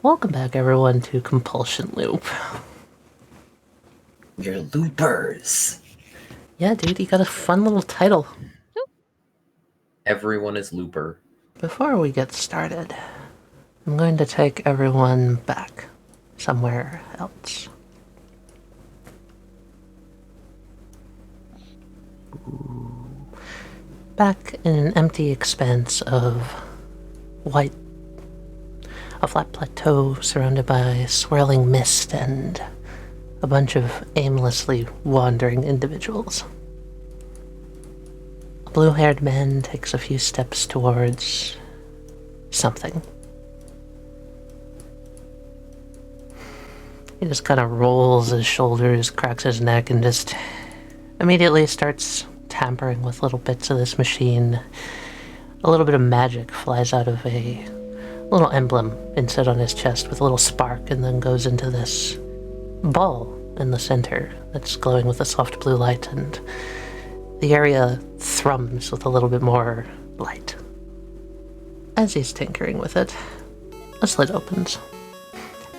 Welcome back, everyone, to Compulsion Loop. We're loopers. Yeah, dude, you got a fun little title. Everyone is looper. Before we get started, I'm going to take everyone back somewhere else. Back in an empty expanse of white, a flat plateau surrounded by swirling mist and a bunch of aimlessly wandering individuals. A blue-haired man takes a few steps towards something. He just kind of rolls his shoulders, cracks his neck, and just immediately starts tampering with little bits of this machine. A little bit of magic flies out of a little emblem inset on his chest with a little spark, and then goes into this ball in the center that's glowing with a soft blue light, and the area thrums with a little bit more light. As he's tinkering with it, a slit opens,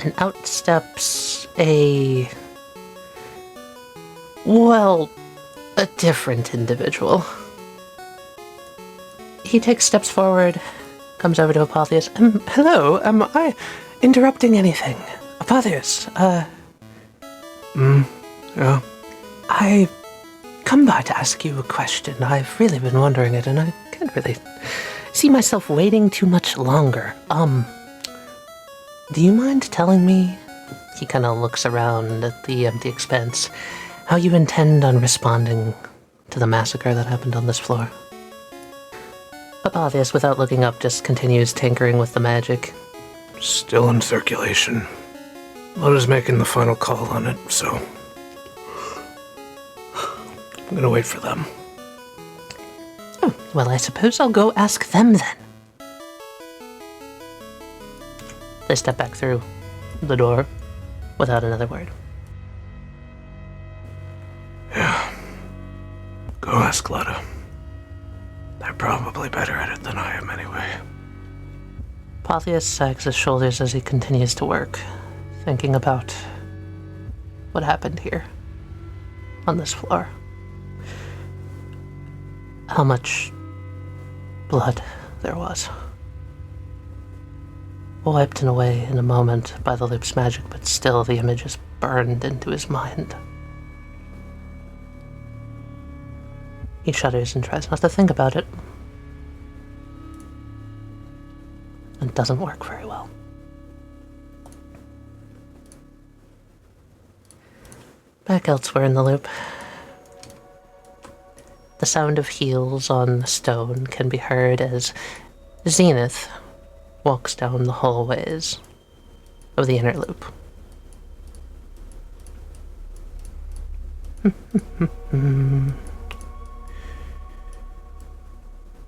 and out steps a different individual. He takes steps forward, comes over to Apotheus. Hello, am I interrupting anything? Apotheus, I come by to ask you a question. I've really been wondering it, and I can't really see myself waiting too much longer. Do you mind telling me, he kind of looks around at the empty expanse, how you intend on responding to the massacre that happened on this floor? Apotheus, without looking up, just continues tinkering with the magic. Still in circulation. Loda's making the final call on it, so I'm gonna wait for them. Oh, well, I suppose I'll go ask them then. They step back through the door without another word. Yeah. Go ask Loda. They're probably better at it than I am anyway. Apotheus sags his shoulders as he continues to work, thinking about what happened here, on this floor. How much blood there was. Wiped away in a moment by the loop's magic, but still the image is burned into his mind. He shudders and tries not to think about it. It doesn't work very well. Back elsewhere in the loop, the sound of heels on the stone can be heard as Zenith walks down the hallways of the inner loop.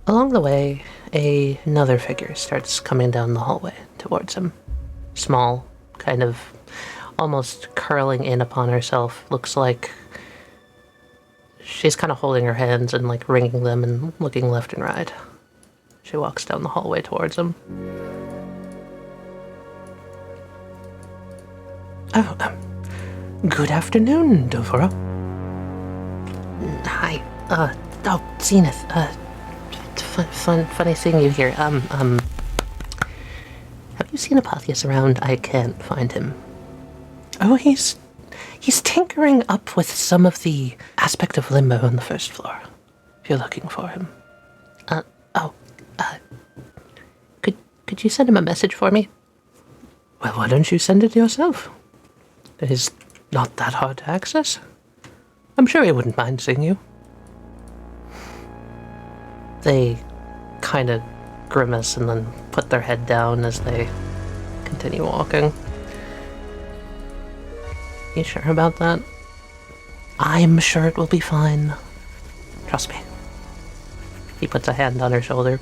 Along the way, another figure starts coming down the hallway towards him. Small, kind of almost curling in upon herself. Looks like she's kind of holding her hands and like wringing them and looking left and right. She walks down the hallway towards him. Oh, good afternoon, Dovra. Hi, Zenith, funny seeing you here. Have you seen Apotheus around? I can't find him. Oh, he's tinkering up with some of the aspect of limbo on the first floor, if you're looking for him. Could you send him a message for me? Well, why don't you send it yourself? He's not that hard to access. I'm sure he wouldn't mind seeing you. They kind of grimace and then put their head down as they continue walking. You sure about that? I'm sure it will be fine. Trust me. He puts a hand on her shoulder.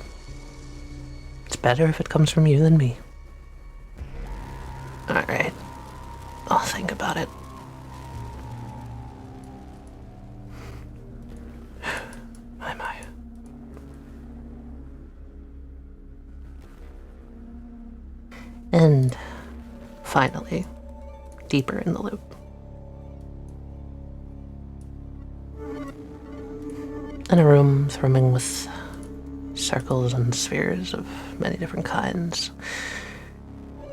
It's better if it comes from you than me. Alright. I'll think about it. My. And finally deeper in the loop. In a room thrumming with circles and spheres of many different kinds,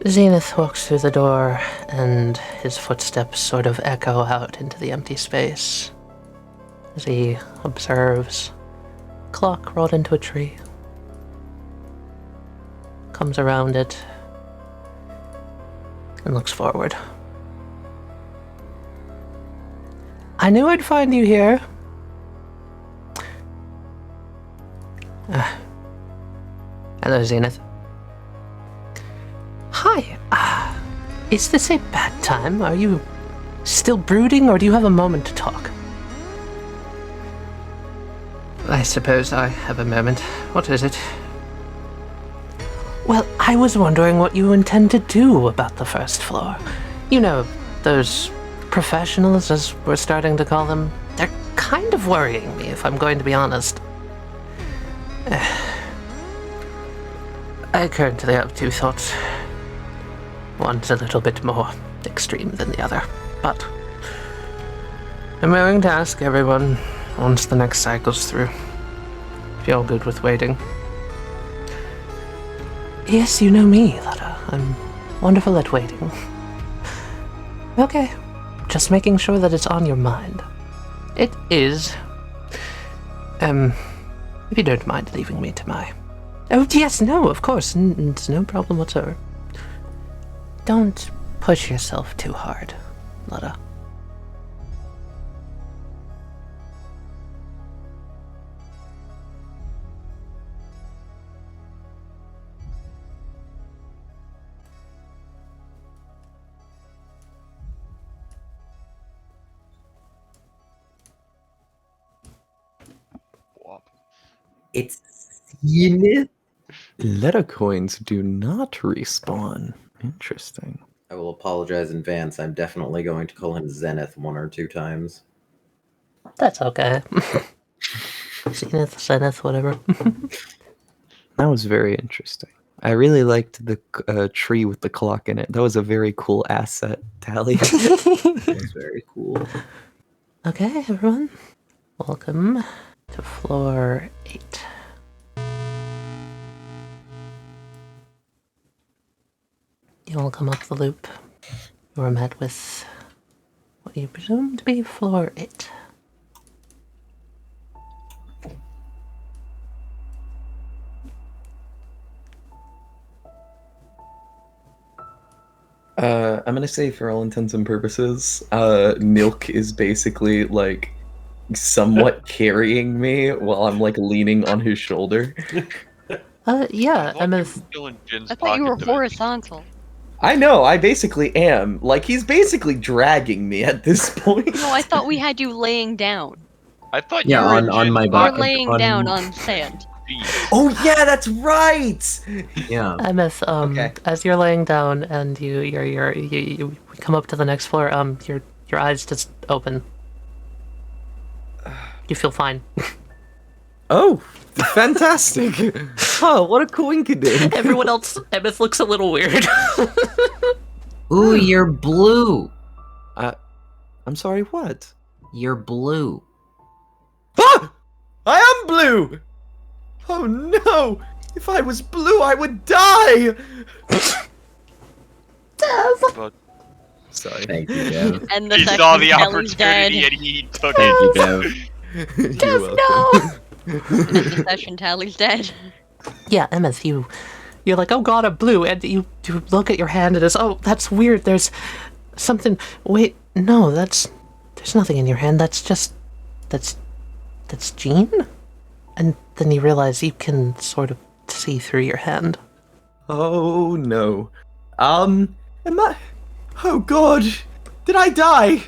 Zenith walks through the door, and his footsteps sort of echo out into the empty space as he observes a clock rolled into a tree, comes around it, and looks forward. I knew I'd find you here. Hello, Zenith. Hi. Is this a bad time? Are you still brooding, or do you have a moment to talk? I suppose I have a moment. What is it? Well, I was wondering what you intend to do about the first floor. You know, those professionals, as we're starting to call them. They're kind of worrying me, if I'm going to be honest. I currently have two thoughts. One's a little bit more extreme than the other, but I'm willing to ask everyone once the next cycle's through. If you're good with waiting. Yes, you know me, Lada. I'm wonderful at waiting. Okay, just making sure that it's on your mind. It is. If you don't mind leaving me to my... Oh, yes, no, of course, it's no problem whatsoever. Don't push yourself too hard, Lada. It's Emmyth. Elacaryn do not respawn. Interesting. I will apologize in advance. I'm definitely going to call him Zenith 1 or 2 times. That's okay. Zenith, whatever. That was very interesting. I really liked the tree with the clock in it. That was a very cool asset, Tally. That's very cool. Okay, everyone. Welcome to floor 8. You all come up the loop. You are met with what you presume to be floor 8. I'm gonna say, for all intents and purposes, Nilq is basically like somewhat carrying me while I'm like leaning on his shoulder. Yeah, I thought you were horizontal. I know, I basically am. Like, he's basically dragging me at this point. No, I thought we had you laying down. I thought Yeah, you were on my Or body. laying down on sand. Oh yeah, that's right. Yeah. Emmyth, Okay. as you're laying down and you come up to the next floor, your eyes just open. You feel fine. Oh, fantastic. Oh, what a coincidence. Everyone else, Emmyth looks a little weird. Ooh, you're blue. I'm sorry, what? You're blue. Ah! I am blue! Oh no! If I was blue, I would die! But Sorry. Thank you, Dev. And the he second saw the Kelly's dead. opportunity and he took Thank it. you, Dev. You're welcome. The session tally's dead. Yeah, Emmyth, you're like, oh god, I'm blue, and you look at your hand and it's, oh, that's weird, there's something, wait, no, there's nothing in your hand, that's Djinn? And then you realize you can sort of see through your hand. Oh no. Am I... Oh god! Did I die?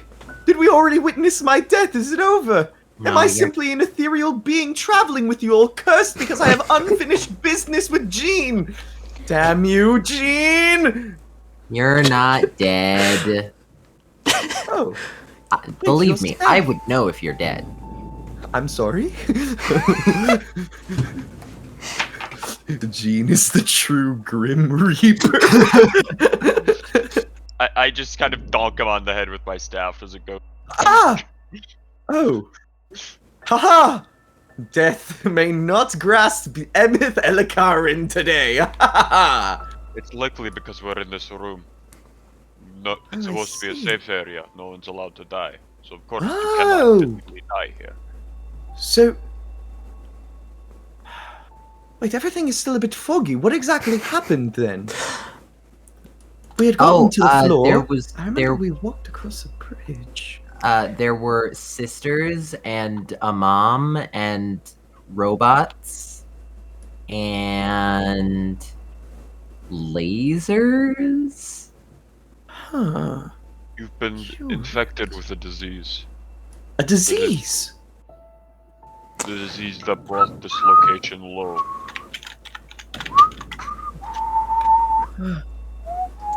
Did we already witness my death? Is it over? Am I simply an ethereal being traveling with you all, cursed because I have unfinished business with Djinn? Damn you, Djinn! You're not dead. Oh, Believe me, I would know if you're dead. I'm sorry? Djinn is the true Grim Reaper. I just kind of donk him on the head with my staff as it goes. Ah! Oh. Haha! Death may not grasp Emmyth Elacaryn today. Ha It's likely because we're in this room. No, it's Oh, I supposed to be a see. safe area. No one's allowed to die. So of course you Oh. cannot physically die here. So... Wait, everything is still a bit foggy. What exactly happened then? We had gotten to the floor. I remember we walked across a bridge. There were sisters and a mom and robots and lasers. Huh. You've been infected with a disease. A disease? The disease that brought this location low.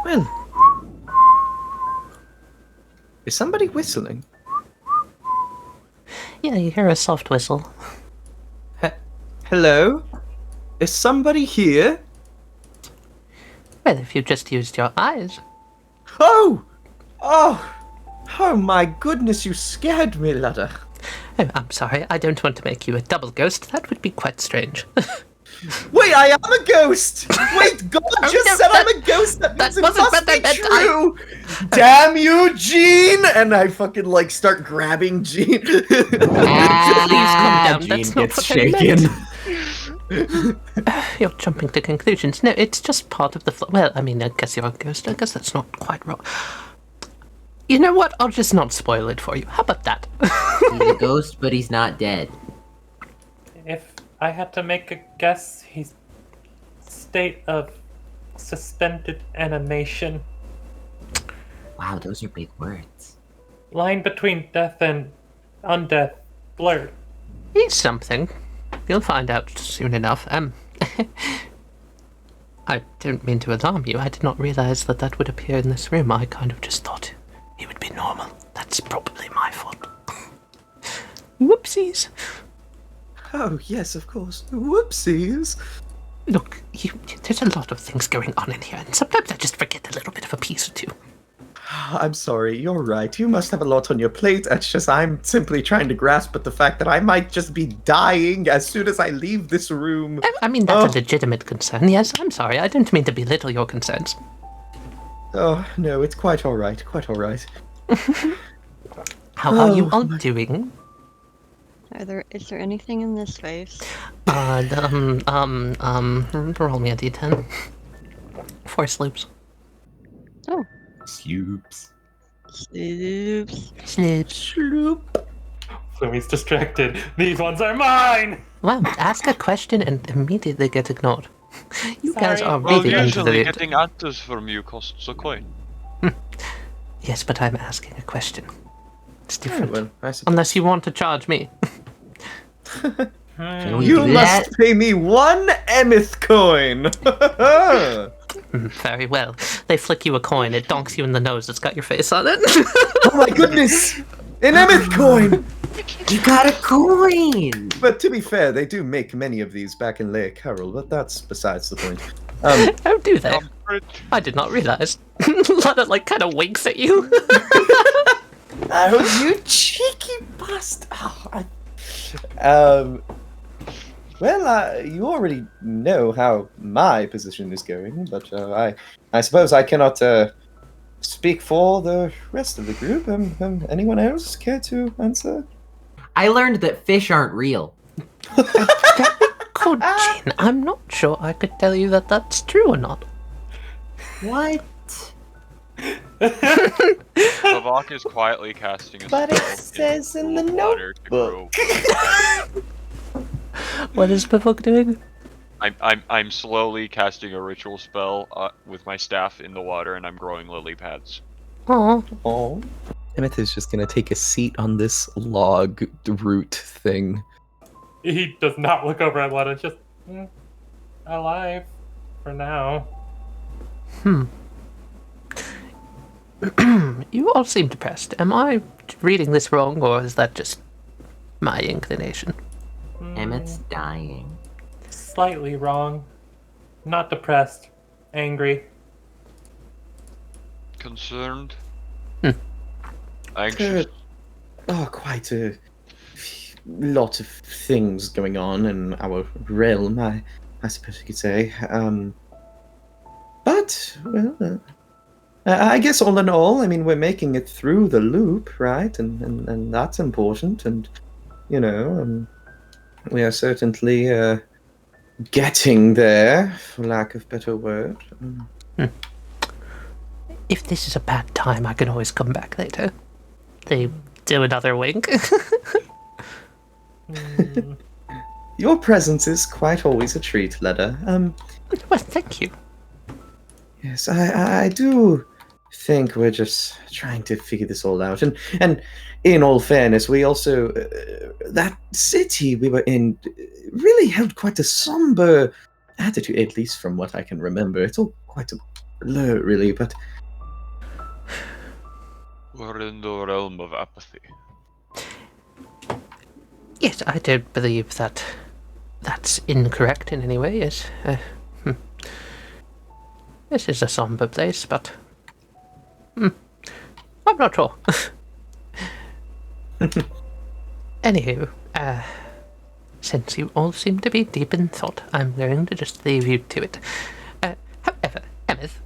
Well... Is somebody whistling? Yeah, you hear a soft whistle. Hello? Is somebody here? Well, if you just used your eyes. Oh! Oh! Oh my goodness, you scared me, Ladder. Oh, I'm sorry, I don't want to make you a double ghost. That would be quite strange. Wait, I am a ghost! Wait, God Oh, just no, said I'm a ghost! That means it wasn't must what I be meant, true! Damn you, Djinn! And I fucking, like, start grabbing Djinn. Please calm down, Djinn that's not gets what I shaken. You're jumping to conclusions. No, it's just part of the well, I mean, I guess you're a ghost. I guess that's not quite wrong. You know what? I'll just not spoil it for you. How about that? He's a ghost, but he's not dead. If I had to make a guess, he's state of suspended animation. Wow, those are big words. Line between death and undeath blurred. He's something. You'll find out soon enough. I don't mean to alarm you. I did not realize that that would appear in this room. I kind of just thought he would be normal. That's probably my fault. Whoopsies. Oh, yes, of course. Whoopsies. Look, there's a lot of things going on in here, and sometimes I just forget a little bit of a piece or two. I'm sorry, you're right. You must have a lot on your plate. It's just I'm simply trying to grasp at the fact that I might just be dying as soon as I leave this room. I mean, that's a legitimate concern. Yes, I'm sorry. I don't mean to belittle your concerns. Oh, no, it's quite all right. Quite all right. How are you all doing? Is there anything in this space? Roll me a d10. 4 sloops. Oh. Sloops. Sloops. Sloop. Fumi's distracted. These ones are mine! Wow, ask a question and immediately get ignored. You guys Sorry. are Well, really into usually the... getting answers from you costs a coin. Yes, but I'm asking a question. It's different. Well, I suppose. Unless you want to charge me. Can we You do must that? pay me 1 Emmyth coin. Very well. They flick you a coin, it donks you in the nose, it's got your face on it. Oh my goodness! An Emmyth coin! You got a coin! But to be fair, they do make many of these back in 𝚤𝚘𝚘𝚙, but that's besides the point. How do they? I did not realize. Lana, like, kind of winks at you. Oh, you cheeky bastard! Well, you already know how my position is going, but I suppose I cannot speak for the rest of the group. Anyone else care to answer? I learned that fish aren't real. Good, Djinn. I'm not sure I could tell you that that's true or not. What? Pavouk is quietly casting a But it spell says in the water to grow. What is Pavouk doing? I'm slowly casting a ritual spell with my staff in the water, and I'm growing lily pads. Oh, Oh. Emmyth is just gonna take a seat on this log root thing. He does not look over at Lana, just alive for now. You all seem depressed. Am I reading this wrong, or is that just my inclination? Emmett's dying. Slightly wrong. Not depressed. Angry. Concerned? Hmm. Anxious? Quite a lot of things going on in our realm, I suppose you could say. But, well, I guess all in all, I mean, we're making it through the loop, right? And that's important. And, we are certainly getting there, for lack of better word. If this is a bad time, I can always come back later. They do another wink. Your presence is quite always a treat, Leda. Well, thank you. Yes, I do think we're just trying to figure this all out. And in all fairness, we also... that city we were in really held quite a somber attitude, at least from what I can remember. It's all quite a blur, really, but... We're in the realm of apathy. Yes, I don't believe that that's incorrect in any way. Yes, this is a somber place, but I'm not sure. Anywho, since you all seem to be deep in thought, I'm going to just leave you to it. However, Emmyth,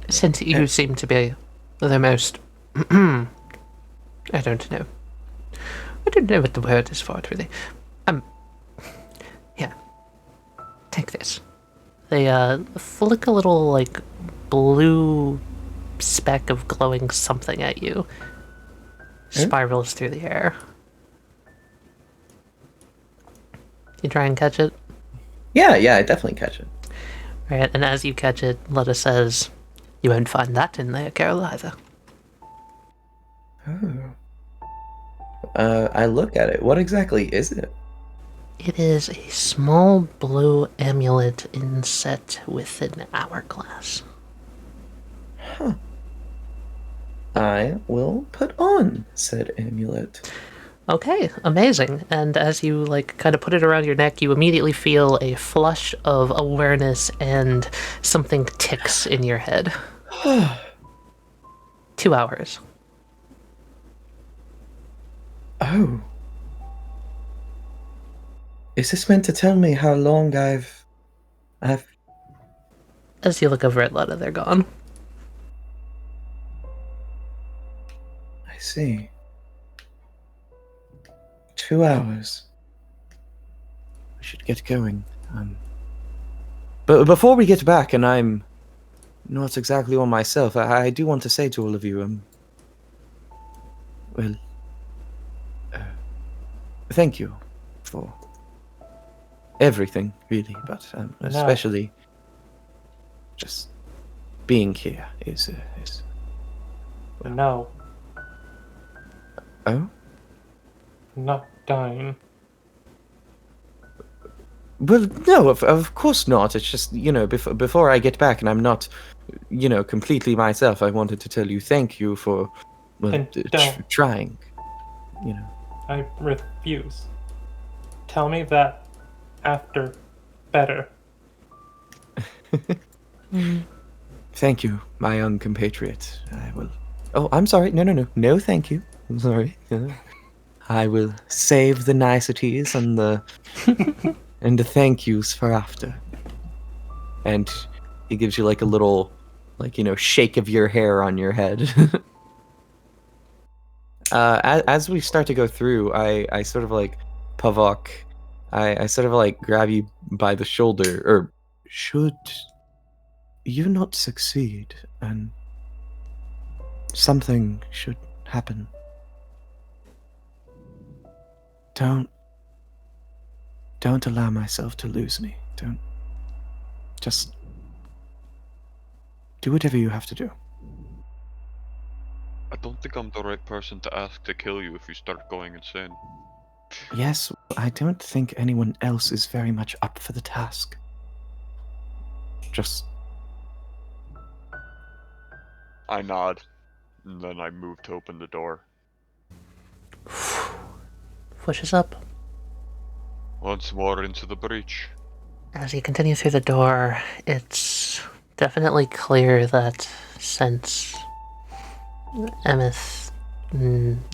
since you seem to be the most... I don't know. I don't know what the word is for it, really. Yeah. Take this. They, flick a little, like, blue speck of glowing something at you. Spirals through the air. You try and catch it? Yeah, I definitely catch it. Right, and as you catch it, Leda says, you won't find that in 𝚘𝚘𝚘𝚘 either. Oh. I look at it. What exactly is it? It is a small blue amulet inset with an hourglass. Huh. I will put on said amulet. Okay, amazing. And as you, like, kind of put it around your neck, you immediately feel a flush of awareness and something ticks in your head. 2 hours. Oh. Is this meant to tell me how long I've... As you look over at Leda, they're gone. I see. 2 hours. I should get going. But before we get back, and I'm not exactly on myself, I do want to say to all of you, well, thank you for everything, really, but especially just being here is. No. Oh? Not dying. Well, no, of course not. It's just, before I get back and I'm not, completely myself, I wanted to tell you thank you for, trying, I refuse. Tell me that after better. Thank you, my young compatriot. I will... Oh, I'm sorry. No. No, thank you. I'm sorry. I will save the niceties and the and the thank yous for after. And he gives you like a little, shake of your hair on your head. As we start to go through, I sort of like Pavouk. I sort of like grab you by the shoulder, or should you not succeed and something should happen, don't allow myself to lose me. Don't. Just do whatever you have to do. I don't think I'm the right person to ask to kill you if you start going insane. Yes, I don't think anyone else is very much up for the task. Just... I nod, and then I move to open the door. Pushes up. Once more into the breach. As you continue through the door, it's definitely clear that since Emmyth,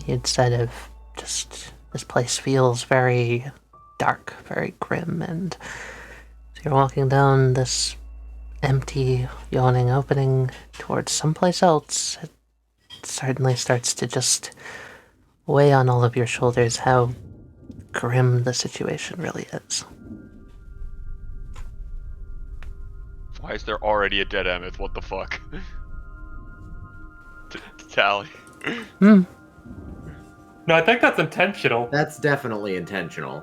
you'd said of just this place feels very dark, very grim, and so you're walking down this empty, yawning opening towards someplace else. It certainly starts to just weigh on all of your shoulders how grim the situation really is. Why is there already a dead Emmyth? What the fuck? Tally. No, I think that's intentional. That's definitely intentional.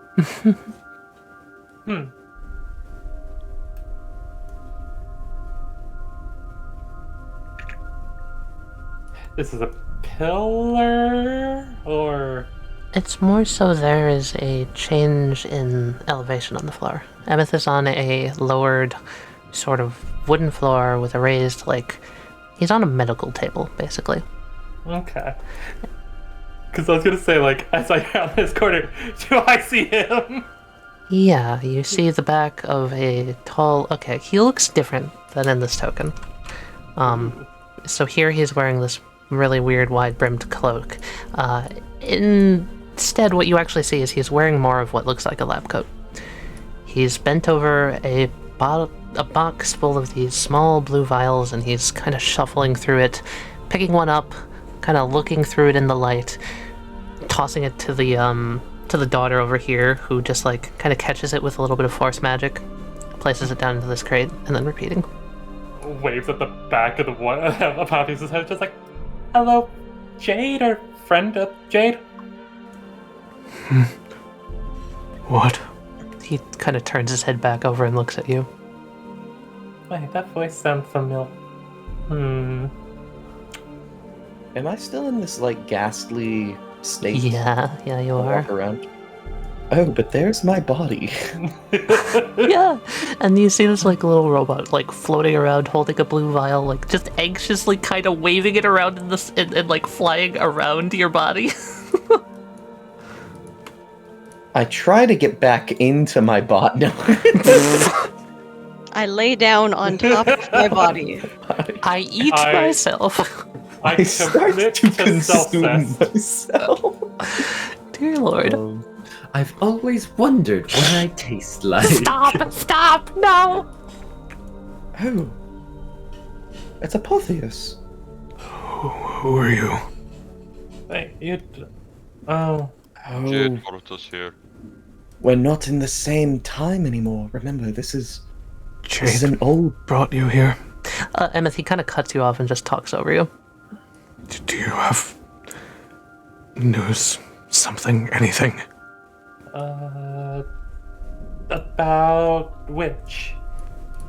This is a pillar, or... It's more so there is a change in elevation on the floor. Emmyth is on a lowered sort of wooden floor with a raised, like, he's on a medical table, basically. Okay. Because I was gonna say, like, as I round this corner, do I see him? Yeah, you see the back of a tall... Okay, he looks different than in this token. So here he's wearing this really weird wide-brimmed cloak. Instead, what you actually see is he's wearing more of what looks like a lab coat. He's bent over a box full of these small blue vials, and he's kind of shuffling through it, picking one up, kind of looking through it in the light, tossing it to the daughter over here, who just like kind of catches it with a little bit of force magic, places it down into this crate, and then repeating. Waves at the back of the one of Poppy's head, just like, "Hello, Jade, or friend of Jade." What? He kind of turns his head back over and looks at you. Wait, that voice sounds familiar. Am I still in this, like, ghastly state? Yeah, you I are. walk around. Oh, but there's my body. Yeah, and you see this like little robot like floating around holding a blue vial, like just anxiously kind of waving it around in this and like flying around your body. I try to get back into my body. I lay down on top of my body. I eat myself. I start commit to to consume self-cess. myself. Dear Lord. I've always wondered what I taste like. Stop, no! Oh. It's Apotheus. Who are you? Wait, you... Oh. Jade brought us here. We're not in the same time anymore. Remember, this is Jade an old... brought you here. Emmyth, he kind of cuts you off and just talks over you. Do you have news? Something? Anything? About which?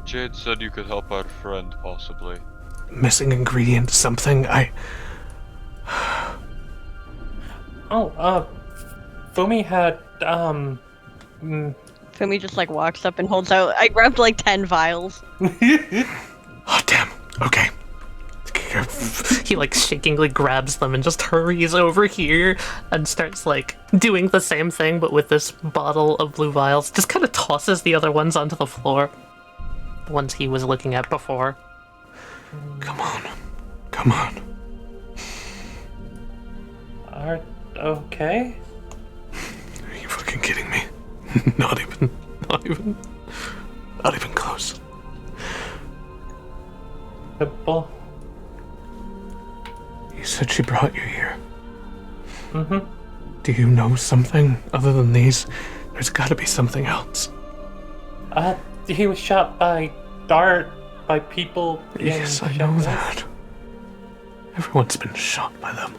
Jade said you could help our friend, possibly. Missing ingredient? Something? Fumi had, Fumi just like walks up and holds out. I grabbed like 10 vials. Oh, damn. Okay. He like shakingly grabs them and just hurries over here and starts like doing the same thing but with this bottle of blue vials. Just kind of tosses the other ones onto the floor. The ones he was looking at before. Come on. Come on. Okay. Are you fucking kidding me? Not even close. Well, You said she brought you here. mm-hmm. Do you know something other than these? There's gotta be something else. He was shot by dart by people. Yes, I know that. Everyone's been shot by them.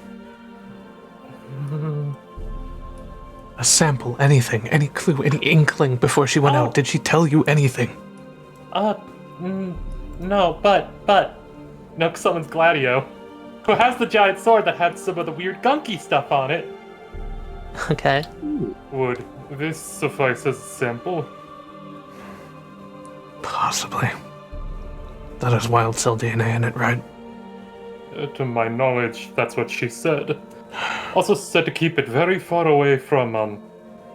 A sample, anything, any clue, any inkling before she went out. Did she tell you anything? No, but no, someone's Gladio, who has the giant sword that had some of the weird gunky stuff on it. Okay. Would this suffice as a sample? Possibly. That has wild cell DNA in it, right? To my knowledge, that's what she said. Also said to keep it very far away from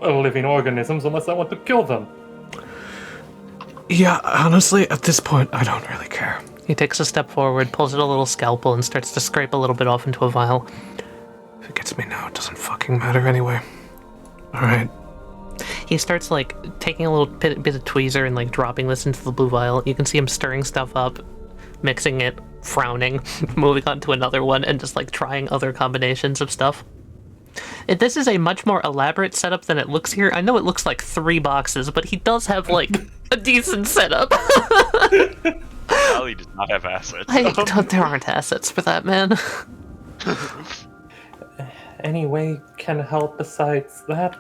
living organisms unless I want to kill them. Yeah, honestly, at this point, I don't really care. He takes a step forward, pulls out a little scalpel, and starts to scrape a little bit off into a vial. If it gets me now, it doesn't fucking matter anyway. Alright. He starts, like, taking a little bit of tweezer and, like, dropping this into the blue vial. You can see him stirring stuff up, mixing it, frowning, moving on to another one, and just, like, trying other combinations of stuff. This is a much more elaborate setup than it looks here. I know it looks like 3 boxes, but he does have, like, a decent setup. Ali does not have assets. There aren't assets for that, man. Any way can help besides that?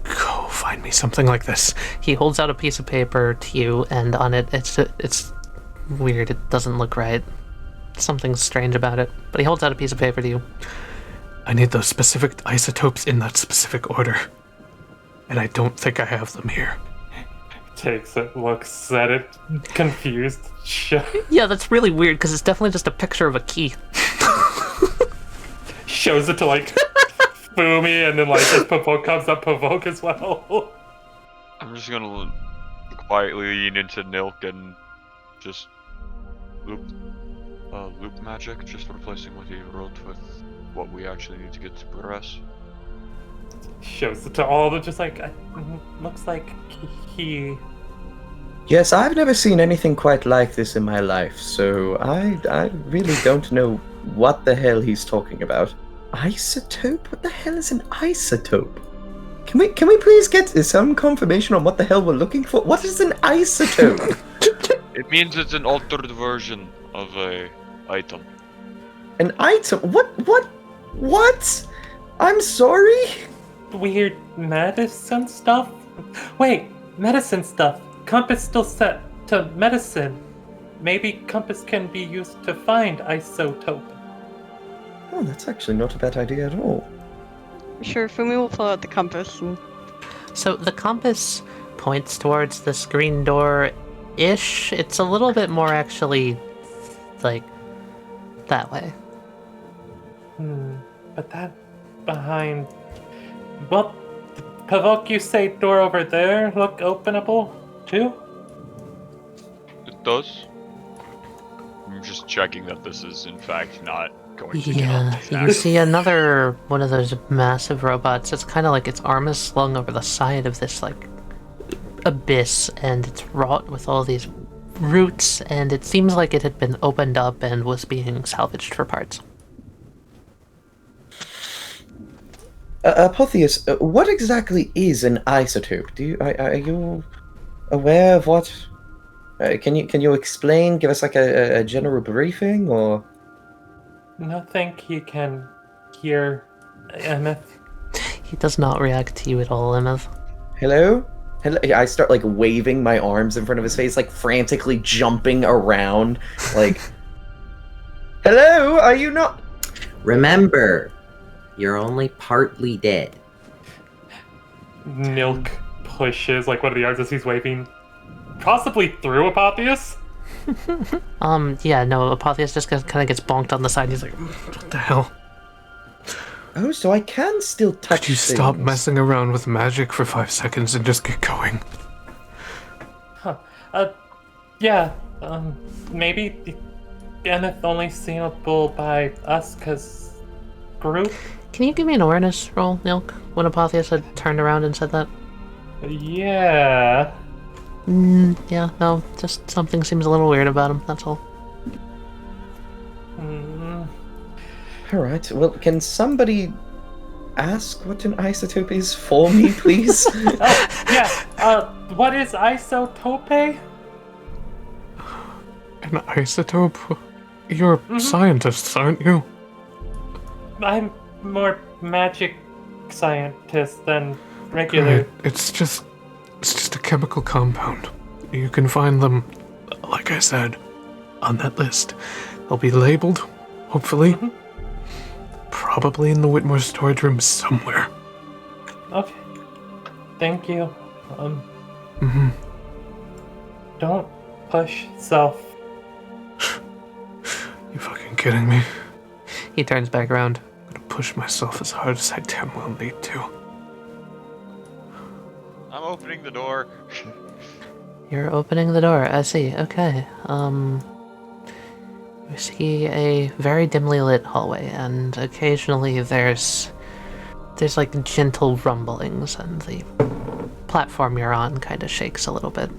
Go find me something like this. He holds out a piece of paper to you, and on it, it's weird. It doesn't look right. Something's strange about it. But he holds out a piece of paper to you. I need those specific isotopes in that specific order. And I don't think I have them here. Takes it, looks at it, confused. Yeah, that's really weird, because it's definitely just a picture of a key. Shows it to, like, Fumi, and then, like, as Pavouk comes up, Pavouk as well. I'm just gonna quietly lean into Nilq and just loop magic, just replacing what he wrote with what we actually need to get to progress. Shows it to all of them, just like, looks like he... Yes, I've never seen anything quite like this in my life, so I really don't know what the hell he's talking about. Isotope? What the hell is an isotope? Can we please get some confirmation on what the hell we're looking for? What is an isotope? It means it's an altered version of a item. An item? What? I'm sorry? Weird medicine stuff? Wait, medicine stuff. Compass still set to medicine. Maybe compass can be used to find isotope. Oh, that's actually not a bad idea at all. Sure, Fumi will pull out the compass and... So the compass points towards the screen door-ish. It's a little bit more actually, like, that way. But that behind... Well, Pavouk, you say door over there look openable, too? It does. I'm just checking that this is in fact not going to Yeah, you see another one of those massive robots. It's kind of like its arm is slung over the side of this, like, abyss, and it's wrought with all these roots, and it seems like it had been opened up and was being salvaged for parts. Apotheus, what exactly is an isotope? Are you aware of what? Can you explain? Give us like a general briefing, or? No, think you can hear Emmyth. He does not react to you at all, Emmyth. Hello? I start like waving my arms in front of his face, like frantically jumping around, like. Hello? Are you not? Remember, you're only partly dead. Nilq pushes like one of the arms as he's waving, possibly through Apotheus. Yeah, no, Apotheus just kind of gets bonked on the side. He's like, what the hell? Oh, so I can still touch Could you things. stop messing around with magic for 5 seconds and just get going? Yeah, maybe Emmyth only seeable by us, cause group? Can you give me an awareness roll, Nilq, when Apotheus had turned around and said that? Yeah. Yeah, no, just something seems a little weird about him, that's all. Alright, well, can somebody ask what an isotope is for me, please? What is isotope? An isotope? You're scientists, aren't you? I'm more magic scientist than regular. Right. It's just a chemical compound. You can find them, like I said, on that list. They'll be labeled, hopefully. Probably in the Whitmore storage room somewhere. Okay. Thank you. Don't push self. You fucking kidding me? He turns back around. I'm gonna push myself as hard as I damn well need to. I'm opening the door. You're opening the door. I see. Okay. We see a very dimly lit hallway, and occasionally there's like gentle rumblings, and the platform you're on kind of shakes a little bit.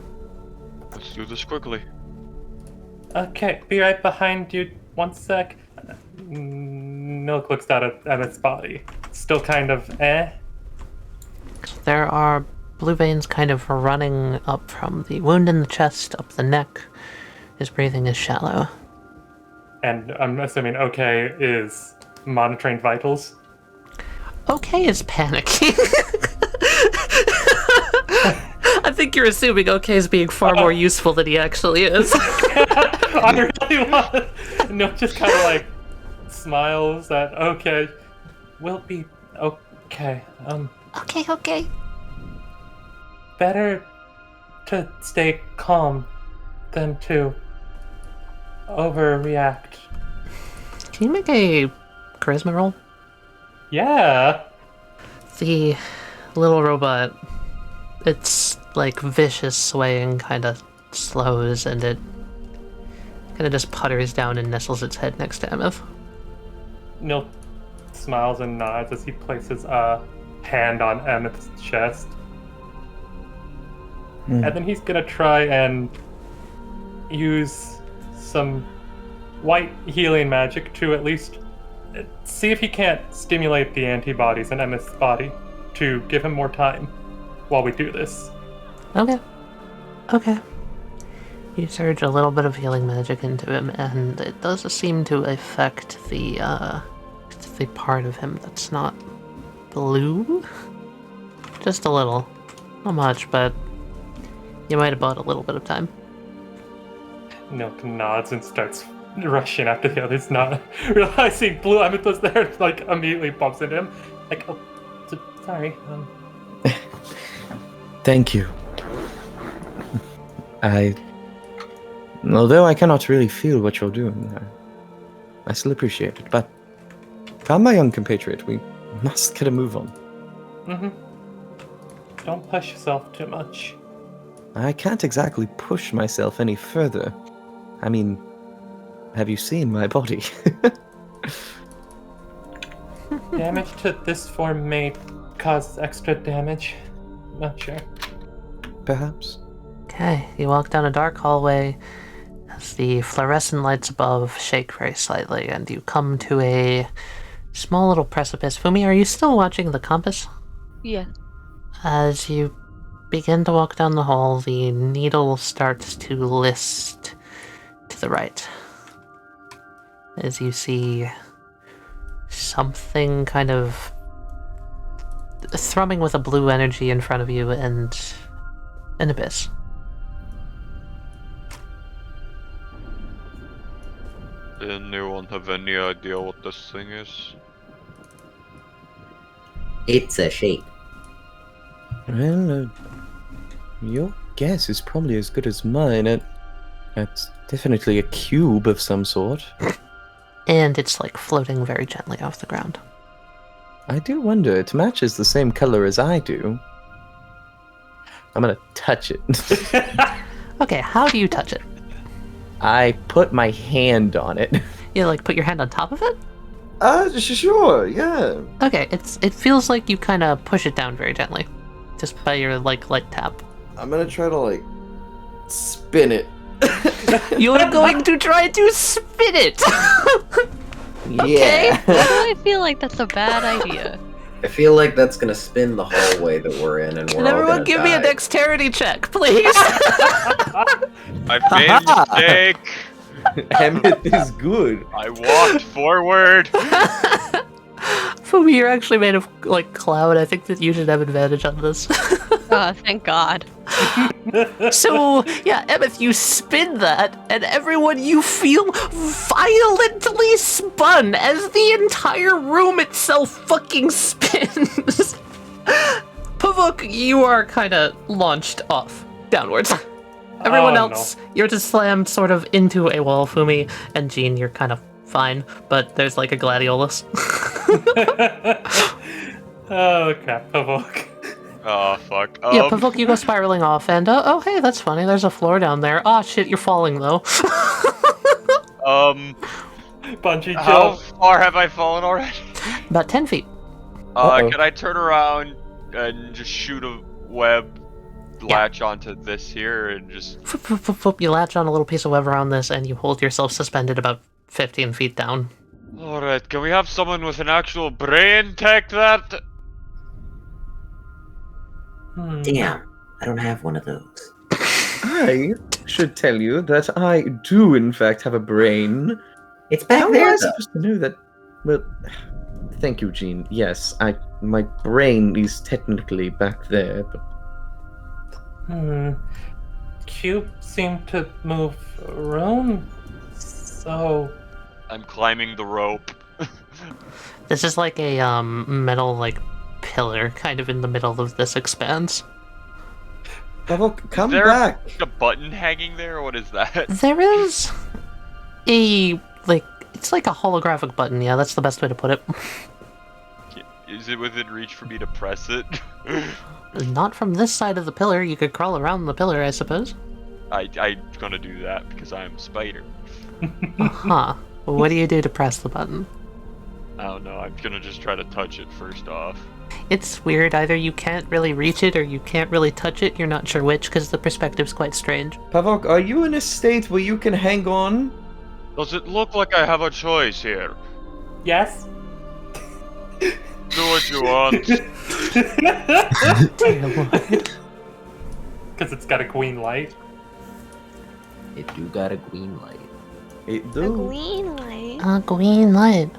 Let's do this quickly. Okay, be right behind you. 1 sec. Nilq looks down at Emmyth's body. Still kind of There are blue veins kind of running up from the wound in the chest, up the neck. His breathing is shallow. And I'm assuming OK is monitoring vitals. OK is panicking. I think you're assuming OK is being far more useful than he actually is. I really want. Nilq just kind of like smiles at OK. We'll be okay. Okay. Better to stay calm than to overreact. Can you make a charisma roll? Yeah. The little robot, it's like vicious swaying kind of slows, and it kind of just putters down and nestles its head next to Emmyth. Nilq smiles and nods as he places a hand on Emmyth's chest. And then he's gonna try and use some white healing magic to at least see if he can't stimulate the antibodies in Emmyth's body to give him more time while we do this. Okay. You surge a little bit of healing magic into him, and it does seem to affect the part of him that's not blue. Just a little. Not much, but you might have bought a little bit of time. Nilq nods and starts rushing after the others, not realizing Blue Emmyth was there, like immediately bumps into him. Like, oh, sorry. Thank you. Although I cannot really feel what you're doing, I still appreciate it. But, calm my young compatriot, we must get a move on. Don't push yourself too much. I can't exactly push myself any further. I mean, have you seen my body? Damage to this form may cause extra damage. Not sure. Perhaps. Okay, you walk down a dark hallway as the fluorescent lights above shake very slightly, and you come to a small little precipice. Fumi, are you still watching the compass? Yeah. As you begin to walk down the hall, the needle starts to list to the right. As you see something kind of thrumming with a blue energy in front of you and an abyss. Anyone have any idea what this thing is? It's a shape. Well, your guess is probably as good as mine. It's definitely a cube of some sort. And it's like floating very gently off the ground. I do wonder, it matches the same color as I do. I'm gonna touch it. Okay, how do you touch it? I put my hand on it. You like put your hand on top of it? Sure, yeah. Okay, it feels like you kind of push it down very gently, just by your like light tap. I'm gonna try to like spin it. You're going to try to spin it. Yeah. Why do I feel like that's a bad idea? I feel like that's gonna spin the hallway that we're in, and we're Can all everyone gonna give me a die. dexterity check, please? I made a mistake! Emmyth is good. I walked forward! Fumi, you're actually made of like cloud. I think that you should have advantage on this. Oh, thank God. So, yeah, Emmyth, you spin that, and everyone you feel violently spun as the entire room itself fucking spins. Pavouk, you are kind of launched off downwards. Everyone else, you're just slammed sort of into a wall. Fumi and Djinn, you're kind of fine, but there's like a gladiolus. Oh crap, Pavouk. Oh, fuck. Yeah, Pavouk, you go spiraling off, and oh, hey, that's funny. There's a floor down there. Oh, shit, you're falling, though. Bungee How jump. far have I fallen already? About 10 feet. Can I turn around and just shoot a web latch onto this here and just... You latch on a little piece of web around this, and you hold yourself suspended about 15 feet down. Alright, can we have someone with an actual brain take that? Damn, I don't have one of those. I should tell you that I do, in fact, have a brain. It's back How am there, I though. supposed to know that? Well, thank you, Jean. Yes, my brain is technically back there, but Cube seemed to move around, so... I'm climbing the rope. This is like a metal pillar kind of in the middle of this expanse. Pavouk, come Is there back. a button hanging there, or what is that? There is a it's like a holographic button. Yeah, that's the best way to put it. Is it within reach for me to press it? Not from this side of the pillar. You could crawl around the pillar, I suppose. I'm gonna do that because I'm a spider. Huh. What do you do to press the button? I don't know, I'm gonna just try to touch it first off. It's weird. Either you can't really reach it or you can't really touch it. You're not sure which because the perspective's quite strange. Pavouk, are you in a state where you can hang on? Does it look like I have a choice here? Yes? Do what you want. Because it's got a green light. It do got a green light. It A do. green light. Green light.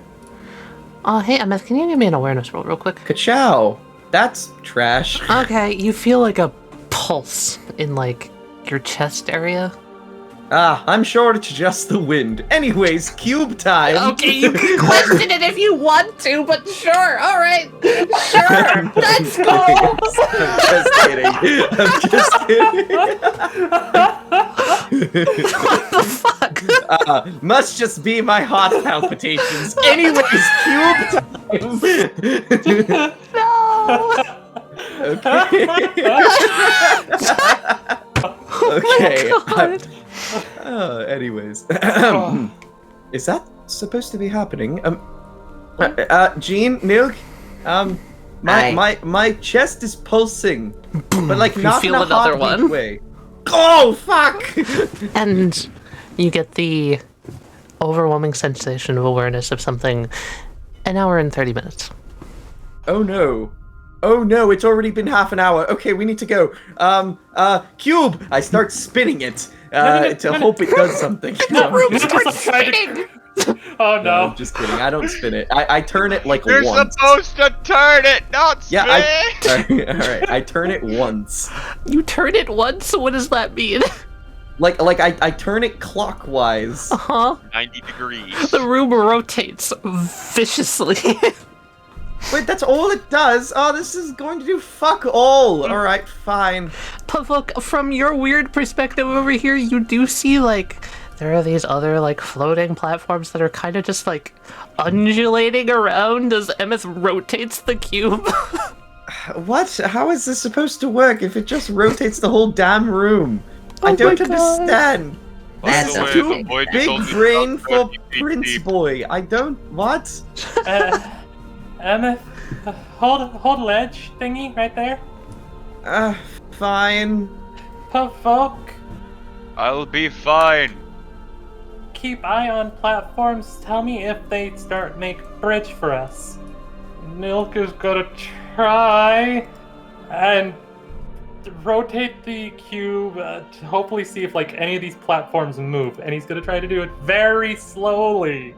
Oh, hey, Emmyth, can you give me an awareness roll real quick? Ka-chow. That's trash. Okay, you feel like a pulse in, your chest area. I'm sure it's just the wind. Anyways, cube time. Okay, you can question it if you want to, but sure, alright. Sure, let's go! I'm just kidding. I'm just kidding. What the fuck? Must just be my heart palpitations. Anyways, cube time. No! Okay. Okay. Oh my God. Anyways. Is that supposed to be happening? Jean, Nilq, my chest is pulsing, but You not feel in a another heartbeat one? way. Oh fuck! And you get the overwhelming sensation of awareness of something an hour and 30 minutes. Oh no. Oh no, it's already been half an hour. Okay, we need to go. Cube! I start spinning it to hope it does something. The room starts spinning! Oh No, no. I'm just kidding. I don't spin it. I turn it You're once. supposed to turn it, not spin! Yeah, alright. I turn it once. You turn it once, so what does that mean? I turn it clockwise. Uh-huh. 90 degrees. The room rotates viciously. Wait, that's all it does? Oh, this is going to do fuck all. Alright, fine. Pavouk, from your weird perspective over here, you do see, there are these other, floating platforms that are kind of just, undulating around as Emmyth rotates the cube. What? How is this supposed to work if it just rotates the whole damn room? I Oh don't my God. understand. That's This is okay. too Boy, you big told me brain about for 30 feet Prince deep. Boy. I don't... What? Emmyth, hold ledge thingy right there. Fine. Pavouk, I'll be fine. keep eye on platforms. Tell me if they start make bridge for us. Nilq is gonna try and rotate the cube to hopefully see if any of these platforms move, and he's gonna try to do it very slowly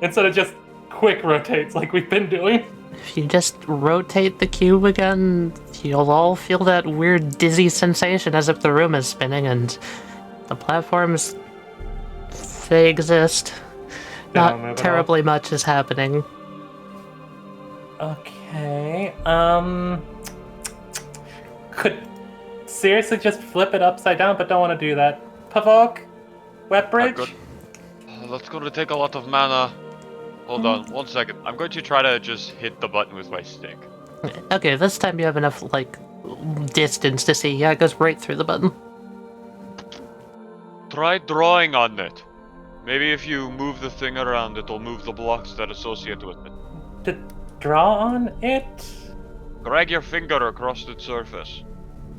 instead of just quick rotates like we've been doing. If you just rotate the cube again, you'll all feel that weird dizzy sensation as if the room is spinning and the platforms, they exist. Don't move Not at terribly much is happening. Okay, could seriously just flip it upside down, but don't want to do that. Pavouk, wet bridge. That's gonna take a lot of mana. Hold on, 1 second. I'm going to try to just hit the button with my stick. Okay, this time you have enough, like, distance to see. Yeah, it goes right through the button. Try drawing on it. Maybe if you move the thing around, it'll move the blocks that associate with it. To draw on it? Drag your finger across its surface.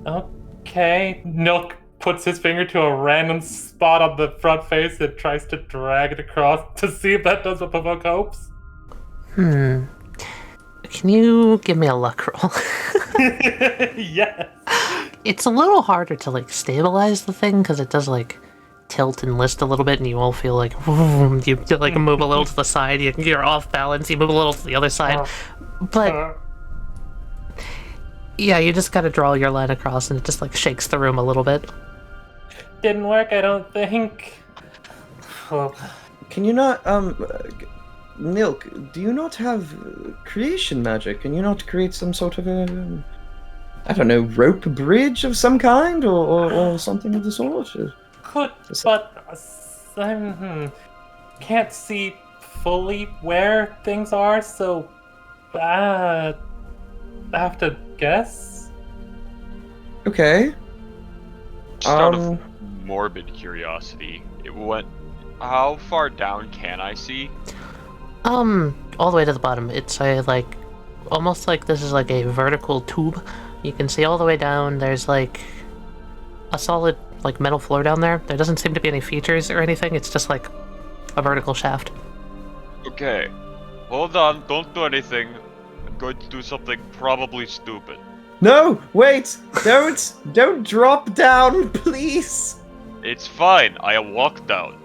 Okay. Nilq puts his finger to a random spot on the front face and tries to drag it across to see if that does what Pavouk hopes. Can you give me a luck roll? Yes. It's a little harder to, like, stabilize the thing, because it does, like, tilt and list a little bit, and you all feel like, you like, move a little to the side, you're off balance, you move a little to the other side. But, yeah, you just gotta draw your line across, and it just, like, shakes the room a little bit. Didn't work, I don't think. Well, Can you not, Nilq, do you not have creation magic? Can you not create some sort of a, I don't know, rope bridge of some kind, or something of the sort? could, but can't see fully where things are, so I have to guess. Okay. Just out of morbid curiosity, how far down can I see? All the way to the bottom. It's a, like, almost like this is like a vertical tube. You can see all the way down. There's, like, a solid, like, metal floor down there. There doesn't seem to be any features or anything. It's just, like, a vertical shaft. Okay. Hold on, don't do anything. I'm going to do something probably stupid. No, wait! Don't drop down, please! It's fine, I walk down.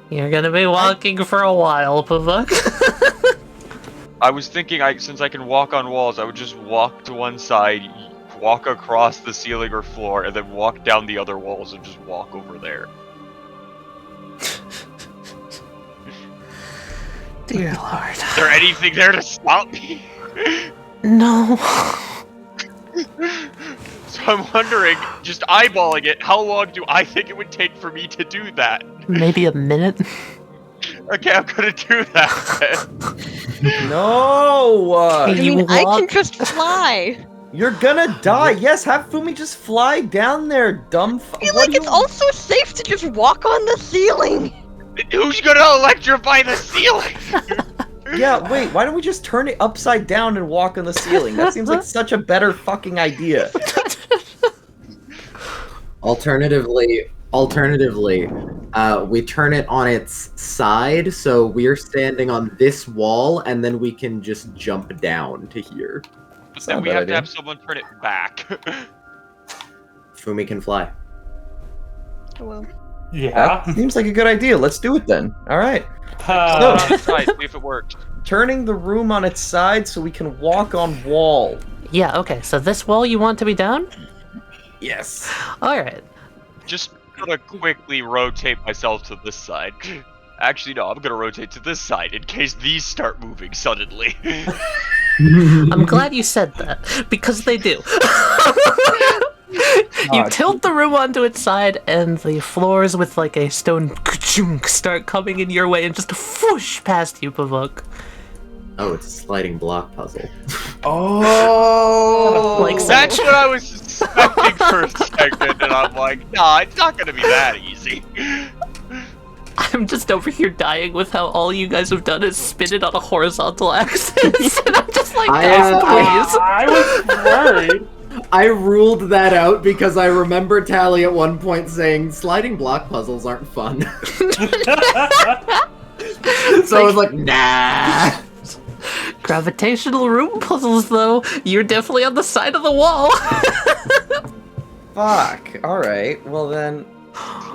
You're gonna be walking for a while, Pavouk. I was thinking, since I can walk on walls, I would just walk to one side, walk across the ceiling or floor, and then walk down the other walls and just walk over there. Dear Lord. Is there anything there to stop me? No. So I'm wondering, just eyeballing it, how long do I think it would take for me to do that? Maybe a minute? Okay, I'm gonna do that then. No! I You mean, I can walk- just fly. You're gonna die! Yes, have Fumi just fly down there, dumb I feel like it's also safe to just walk on the ceiling. Who's gonna electrify the ceiling? Yeah, wait, why don't we just turn it upside down and walk on the ceiling? That seems like such a better fucking idea. Alternatively, we turn it on its side, so we're standing on this wall, and then we can just jump down to here. But then we have to have someone turn it back. Fumi can fly. Oh, well. Yeah. That seems like a good idea. Let's do it then. Alright. On its side, see if it works. Turning the room on its side so we can walk on wall. Yeah, okay, so this wall you want to be down? Yes. Alright. Just gonna quickly rotate myself to this side. Actually, no, I'm gonna rotate to this side in case these start moving suddenly. I'm glad you said that, because they do. You tilt the room onto its side, and the floors with, like, a stone ka-chunk start coming in your way and just whoosh past you, Pavouk. Oh, it's a sliding block puzzle. Oh! Like so. That's what I was suspecting for a second, and I'm like, nah, it's not gonna be that easy. I'm just over here dying with how all you guys have done is spin it on a horizontal axis. And I'm just like, guys, please. I was worried. I ruled that out because I remember Tally at one point saying sliding block puzzles aren't fun. So I was like, nah. Gravitational room puzzles, though. You're definitely on the side of the wall. Fuck. Alright, well then,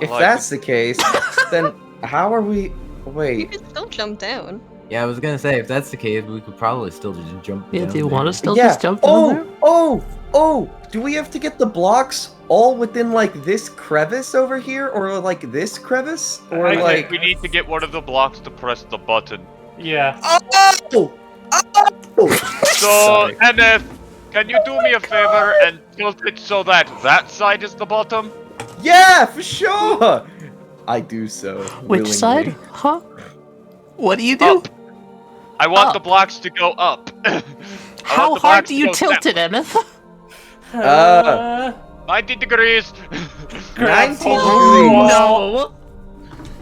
if Like- that's the case, then how are we... You Wait. can still jump down. Yeah, I was gonna say, if that's the case, we could probably still just jump Yeah, down do you there. want to still Yeah. just jump down there? Oh! Do we have to get the blocks all within, like, this crevice over here? Or, like, this crevice? Or, I like... We need to get one of the blocks to press the button. Yeah. Oh! So, Sorry. Emmyth, can you do me a favor and tilt it so that side is the bottom? Yeah, for sure! I do so. Which willingly. side? Huh? What do you do? Up. I want Up. the blocks to go up. How hard do you tilt it, Emmyth? 90 degrees. 19 degrees. No!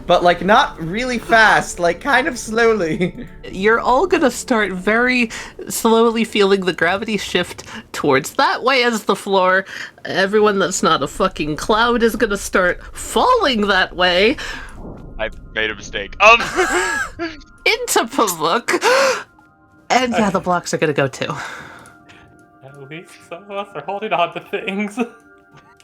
But like not really fast, like kind of slowly. You're all gonna start very slowly feeling the gravity shift towards that way as the floor. Everyone that's not a fucking cloud is gonna start falling that way I made a mistake. into Pavouk. And yeah, the blocks are gonna go too. At least some of us are holding on to things.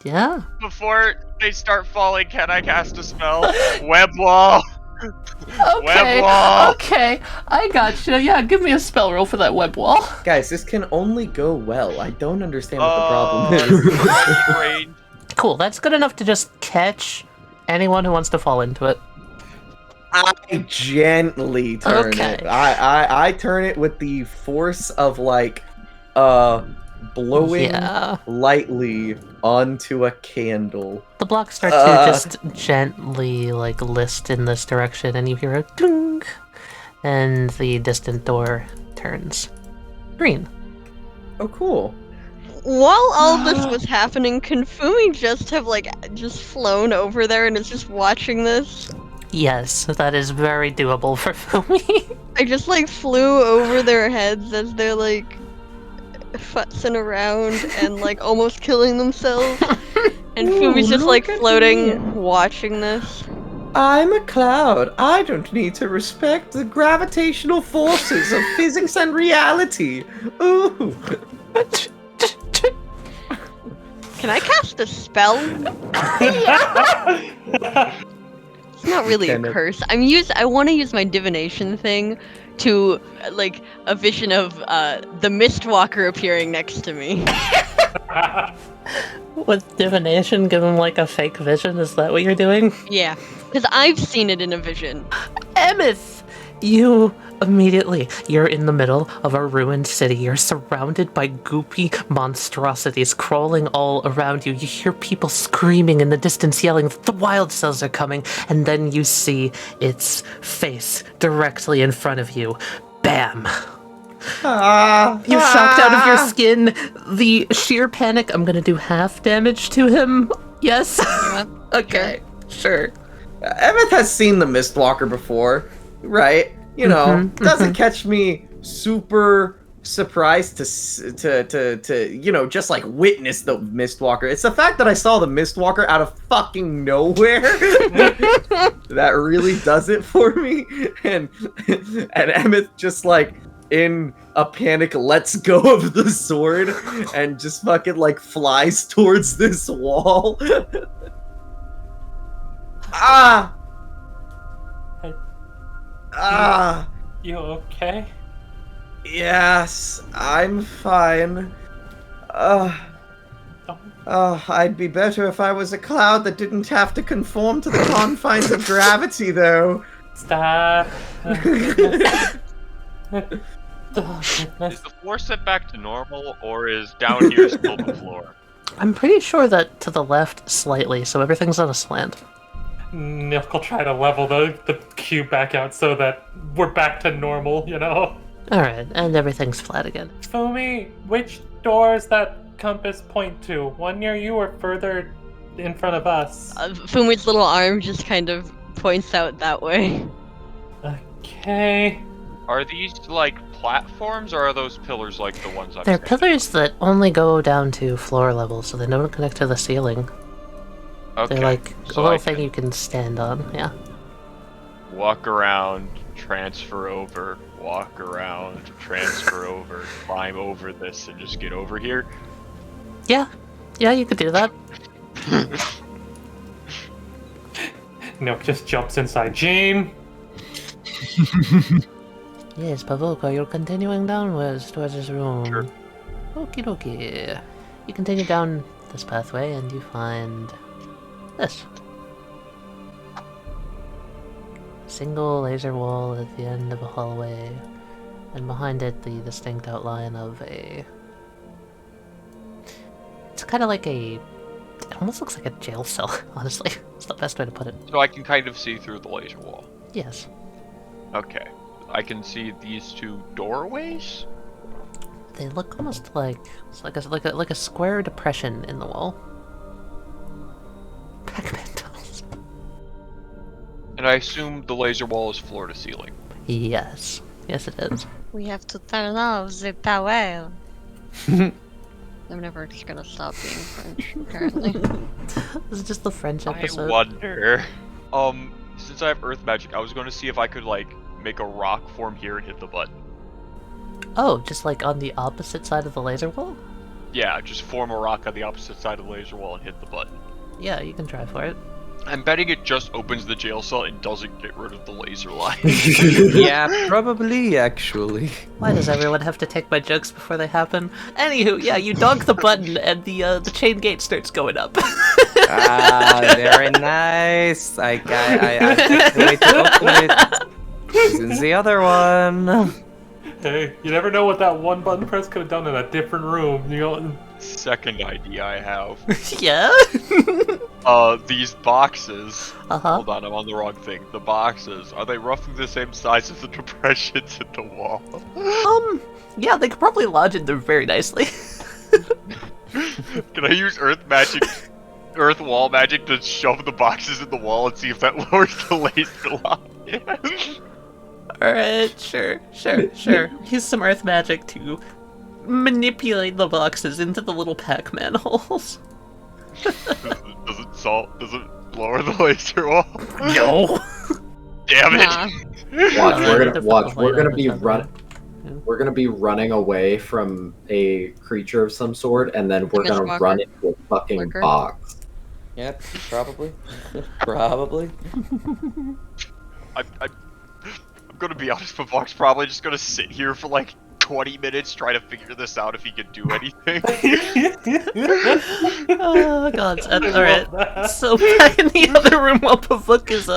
Yeah. Before they start falling, can I cast a spell? Web wall. Okay. Web wall. Okay. I gotcha. Yeah, give me a spell roll for that web wall. Guys, this can only go well. I don't understand what the problem is. Range. Cool. That's good enough to just catch anyone who wants to fall into it. I gently turn Okay. it. I turn it with the force of like blowing Yeah. lightly onto a candle. The blocks start to just gently, like, list in this direction, and you hear a ding, and the distant door turns green. Oh, cool. While all this was happening, can Fumi just have just flown over there and is just watching this? Yes, that is very doable for Fumi. I just flew over their heads as they're futzing around and almost killing themselves. And Fumi's just floating, watching this. I'm a cloud. I don't need to respect the gravitational forces of physics and reality. Ooh. Can I cast a spell? It's not really a curse. I want to use my divination thing to a vision of the Mistwalker appearing next to me. With divination, give him a fake vision. Is that what you're doing? Yeah, because I've seen it in a vision. Emmyth! You're in the middle of a ruined city. You're surrounded by goopy monstrosities crawling all around you. You hear people screaming in the distance, yelling that the wild cells are coming, and then you see its face directly in front of you. Bam! You're shocked out of your skin. The sheer panic. I'm gonna do half damage to him. Yes? Okay, sure. Emmyth has seen the Mistwalker before, right? You know, doesn't catch me super surprised to just witness the Mistwalker. It's the fact that I saw the Mistwalker out of fucking nowhere that really does it for me. And Emmyth just in a panic lets go of the sword and just fucking flies towards this wall. You okay? Yes, I'm fine. I'd be better if I was a cloud that didn't have to conform to the confines of gravity, though. Stop. Is the floor set back to normal, or is down here still the floor? I'm pretty sure that to the left slightly, so everything's on a slant. Nilq will try to level the cube back out so that we're back to normal, you know? Alright, and everything's flat again. Fumi, which doors that compass point to? One near you or further in front of us? Fumi's little arm just kind of points out that way. Okay. Are these platforms, or are those pillars the ones I'm They're standing pillars that only go down to floor level, so they don't connect to the ceiling. on? Okay. They're a so little I thing can you can stand on, yeah. walk around, transfer over, walk around, transfer over, climb over this, and just get over here. Yeah, you could do that. Nilq just jumps inside Djinn. Yes, Pavouk, are you continuing downwards towards this room? Sure. Okie dokie. You continue down this pathway and you find this. Single laser wall at the end of a hallway, and behind it the distinct outline of a... It's kind of it almost looks like a jail cell, honestly. It's the best way to put it. So I can kind of see through the laser wall. Yes. Okay. I can see these two doorways. They look almost like it's like a square depression in the wall. Pac-Man tunnels. And I assume the laser wall is floor to ceiling. Yes. Yes, it is. We have to turn off the power. I'm never just gonna stop being French, apparently. This is just the French episode. I wonder. Since I have earth magic, I was going to see if I could like make a rock form here and hit the button. Oh, just like on the opposite side of the laser wall? Yeah, just form a rock on the opposite side of the laser wall and hit the button. Yeah, you can try for it. I'm betting it just opens the jail cell and doesn't get rid of the laser line. Yeah, probably, actually. Why does everyone have to take my jokes before they happen? Anywho, yeah, you donk the button and the chain gate starts going up. Ah, very nice. I can't wait to open it. This is the other one. Hey, you never know what that one button press could have done in a different room. You know. Second idea I have. Yeah? These boxes. Uh-huh. Hold on, I'm on the wrong thing. The boxes, are they roughly the same size as the depressions in the wall? Yeah, they could probably lodge in there very nicely. Can I use earth wall magic to shove the boxes in the wall and see if that lowers the laser line? Alright, sure. Use some earth magic to manipulate the boxes into the little Pac-Man holes. Does it lower the laser wall? No. Damn it! Watch. We're gonna be running away from a creature of some sort, and then we're gonna run into a fucking box. Yep, probably. Probably. I'm gonna be honest, Pavouk's probably just gonna sit here for like 20 minutes trying to figure this out if he can do anything. Oh god. Alright. So back in the other room while Pavouk is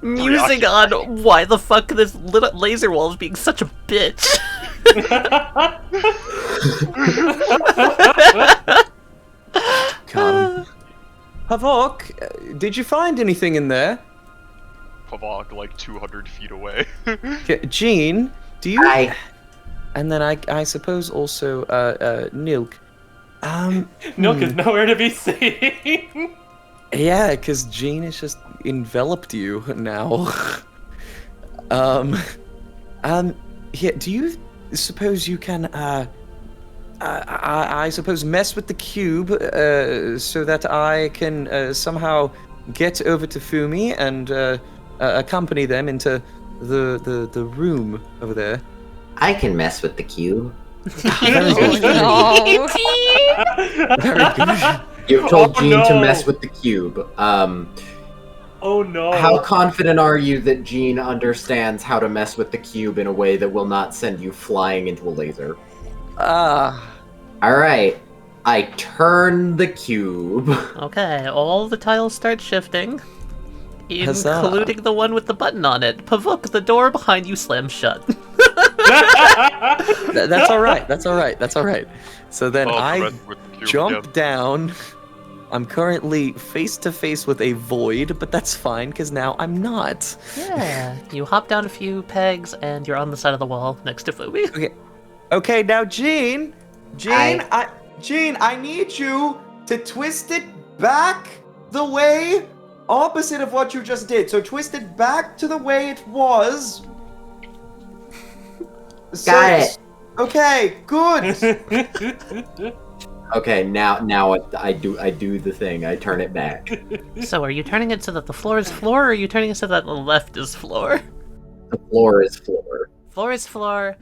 musing on why the fuck this little laser wall is being such a bitch. Come. Pavouk, did you find anything in there? Pavouk, like 200 feet away. Djinn, do you? And then I suppose also Nilq. Nilq is nowhere to be seen. Yeah, because Djinn has just enveloped you now. Yeah, do you suppose you can I suppose mess with the cube so that I can somehow get over to Fumi and accompany them into the room over there? I can mess with the cube. Very good. No. Very good. You've told Djinn to mess with the cube. Oh no. How confident are you that Djinn understands how to mess with the cube in a way that will not send you flying into a laser? Alright. I turn the cube. Okay, all the tiles start shifting, Huzzah. including the one with the button on it. Pavouk, the door behind you slams shut. That's alright, that's alright, that's alright. So then I jump down. I'm currently face to face with a void, but that's fine, because now I'm not. Yeah, you hop down a few pegs and you're on the side of the wall next to Fumi. Okay, now Djinn, I need you to twist it back the way opposite of what you just did. So twist it back to the way it was. Got it. Okay, good. Okay, now I do the thing. I turn it back. So are you turning it so that the floor is floor, or are you turning it so that the left is floor? The floor is floor. Floor is floor.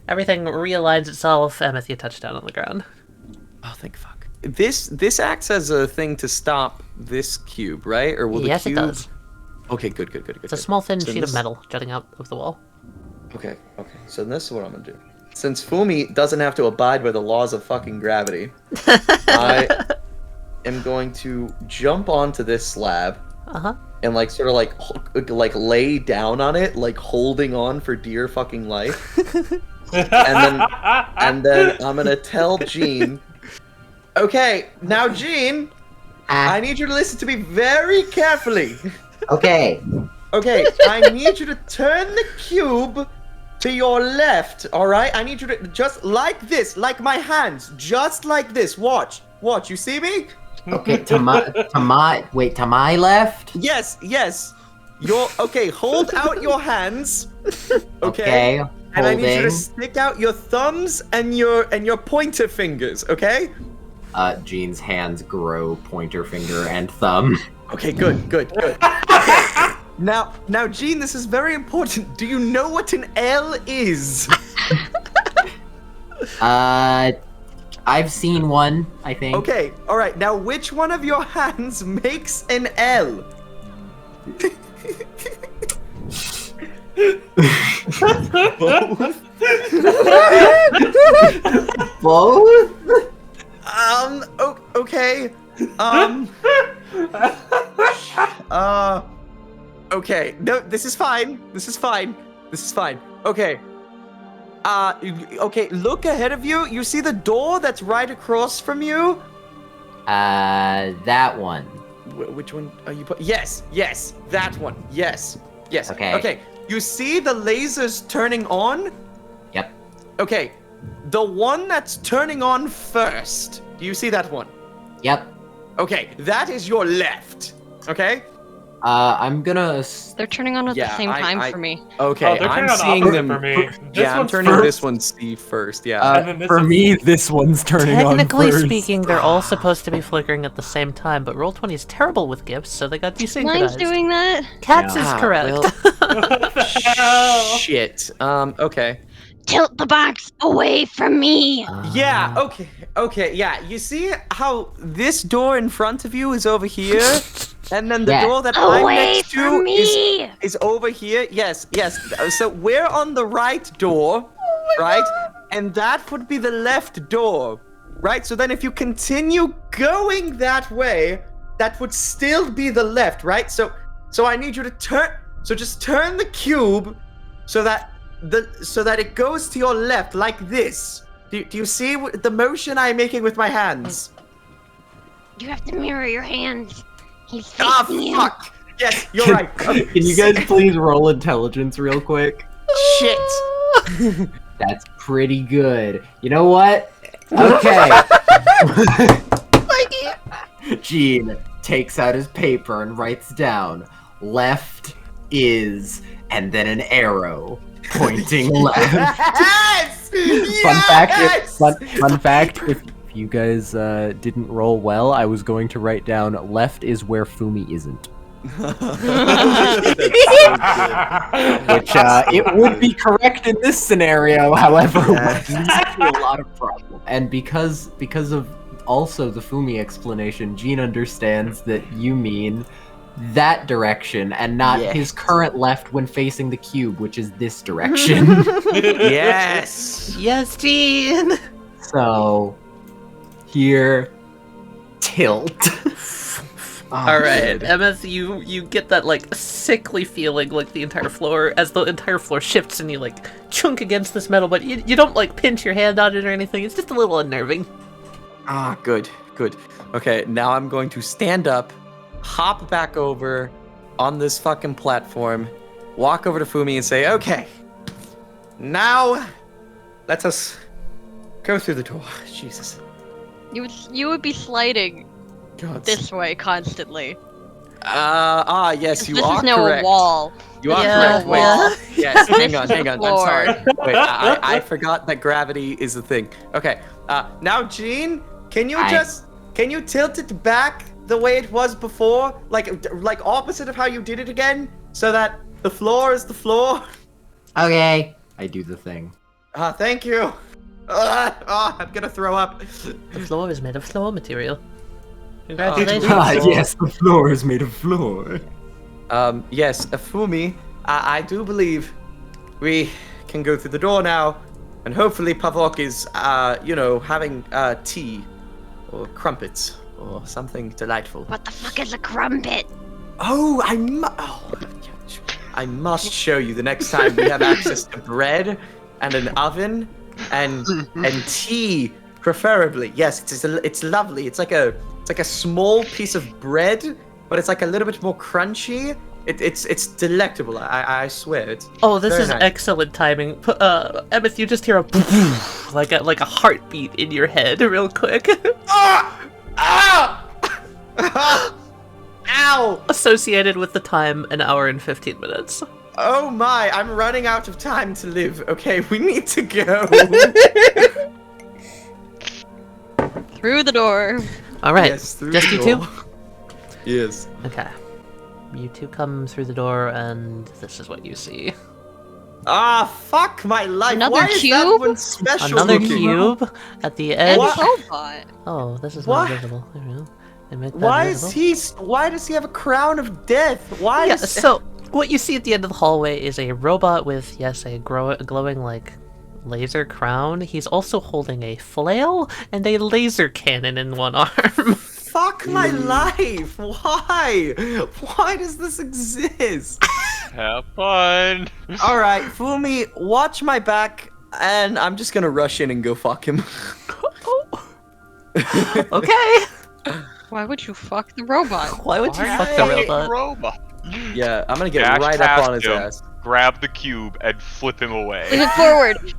Everything realigns itself. Emmyth, you touch down on the ground. Oh, thank fuck. This acts as a thing to stop this cube, right? Or will the Yes, cube... it does. Okay, good. It's a small thin So sheet this- of metal jutting out of the wall. Okay. So this is what I'm gonna do. Since Fumi doesn't have to abide by the laws of fucking gravity, I am going to jump onto this slab and like sort of like lay down on it, like holding on for dear fucking life. and then I'm gonna tell Djinn, okay, now Djinn, I need you to listen to me very carefully. Okay. Okay, I need you to turn the cube to your left, alright? I need you to, just like this, like my hands, just like this. Watch, you see me? Okay, to my left? Yes. Okay, hold out your hands. Okay. Okay, And I need you to holding. stick out your thumbs and your pointer fingers, okay? Jean's hands grow pointer finger and thumb. Okay, good. Okay. Now, Jean, this is very important. Do you know what an L is? I've seen one, I think. Okay, all right. Now, which one of your hands makes an L? Both? Okay. Okay. No, this is fine. Okay. Okay, look ahead of you. You see the door that's right across from you? That one. Which one are you Yes, that one. Yes. Okay. Okay, you see the lasers turning on? Yep. Okay, the one that's turning on first. Do you see that one? Yep. Okay, that is your left. Okay? I'm gonna... They're turning on at the same time for me. Okay, they're I'm turning on seeing opposite them. for me. Yeah, I'm one's turning first. this one C first, yeah. And then this For is- me, this one's turning on Technically first. speaking, they're all supposed to be flickering at the same time, but Roll20 is terrible with gifts, so they got desynchronized. Mine's doing that. Cats Yeah. is correct. What the hell? Shit. Okay. Tilt the box away from me. Yeah, okay, yeah. You see how this door in front of you is over here? And then the Yeah. door that I'm Away next to from me. is over here? Yes. So we're on the right door, right? And that would be the left door, right? So then if you continue going that way, that would still be the left, right? So I need you to turn, so just turn the cube so that it goes to your left like this. Do you see the motion I'm making with my hands? You have to mirror your hands. He's facing you. Fuck! Yes, you're right. Can you guys please roll intelligence real quick? Shit. That's pretty good. You know what? Okay. Gene takes out his paper and writes down, left is, and then an arrow pointing left. Yes! Fun fact, if you guys didn't roll well, I was going to write down left is where Fumi isn't. Which it would be correct in this scenario, however, would lead to a lot of problems. And because of also the Fumi explanation, Gene understands that you mean that direction and not Yes. his current left when facing the cube, which is this direction. Yes. Yes, Gene! So here, tilt. Alright, Emmyth, you get that, like, sickly feeling, like, the entire floor, as the entire floor shifts and you, like, chunk against this metal, but you don't, like, pinch your hand on it or anything, it's just a little unnerving. Good. Okay, now I'm going to stand up, hop back over on this fucking platform, walk over to Fumi and say, okay, now let us go through the door. Jesus. You would be sliding God. this way constantly. Yes, you this are is now correct. a wall. You are Yeah, correct. Wait. yeah. Yes, hang This on. is the I'm floor. sorry. Wait, I forgot that gravity is the thing. Okay. Now, Gene, can you tilt it back the way it was before, like opposite of how you did it again, so that the floor is the floor? Okay. I do the thing. Thank you. I'm gonna throw up. The floor is made of floor material. Congratulations. Yes, the floor is made of floor. Yes, Fumi, I do believe we can go through the door now, and hopefully Pavouk is, having tea or crumpets or something delightful. What the fuck is a crumpet? Oh, I must show you the next time we have access to bread and an oven and tea, preferably. Yes, it's lovely. It's like a small piece of bread, but it's like a little bit more crunchy. It's delectable. I swear. It's Oh, this very is nice. excellent timing. Emmyth, you just hear a like a heartbeat in your head, real quick. Ow! Associated with the time, an hour and 15 minutes. Oh my! I'm running out of time to live. Okay, we need to go. Through the door. All right, Yes, through just the you two. door. Yes. Okay, you two come through the door, and this is what you see. Ah, fuck my life. Another Why is that cube? one special? Another looking? cube at the And edge. robot. Oh, this is What? not visible. There we go. Make that Why visible. Why does he have a crown of death? Why Yeah, is so what you see at the end of the hallway is a robot with, yes, a glowing, like, laser crown. He's also holding a flail and a laser cannon in one arm. Fuck my life! Why? Why does this exist? Have fun. Alright, Fumi, watch my back, and I'm just gonna rush in and go fuck him. Okay. Why would you fuck the robot? Why would you Why fuck you the fucking robot? robot? Yeah, I'm gonna get Dash right up past on his him, ass. grab the cube, and flip him away. Lean it forward.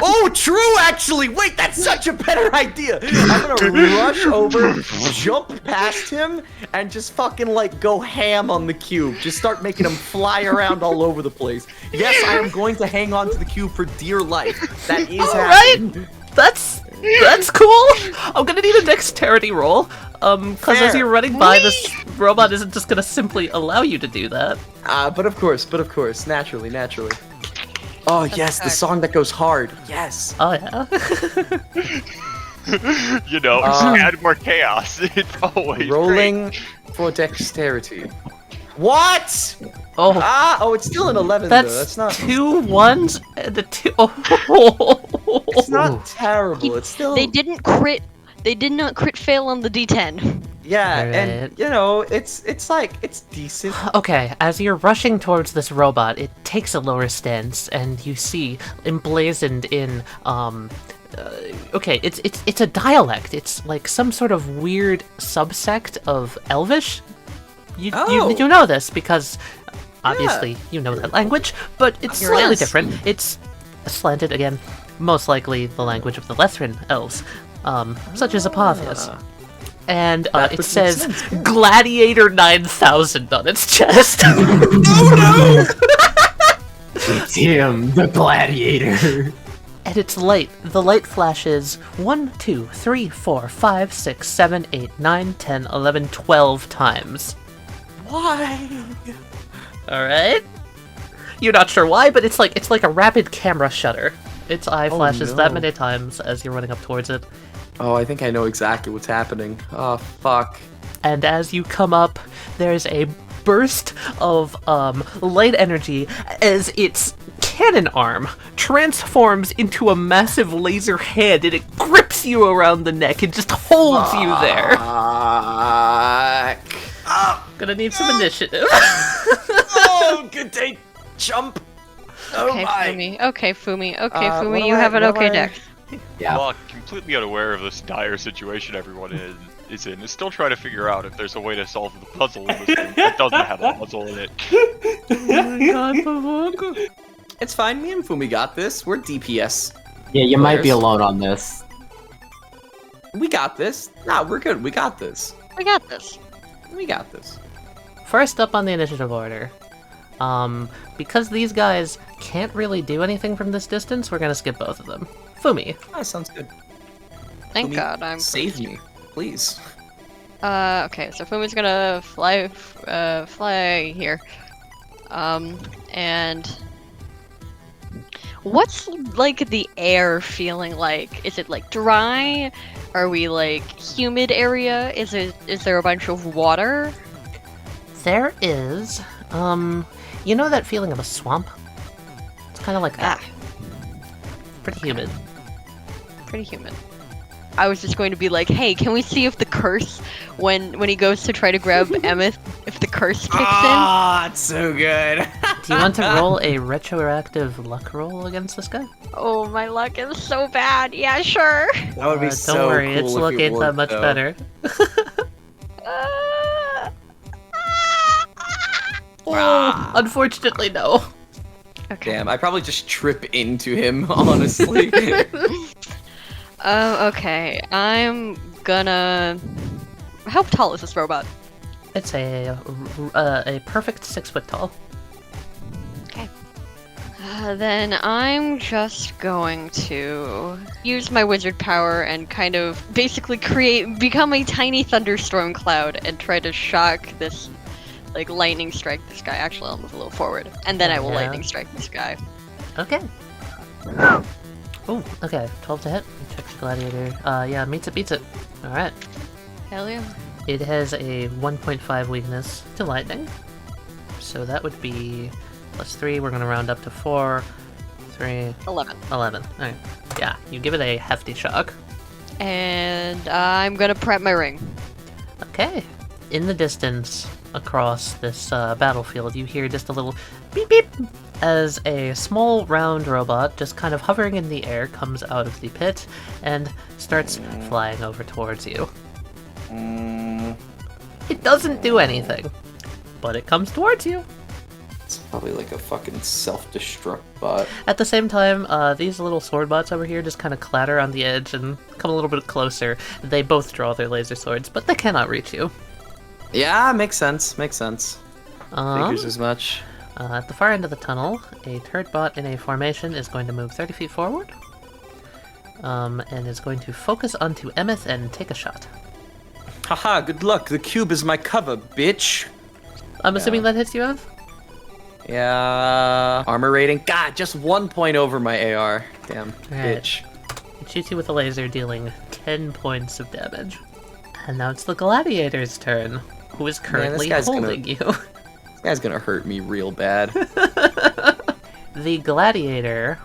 Oh, true, actually! Wait, that's such a better idea! I'm gonna rush over, jump past him, and just fucking, like, go ham on the cube. Just start making him fly around all over the place. Yes, I am going to hang on to the cube for dear life. That is happening. That's cool. I'm gonna need a dexterity roll. Because as Fair. you're running by, this robot isn't just gonna simply allow you to do that. But of course, naturally. Oh, yes, the correct. song that goes hard. Yes. Oh yeah. You know, add more chaos. It's always Rolling for dexterity. What? Oh, it's still an 11 that's though. That's not. 2 1s and a 2. Oh. It's not terrible. It's still. They didn't crit. They did not crit fail on the D10. Yeah, Alright. and you know, it's like it's decent. Okay, as you're rushing towards this robot, it takes a lower stance, and you see emblazoned in okay, it's a dialect. It's like some sort of weird subsect of Elvish. You know this because obviously you know that language, but it's You're slightly us. different. It's slanted again, most likely the language of the 𝚤𝚘𝚘 elves, such as Epothius. And That it would make says sense. Gladiator 9000 on its chest. It's him, the gladiator. And it's light. The light flashes 1, 2, 3, 4, 5, 6, 7, 8, 9, 10, 11, 12 times. Why? Alright? You're not sure why, but it's like a rapid camera shutter. Its eye flashes that no. many times as you're running up towards it. Oh, I think I know exactly what's happening. Oh, fuck. And as you come up, there's a burst of light energy as its cannon arm transforms into a massive laser hand, and it grips you around the neck and just holds you there. Fuck. Gonna need some initiative. Oh, good day, chump. Oh Okay, my. Fumi. Okay, Fumi. Okay, What Fumi. do You I- have an what do okay I- dex. Yeah. Well, completely unaware of this dire situation everyone is in. Is still trying to figure out if there's a way to solve the puzzle in this game that doesn't have a puzzle in it. Oh my god, Pavouk. It's fine. Me and Fumi got this. We're DPS. Yeah, you might be Players. alone on this. We got this. Nah, we're good. We got this. We got this. We got this. First up on the initiative order. Because these guys can't really do anything from this distance, we're gonna skip both of them. Fumi. Ah, sounds good. Thank Fumi, God I'm. Save me, please. Okay, so Fumi's gonna fly here. And what's like the air feeling like? Is it like dry? Are we like humid area? Is there a bunch of water? There is, you know that feeling of a swamp? It's kind of like that. Pretty humid. Pretty humid. I was just going to be like, hey, can we see if the curse, when he goes to try to grab Emmyth, if the curse kicks Ah, it's so good. Do you want to roll a retroactive luck roll against this guy? in? Oh, my luck is so bad. Yeah, sure. That would be so Don't worry, cool its if luck it ain't that worked, much though. better. Unfortunately, no. Okay. Damn, I probably just trip into him, honestly. Okay. I'm gonna... How tall is this robot? It's a perfect 6 foot tall. Okay. Then I'm just going to use my wizard power and kind of basically become a tiny thunderstorm cloud and try to shock this, like, lightning strike this guy. Actually, I'll move a little forward. And then I will lightning strike this guy. Okay. Oh, okay. 12 to hit. Check the gladiator. Yeah, meets it, beats it. Alright. Hell yeah. It has a 1.5 weakness to lightning. So that would be +3. We're gonna round up to 4. 3. 11. 11. Alright. Yeah, you give it a hefty shock. And I'm gonna prep my ring. Okay. In the distance, across this battlefield, you hear just a little beep beep as a small round robot, just kind of hovering in the air, comes out of the pit and starts flying over towards you. It doesn't do anything, but it comes towards you. It's probably like a fucking self-destruct bot. At the same time, these little sword bots over here just kind of clatter on the edge and come a little bit closer. They both draw their laser swords, but they cannot reach you. Yeah, makes sense. Makes sense. Figures as much. At the far end of the tunnel, a turret bot in a formation is going to move 30 feet forward. And is going to focus onto Emmyth and take a shot. Haha, good luck. The cube is my cover, bitch. I'm assuming that hits you, Ev? Yeah. Armor rating? God, just 1 point over my AR. Damn, Right. bitch. It shoots you with a laser, dealing 10 points of damage. And now it's the gladiator's turn, who is currently holding you. This guy's gonna hurt me real bad. The gladiator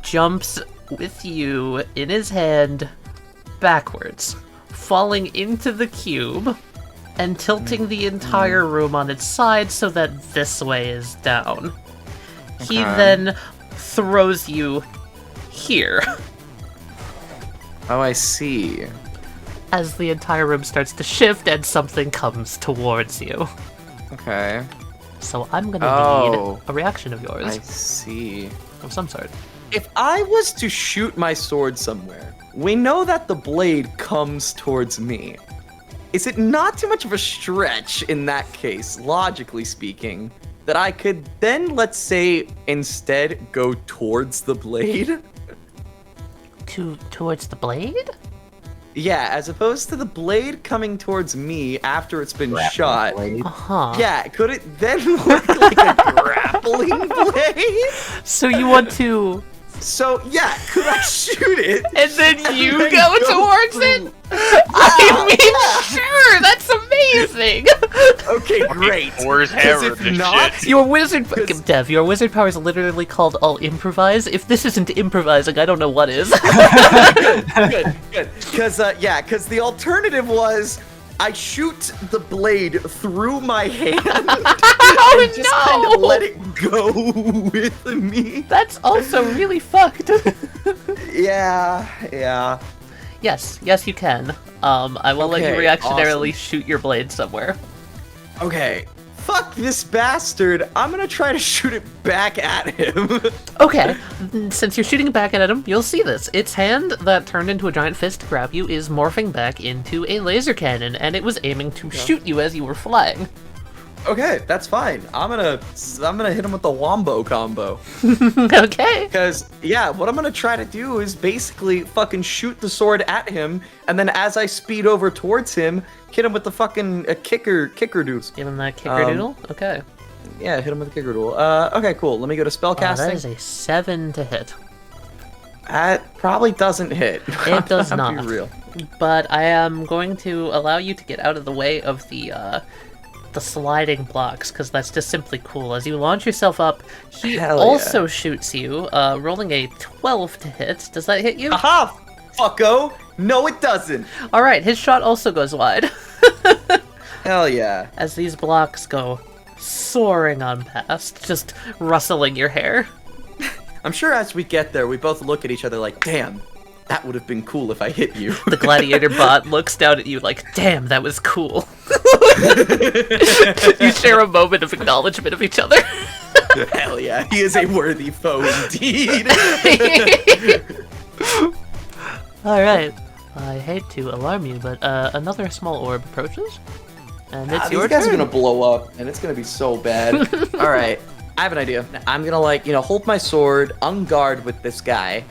jumps with you in his hand backwards, falling into the cube and tilting the entire room on its side so that this way is down. He then throws you here. Oh, I see. As the entire room starts to shift and something comes towards you. Okay. So I'm gonna need a reaction of yours. I see. Of some sort. If I was to shoot my sword somewhere, we know that the blade comes towards me. Is it not too much of a stretch in that case, logically speaking, that I could then, let's say, instead go towards the blade? Towards the blade? Yeah, as opposed to the blade coming towards me after it's been shot. Uh-huh. Yeah, could it then look like a grappling blade? So you want to... So, yeah, could I shoot it? And then you then go towards it? I mean, sure, that's amazing! Okay, great. Or his hair Because or if this not, shit. Your wizard... Dev, your wizard power is literally called I'll improvise. If this isn't improvising, I don't know what is. good. Because, because the alternative was I shoot the blade through my hand and just kind of let it go with me. That's also really fucked. Yeah. Yes, you can. I will let you Okay, reactionarily shoot your blade somewhere. Okay. Fuck this bastard. I'm gonna try to shoot it back at him. Okay, since you're shooting back at him, you'll see this. Its hand that turned into a giant fist to grab you is morphing back into a laser cannon, and it was aiming to shoot you as you were flying. Okay, that's fine. I'm gonna hit him with the wombo combo. Okay. Because, yeah, what I'm gonna try to do is basically fucking shoot the sword at him, and then as I speed over towards him, hit him with the fucking kicker doodle. Give him that kicker doodle? Okay. Yeah, hit him with the kicker doodle. Okay, cool. Let me go to spellcasting. That is a 7 to hit. That probably doesn't hit. It does I'll not. be real. But I am going to allow you to get out of the way of the sliding blocks, because that's just simply cool. As you launch yourself up, he also shoots you, rolling a 12 to hit. Does that hit you? Aha! Fucko! No, it doesn't! Alright, his shot also goes wide. Hell yeah. As these blocks go soaring on past, just rustling your hair. I'm sure as we get there, we both look at each other like, damn, that would have been cool if I hit you. The gladiator bot looks down at you like, damn, that was cool. You share a moment of acknowledgement of each other. Hell yeah, he is a worthy foe indeed. Alright. I hate to alarm you, but another small orb approaches. And it's your these guys turn. are gonna blow up, and it's gonna be so bad. Alright, I have an idea. I'm gonna, like, hold my sword, on guard with this guy,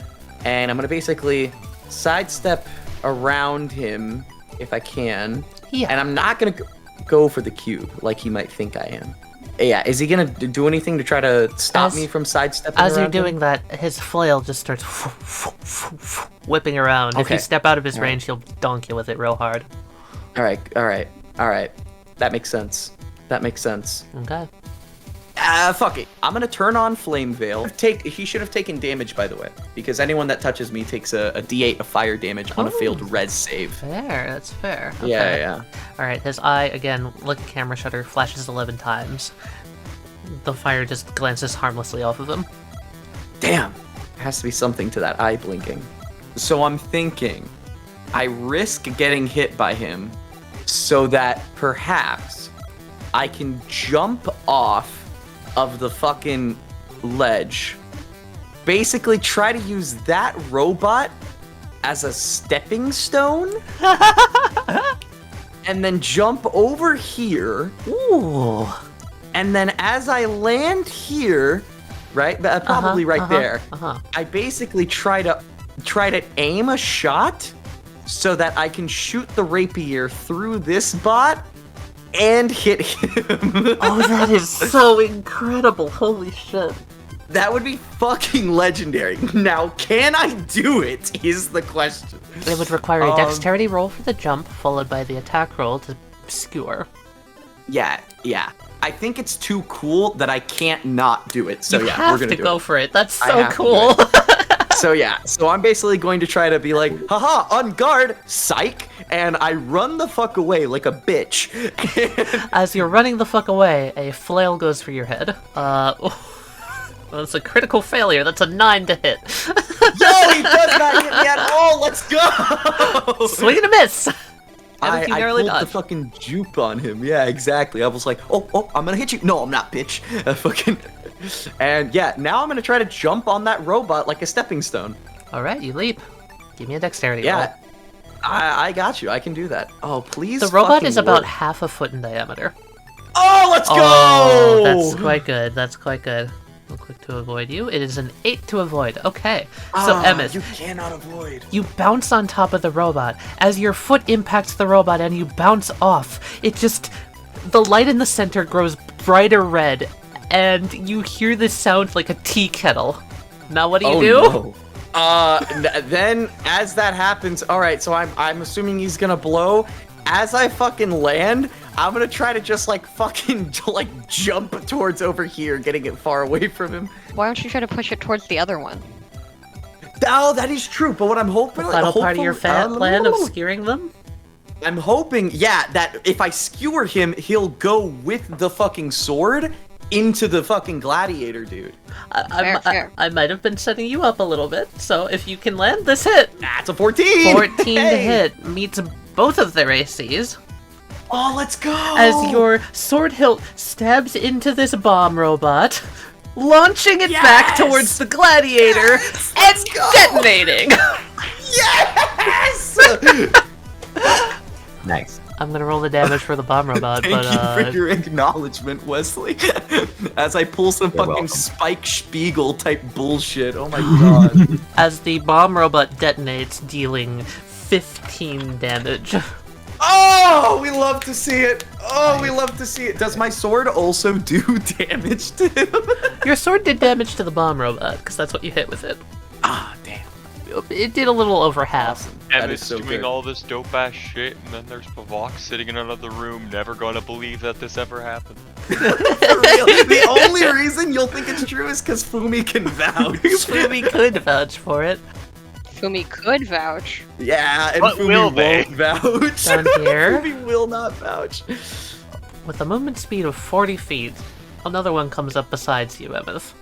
and I'm gonna basically sidestep around him if I can. Yeah. And I'm not gonna go for the cube like he might think I am. Yeah, is he gonna do anything to try to stop me from sidestepping As you're around doing him? that, his flail just starts whipping around. If you step out of his range, he'll donk you with it real hard. Alright. That makes sense. Okay. Fuck it. I'm gonna turn on Flame Veil. He should have taken damage, by the way, because anyone that touches me takes a D8 of fire damage on a failed res save. Fair, that's fair. Okay. Yeah. Alright, his eye, again, like a camera shutter, flashes 11 times. The fire just glances harmlessly off of him. Damn. There has to be something to that eye blinking. So I'm thinking, I risk getting hit by him so that perhaps I can jump off of the fucking ledge. Basically try to use that robot as a stepping stone. And then jump over here. Ooh. And then as I land here, right? Probably right there. I basically try to aim a shot so that I can shoot the rapier through this bot and hit him. Oh, that is so incredible. Holy shit. That would be fucking legendary. Now, can I do it is the question. It would require a dexterity roll for the jump, followed by the attack roll to skewer. Yeah. I think it's too cool that I can't not do it. So you yeah, have we're gonna to do go it. for it. That's I so have to do cool. So I'm basically going to try to be like, haha, on guard, psych, and I run the fuck away like a bitch. As you're running the fuck away, a flail goes for your head. That's a critical failure. That's a 9 to hit. Yo, he does not hit me at all. Let's go. Swing and a miss. I narrowly pulled the dodged. fucking juke on him. Yeah, exactly. I was like, oh, I'm gonna hit you. No, I'm not, bitch. And yeah, now I'm gonna try to jump on that robot like a stepping stone. All right, you leap. Give me a dexterity roll. Yeah, I got you. I can do that. Oh, please. The robot fucking is about work. half a foot in diameter. Oh, let's go! Oh, that's quite good. That's quite good. Real quick to avoid you. It is an 8 to avoid. Okay. So, Emmyth, you cannot avoid. you bounce on top of the robot. As your foot impacts the robot and you bounce off, the light in the center grows brighter red, and you hear this sound like a tea kettle. Now what do you do? No. Then as that happens, all right. So I'm assuming he's gonna blow. As I fucking land, I'm gonna try to just fucking jump towards over here, getting it far away from him. Why don't you try to push it towards the other one? Oh, that is true. But what I'm hoping, The final part of your plan of skewering them? I'm hoping, that if I skewer him, he'll go with the fucking sword into the fucking gladiator dude. Fair. I might have been setting you up a little bit, so if you can land this hit. That's a 14! 14 to Hey! hit meets both of their ACs. Oh, let's go! As your sword hilt stabs into this bomb robot, launching it back towards the gladiator and detonating. Yes! Nice. I'm gonna roll the damage for the bomb robot, Thank you but for your acknowledgement, Wesley. As I pull some fucking welcome. Spike Spiegel type bullshit. Oh my god. as the bomb robot detonates, dealing 15 damage. Oh, we love to see it. Oh, we love to see it. Does my sword also do damage to him? Your sword did damage to the bomb robot, because that's what you hit with it. Ah, damn. It did a little over half. That is Emmyth's so doing good. all this dope ass shit, and then there's Pavouk sitting in another room, never gonna believe that this ever happened. For real. The only reason you'll think it's true is because Fumi can vouch. Fumi could vouch for it. Fumi could vouch. Yeah, and But Fumi will they? won't vouch. Down here. Fumi will not vouch. With a movement speed of 40 feet, another one comes up besides you, Emmyth.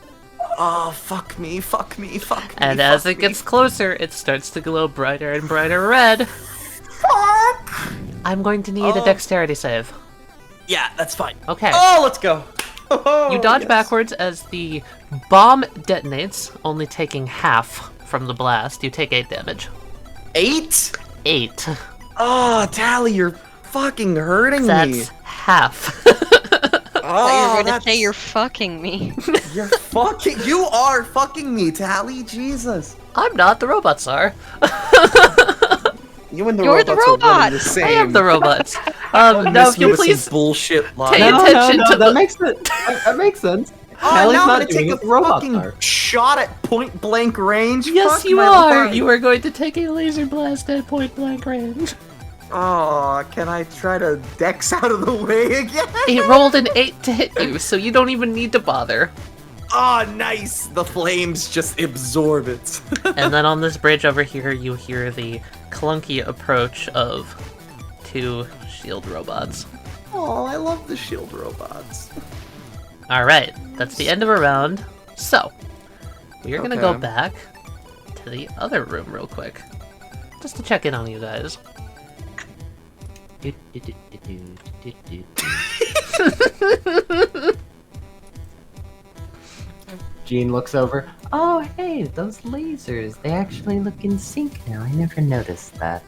Oh, fuck me, fuck me, fuck me. And as it gets closer, it starts to glow brighter and brighter red. Fuck! I'm going to need a dexterity save. Yeah, that's fine. Okay. Oh, let's go. Oh, You dodge yes. backwards as the bomb detonates, only taking half from the blast. You take 8 damage. 8? 8. Oh, Tally, you're fucking hurting me. That's half. I thought you were going to say you're fucking me. You are fucking me, Tally. Jesus. I'm not. The robots are. You and the You're robots the are one and robot. the same. I am the robots. Now, if you please bullshit pay attention to that the... makes sense. That makes sense. Oh, Tally's now I'm not gonna doing take it, a the robots fucking are. shot at point blank range. Yes, Fuck you my are. life. You are going to take a laser blast at point blank range. Oh, can I try to dex out of the way again? It rolled an 8 to hit you, so you don't even need to bother. Oh, nice. The flames just absorb it. And then on this bridge over here, you hear the clunky approach of 2 shield robots. Oh, I love the shield robots. Alright, that's the end of a round. So, we are gonna go Okay. back to the other room real quick. Just to check in on you guys. Djinn looks over. Oh, hey, those lasers. They actually look in sync now. I never noticed that.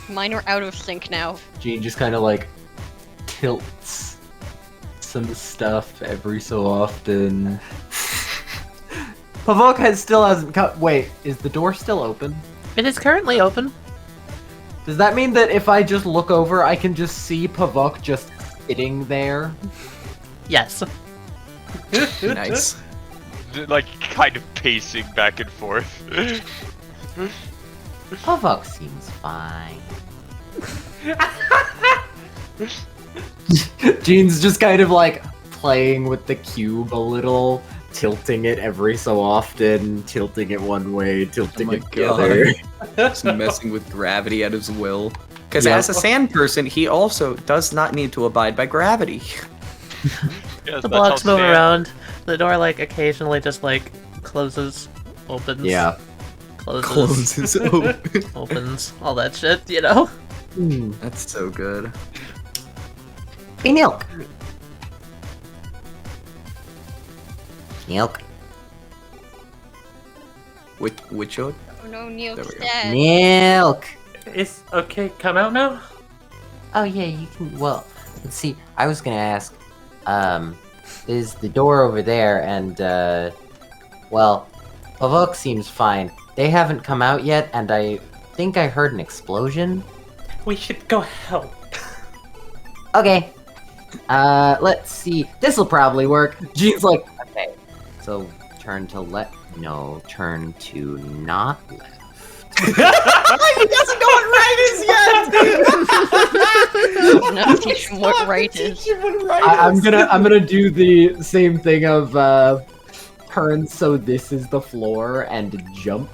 Mine are out of sync now. Djinn just kind of like tilts some stuff every so often. Pavouk still hasn't cut. Wait, is the door still open? It is currently open. Does that mean that if I just look over, I can just see Pavouk just sitting there? Yes. Nice. Like, kind of pacing back and forth. Pavouk seems fine. Djinn's just kind of like playing with the cube a little, tilting it every so often, tilting it one way, tilting it the other. Just messing with gravity at his will. Because Yeah. as a sand person, he also does not need to abide by gravity. The blocks move around. The door, like, occasionally just, like, closes, opens. Yeah. Closes. open. Opens. All that shit, you know? That's so good. Hey, Nilq. Nilq. Which one? Oh no, Neil's There we go. dead. Nilq. It's okay, come out now? Oh yeah, you can. Well, let's see. I was gonna ask. There's the door over there, and well, Pavouk seems fine. They haven't come out yet, and I think I heard an explosion. We should go help. Okay. Let's see. This'll probably work. Djinn's like, okay. So turn to left. No, turn to not left. He doesn't know what right is yet. No, teach him what right is. I'm gonna do the same thing of turn so this is the floor and jump.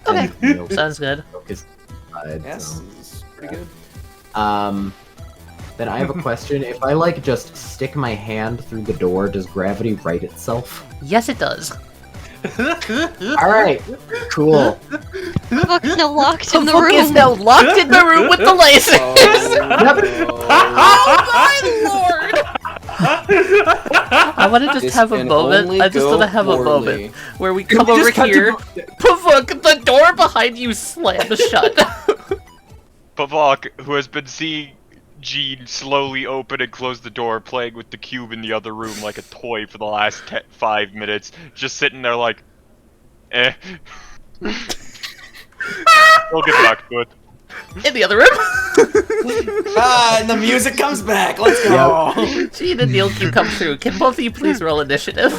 Okay. And, Sounds good. focus inside, Yes, so, this is pretty good. Then I have a question. If I like just stick my hand through the door, does gravity right itself? Yes, it does. All right, cool. Pavouk's now locked in the Pavouk room. is now locked in the room with the lasers. I want to just This have a can moment. only I just go want to have a poorly. moment where we Can come we over just cut to here. Pavouk, the door behind you slams shut. Pavouk, who has been seeing Djinn slowly open and close the door, playing with the cube in the other room like a toy for the last 5 minutes, just sitting there like, eh. We'll get back to it. In the other room. And the music comes back. Let's go. Djinn and Nilq, you come through. Can both of you please roll initiative?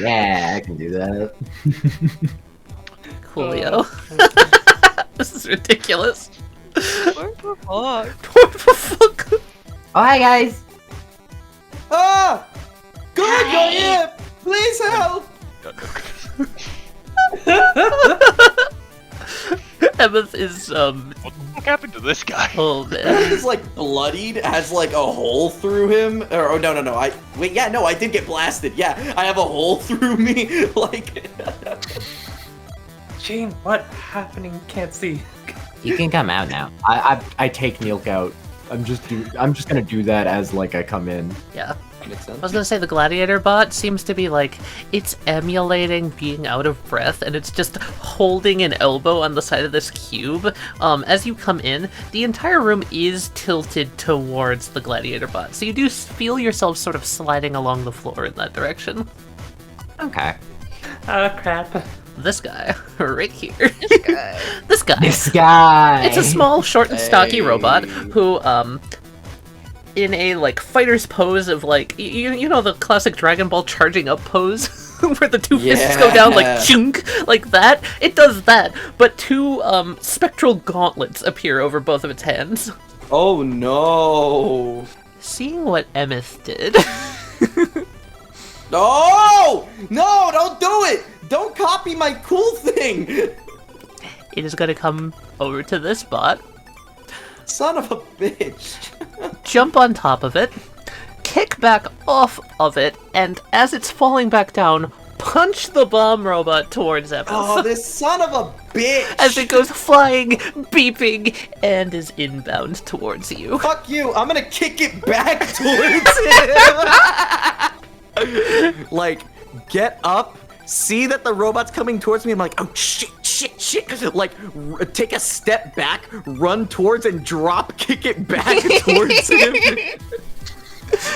Yeah, I can do that. Coolio. This is ridiculous. Poor Pavouk. Poor fuck. Oh, hi guys. Ah! Good, you're here. Please help. Emmyth is What the fuck happened to this guy? oh man. He's like bloodied, has like a hole through him. Or oh, no. I did get blasted. Yeah, I have a hole through me. Like. Djinn, what happening? Can't see. You can come out now. I take Nilq out I'm just gonna do that as like I come in. Yeah. Makes sense. I was gonna say the gladiator bot seems to be like, it's emulating being out of breath, and it's just holding an elbow on the side of this cube. As you come in, the entire room is tilted towards the gladiator bot, so you do feel yourself sort of sliding along the floor in that direction. Okay. Oh, crap. This guy, right here. This guy. This guy. This guy! It's a small, short, and stocky Hey. robot who, in a, like, fighter's pose of, like, you know the classic Dragon Ball charging up pose? Where the two fists go down, like, Yeah. chunk, like that? It does that, but two, spectral gauntlets appear over both of its hands. Oh no! Seeing what Emmyth did... No! No! Don't do it! Don't copy my cool thing! It is gonna come over to this bot, Son of a bitch! jump on top of it, kick back off of it, and as it's falling back down, punch the bomb robot towards Emmyth. Oh, this son of a bitch! As it goes flying, beeping, and is inbound towards you. Fuck you! I'm gonna kick it back towards him! Like, get up, see that the robot's coming towards me. I'm like, oh shit. Like, take a step back, run towards, and drop kick it back towards him.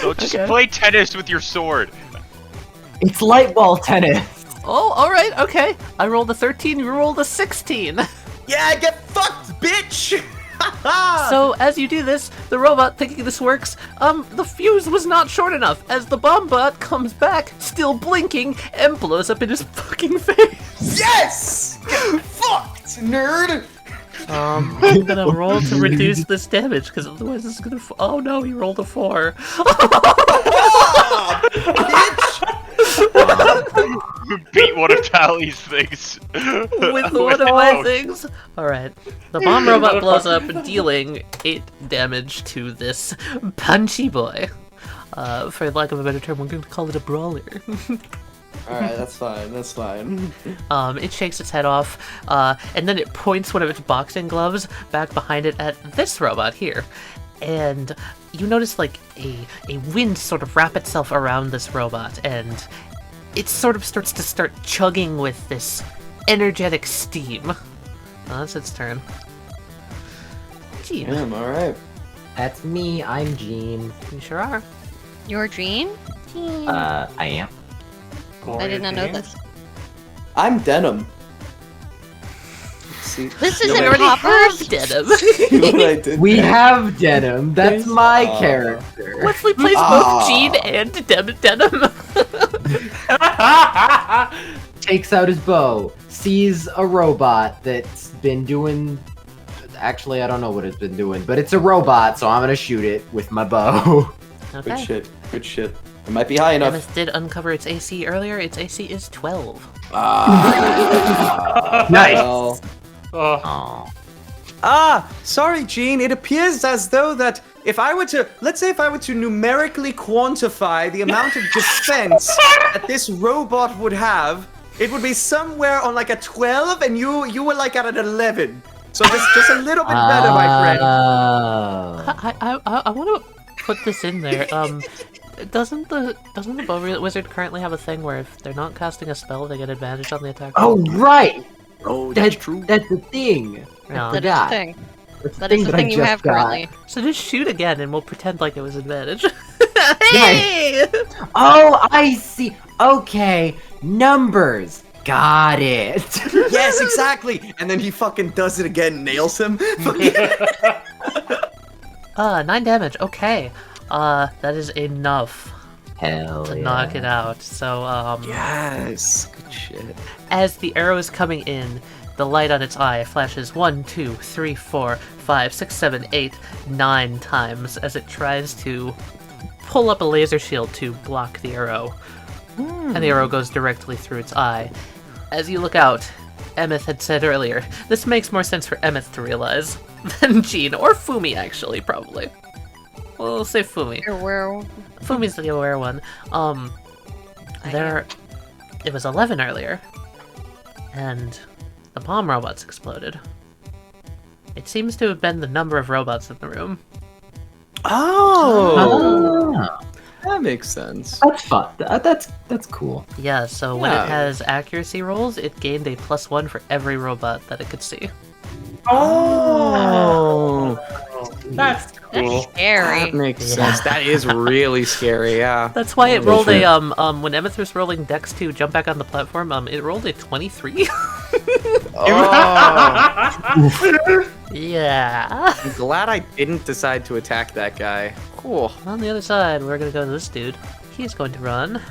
No, just play tennis with your sword. It's light ball tennis. Oh, alright, okay. I rolled a 13, you rolled a 16. Yeah, get fucked, bitch! So, as you do this, the robot, thinking this works, the fuse was not short enough, as the bomb bot comes back, still blinking, and blows up in his fucking face. Yes! Get fucked, nerd! I'm gonna roll to reduce this damage, because otherwise it's gonna oh no, he rolled a 4. Ah, bitch! Beat one of Tally's things. With one of my things. Alright. The bomb robot blows up, dealing 8 damage to this punchy boy. For lack of a better term, we're going to call it a brawler. Alright, that's fine, that's fine. It shakes its head off, and then it points one of its boxing gloves back behind it at this robot here. And you notice, like, a wind sort of wrap itself around this robot, and it sort of starts to chugging with this energetic steam. Well, that's its turn. Djinn. Damn, alright. That's me, I'm Djinn. You sure are. You're Djinn? I am. I did not know this. I'm Denim. See, This you isn't know what I- Poppers. Denim. you know what I did We there? have Denim. That's my Aw. character. Wesley plays Ah. both Djinn and Denim. Takes out his bow, sees a robot that's been doing. Actually, I don't know what it's been doing, but it's a robot, so I'm gonna shoot it with my bow. Good Okay. shit, good shit. It might be high enough. Emmyth did uncover its AC earlier. Its AC is 12. Nice. Well, Oh, Aw. Sorry, Gene. It appears as though that if I were to, let's say if I were to numerically quantify the amount of defense that this robot would have, it would be somewhere on like a 12, and you were like at an 11. So just a little bit better, my friend. I want to put this in there. Doesn't the bow wizard currently have a thing where if they're not casting a spell, they get advantage on the attack? Oh, right. Oh, That's true. That's the thing. Yeah. That is the thing. That's That is the I thing you just have got. currently. So just shoot again, and we'll pretend like it was advantage. Nice. Hey! Oh, I see. Okay, numbers. Got it. Yes, exactly. And then he fucking does it again, nails him. 9 damage. Okay. That is enough Hell to yeah. knock it out. So, Yes, good shit. as the arrow is coming in, the light on its eye flashes 1, 2, 3, 4, 5, 6, 7, 8, 9 times as it tries to pull up a laser shield to block the arrow. And the arrow goes directly through its eye. As you look out, Emmyth had said earlier, this makes more sense for Emmyth to realize than Djinn, or Fumi actually, probably. We'll say Fumi. You're where? Fumi's the aware one. It was 11 earlier, and the bomb robots exploded. It seems to have been the number of robots in the room. Oh, that makes sense. That's fun. That's cool. Yeah, so when it has accuracy rolls, it gained a +1 for every robot that it could see. Oh, That's cool. Scary. that makes sense. That is really scary. Yeah. That's why it rolled a when Emmyth was rolling Dex to jump back on the platform, it rolled a 23. Oh. Yeah. I'm glad I didn't decide to attack that guy. Cool. On the other side, we're gonna go to this dude. He's going to run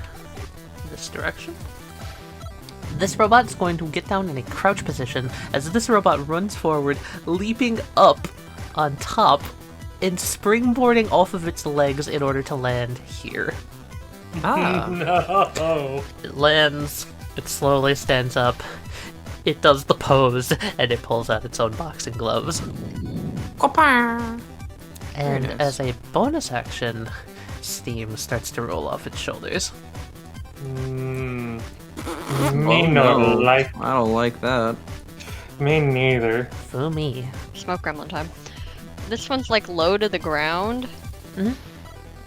this direction. This robot is going to get down in a crouch position as this robot runs forward, leaping up on top and springboarding off of its legs in order to land here. No. It lands, it slowly stands up, it does the pose, and it pulls out its own boxing gloves. And nice. as a bonus action, steam starts to roll off its shoulders. Me Oh, no like. I don't like that. Me neither. Fumi. Smoke gremlin time. This one's like low to the ground. Mhm.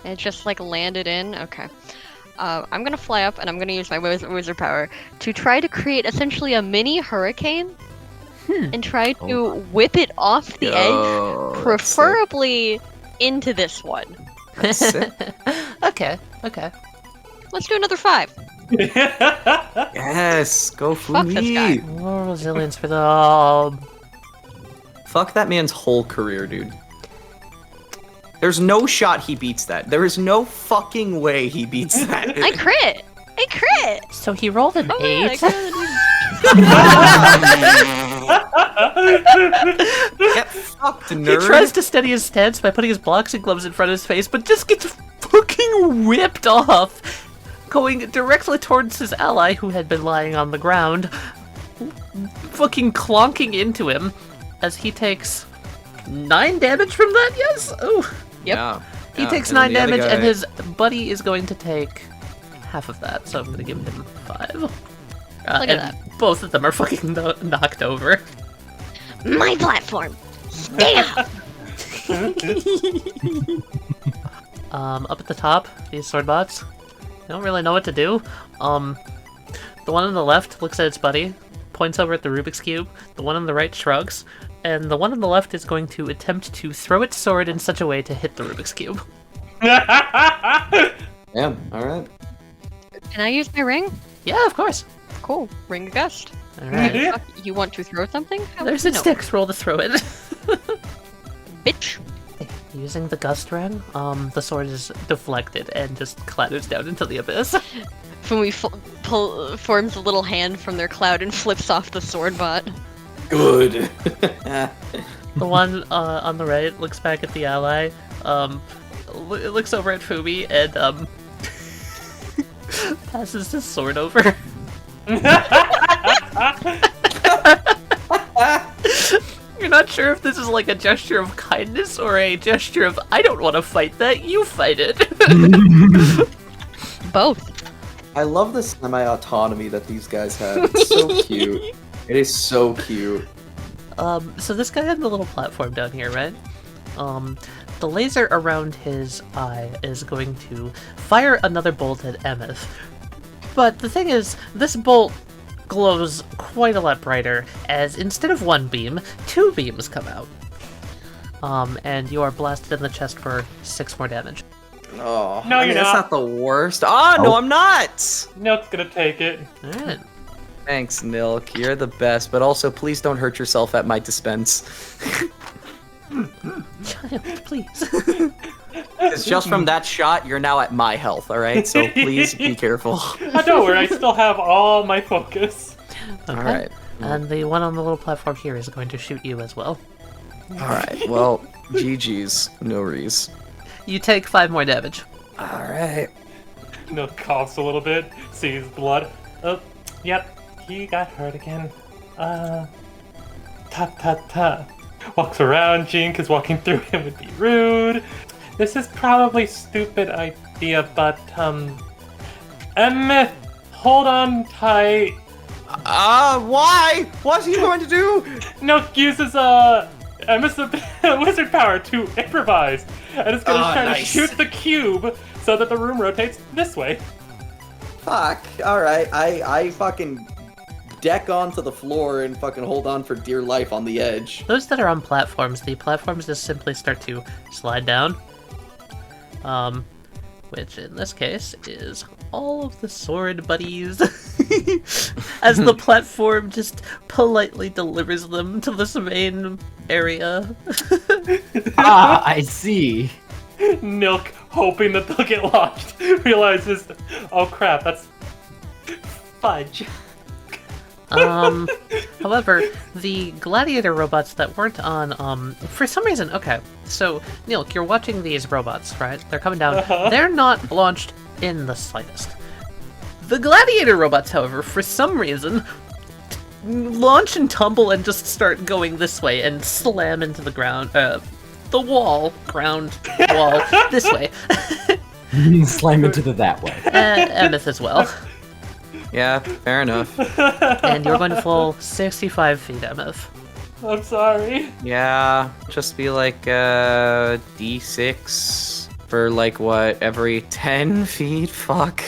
It just like landed in. Okay. I'm gonna fly up and I'm gonna use my wizard power to try to create essentially a mini hurricane and try to whip it off the edge, preferably into this one. Okay. Let's do another 5. Yes, go Fuck this guy. Fumi. More resilience for the... Fuck that man's whole career, dude. There's no shot he beats that. There is no fucking way he beats that. I crit! So he rolled an 8. Get fucked, He nerd. tries to steady his stance by putting his boxing gloves in front of his face, but just gets fucking whipped off, going directly towards his ally who had been lying on the ground, fucking clonking into him as he takes 9 damage from that, yes? Oh. Yep. Yeah, He yeah, takes and then 9 the other damage, guy- and his buddy is going to take half of that, so I'm going to give him 5. Look at and that. both of them are fucking knocked over. My platform! Damn! Up at the top, these sword bots, they don't really know what to do. The one on the left looks at its buddy, points over at the Rubik's Cube, the one on the right shrugs, and the one on the left is going to attempt to throw its sword in such a way to hit the Rubik's Cube. Yeah, alright. Can I use my ring? Yeah, of course. Cool. Ring of Gust. Alright. Fuck, you want to throw something? How There's would its you know? sticks, roll to throw it. Bitch. Using the gust ring, the sword is deflected and just clatters down into the abyss. Fumi forms a little hand from their cloud and flips off the sword bot. Good. The one on the right looks back at the ally, looks over at Fumi, and passes his sword over. You're not sure if this is like a gesture of kindness or a gesture of, I don't want to fight that, you fight it. Both. I love the semi-autonomy that these guys have. It's so cute. It is so cute. So this guy had the little platform down here, right? The laser around his eye is going to fire another bolt at Emmyth. But the thing is, this bolt glows quite a lot brighter, as instead of 1 beam, 2 beams come out. And you are blasted in the chest for 6 more damage. Oh, No, you're That's not. not the worst. Oh, no, I'm not! Nilq's gonna take it. Alright. Thanks, Nilq. You're the best, but also please don't hurt yourself at my dispense. Child, please. It's just from that shot, you're now at my health, alright? So please be careful. Oh, don't worry, I still have all my focus. Okay. Alright. And the one on the little platform here is going to shoot you as well. Alright, well, GG's. No rees. You take 5 more damage. Alright. Nilq coughs a little bit, sees blood. Oh, yep, he got hurt again. Ta. Walks around, Djinn, because walking through him would be rude. This is probably stupid idea, but, Emmyth, hold on tight. Why? What's he going to do? Nilq uses, Emmyth's wizard power to improvise, and it's gonna try to shoot the cube so that the room rotates this way. Fuck. Alright, I fucking deck onto the floor and fucking hold on for dear life on the edge. Those that are on platforms, the platforms just simply start to slide down. Which in this case is all of the sword buddies. As the platform just politely delivers them to this main area. Ah, I see. Nilq, hoping that they'll get launched, realizes, oh crap, that's fudge. However, the gladiator robots that weren't on, for some reason, okay, so, Nilq, you're watching these robots, right? They're coming down. They're not launched in the slightest. The gladiator robots, however, for some reason, launch and tumble and just start going this way and slam into the ground, the wall, this way. Slam into the that way. Emmyth as well. Yeah, fair enough. And you're going to fall 65 feet, Emmyth. I'm sorry. Yeah, just be like D6 for like what, every 10 feet? Fuck.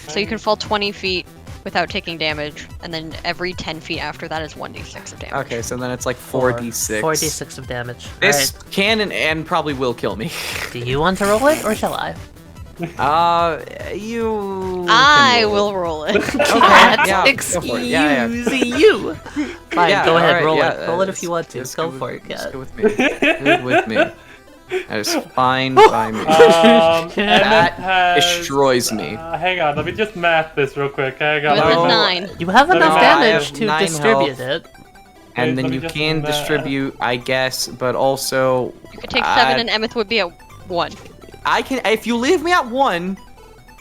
So you can fall 20 feet without taking damage, and then every 10 feet after that is 1d6 of damage. Okay, so then it's like 4d6. 4d6 of damage. This can and probably will kill me. Do you want to roll it, or shall I? I will roll it. Excuse you. Fine, go ahead, roll it. Roll it if you want to. Go for it, yeah. Go with me. Good with me. That is fine by me. That destroys me. Hang on, let me just math this real quick. Hang on. With 9. You have enough damage to 9 distribute health. it. And then you can distribute, I guess, but also... You could take 7 and Emmyth would be at 1. I can, if you leave me at 1,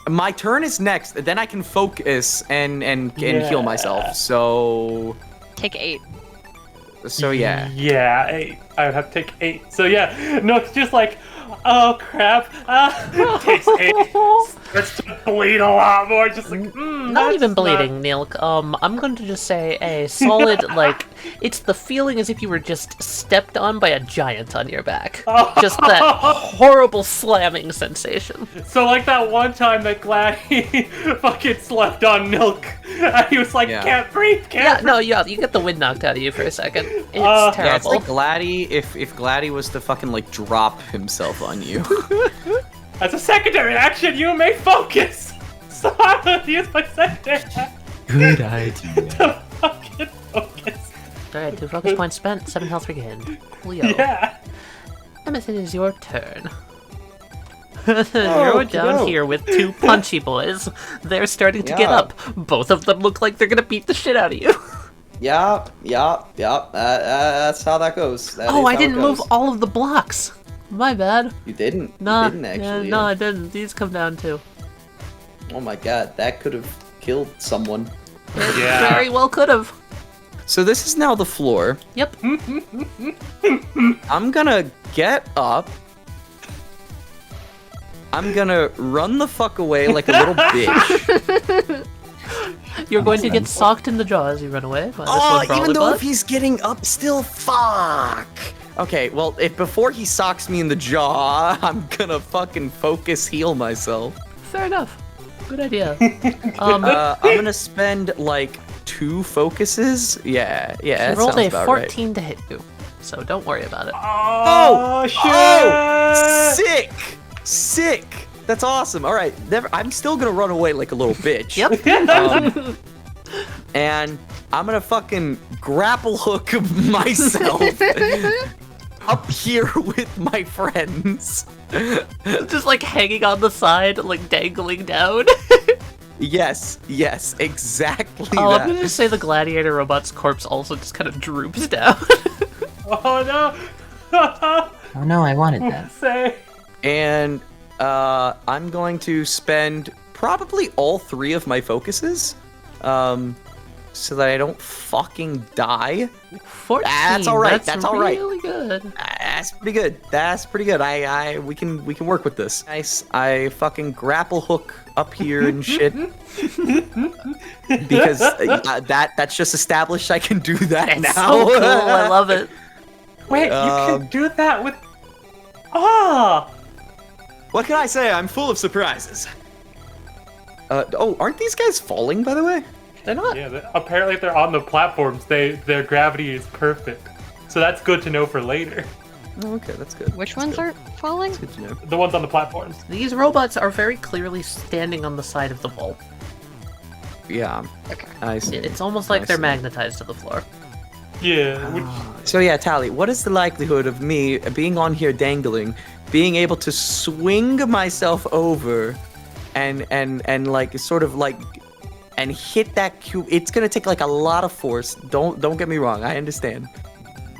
my turn is next. Then I can focus and heal myself. So take 8. So yeah. Yeah, 8. I would have to take 8. So yeah, no, it's just like, oh crap. Takes 8. Starts to bleed a lot more. Just like, not even bleeding, Nilq. I'm going to just say a solid, like, it's the feeling as if you were just stepped on by a giant on your back. Just that horrible slamming sensation. So like that one time that Gladdy fucking slept on Nilq. He was like, can't breathe, can't breathe. You get the wind knocked out of you for a second. It's terrible. Yeah, it's like Gladdy, if Gladdy was to fucking like drop himself on you. As a secondary action, you may focus! So I'm gonna use my secondary action. Good idea. To fucking focus. Alright, 2 focus points spent, 7 health regained. Coolio. Yeah. Emmyth, it is your turn. You're down here with 2 punchy boys. They're starting to get up. Both of them look like they're gonna beat the shit out of you. Yeah. That's how that goes. I didn't move all of the blocks. My bad. You didn't? Nah, you didn't actually. No, I didn't. These come down too. Oh my god, that could have killed someone. Yeah. Very well could have. So this is now the floor. Yep. I'm gonna get up. I'm gonna run the fuck away like a little bitch. You're going to get socked in the jaw as you run away. Even though if he's getting up still, fuck. Okay, well, if before he socks me in the jaw, I'm gonna fucking focus heal myself. Fair enough. Good idea. I'm gonna spend like 2 focuses. Yeah, he that rolled sounds a about 14 right. to hit you, so don't worry about it. Oh, shit! Sick! That's awesome. All right, I'm still gonna run away like a little bitch. Yep. And I'm gonna fucking grapple hook myself up here with my friends. Just like hanging on the side, like dangling down. Yes, exactly that. I'm gonna say the gladiator robot's corpse also just kind of droops down. Oh no! Oh no, I wanted that. And I'm going to spend probably all 3 of my focuses, so that I don't fucking die. 14. That's all right. That's all right. Really good. That's pretty good. That's pretty good. We can work with this. Nice. I fucking grapple hook up here and shit. Because that's just established. I can do that now. So cool. I love it. Wait, you can do that with... Ah! What can I say? I'm full of surprises. Oh, aren't these guys falling, by the way? They're not. Yeah, apparently if they're on the platforms, their gravity is perfect. So that's good to know for later. Oh, okay, that's good. Which That's ones good. are falling? That's good to know. The ones on the platforms. These robots are very clearly standing on the side of the wall. Yeah. Okay. I see. It's almost like I they're see. magnetized to the floor. Yeah. So yeah, Tally, what is the likelihood of me being on here dangling, being able to swing myself over, and like sort of like, and hit that cube? It's gonna take like a lot of force. Don't get me wrong. I understand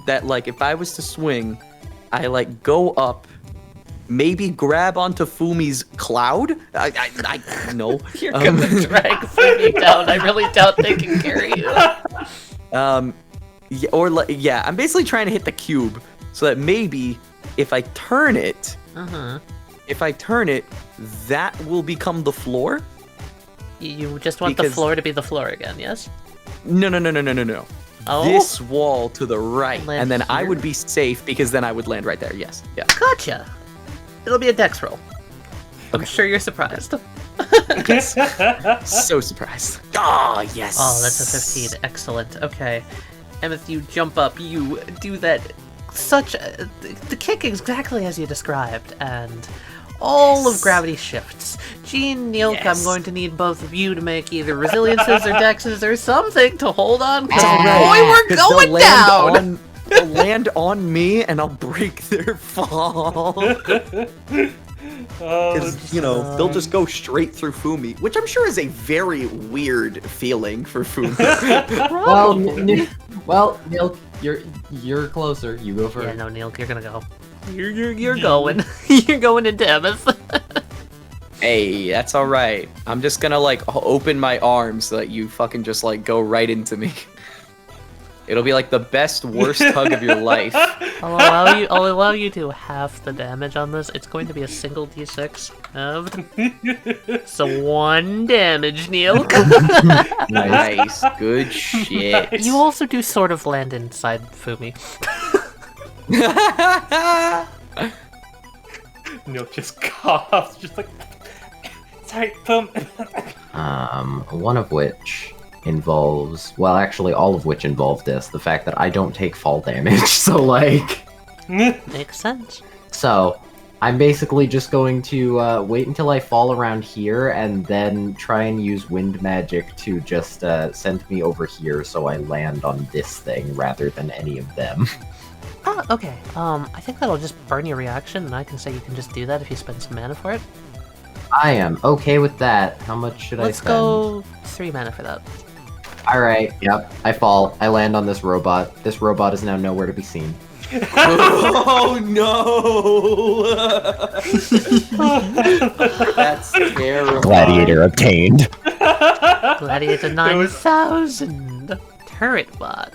that like if I was to swing, I like go up, maybe grab onto Fumi's cloud. I no. You're gonna drag Fumi down. I really doubt they can carry you. Yeah, or like, yeah, I'm basically trying to hit the cube so that maybe if I turn it, that will become the floor. You just want the Because- floor to be the floor again, yes? No. Oh? This wall to the right, Land and then I here? would be safe because then I would land right there. Yes. Yeah. Gotcha. It'll be a dex roll. I'm sure you're surprised. So surprised. Oh yes. Oh, that's a 15. Excellent. Okay. Emmyth, you jump up, you do that the kick exactly as you described, and all of gravity shifts. Djinn, Nilq, Yes. I'm going to need both of you to make either resiliences or dexes or something to hold on, because Alright, boy, we're 'cause going down! They'll land on me, and I'll break their fall. Because, they'll just go straight through Fumi, which I'm sure is a very weird feeling for Fumi. Well, Nilq, you're closer. You go first. Yeah, no, Nilq, you're gonna go. You're going. You're going into Emmyth. Hey, that's alright. I'm just gonna, like, open my arms so that you fucking just, like, go right into me. It'll be, like, the best, worst hug of your life. I'll allow you to half the damage on this. It's going to be a single d6 of... So 1 damage, Nilq. Nice. Good shit. You also do sort of land inside Fumi. Nilq just coughs, just like... Sorry, boom. One of which involves, well, actually all of which involve this, the fact that I don't take fall damage, so like... Makes sense. So, I'm basically just going to wait until I fall around here and then try and use wind magic to just send me over here so I land on this thing rather than any of them. Oh, okay. I think that'll just burn your reaction, and I can say you can just do that if you spend some mana for it. I am okay with that. How much should I Let's spend? go 3 mana for that. Alright, yep. I fall. I land on this robot. This robot is now nowhere to be seen. Oh no! That's terrible. Gladiator obtained. Gladiator 9000! Turret bot.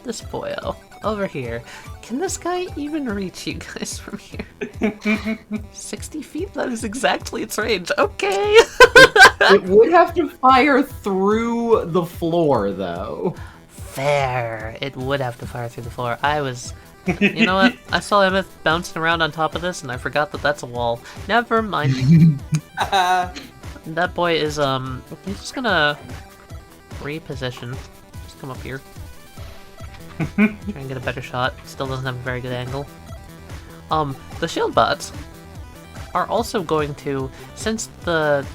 This boyo. Over here. Can this guy even reach you guys from here? 60 feet? That is exactly its range. Okay! It would have to fire through the floor, though. Fair. It would have to fire through the floor. You know what? I saw Emmyth bouncing around on top of this, and I forgot that that's a wall. Never mind. That boy is, he's just gonna reposition. Just come up here. Try and get a better shot. Still doesn't have a very good angle. The shield bots are also going to, since the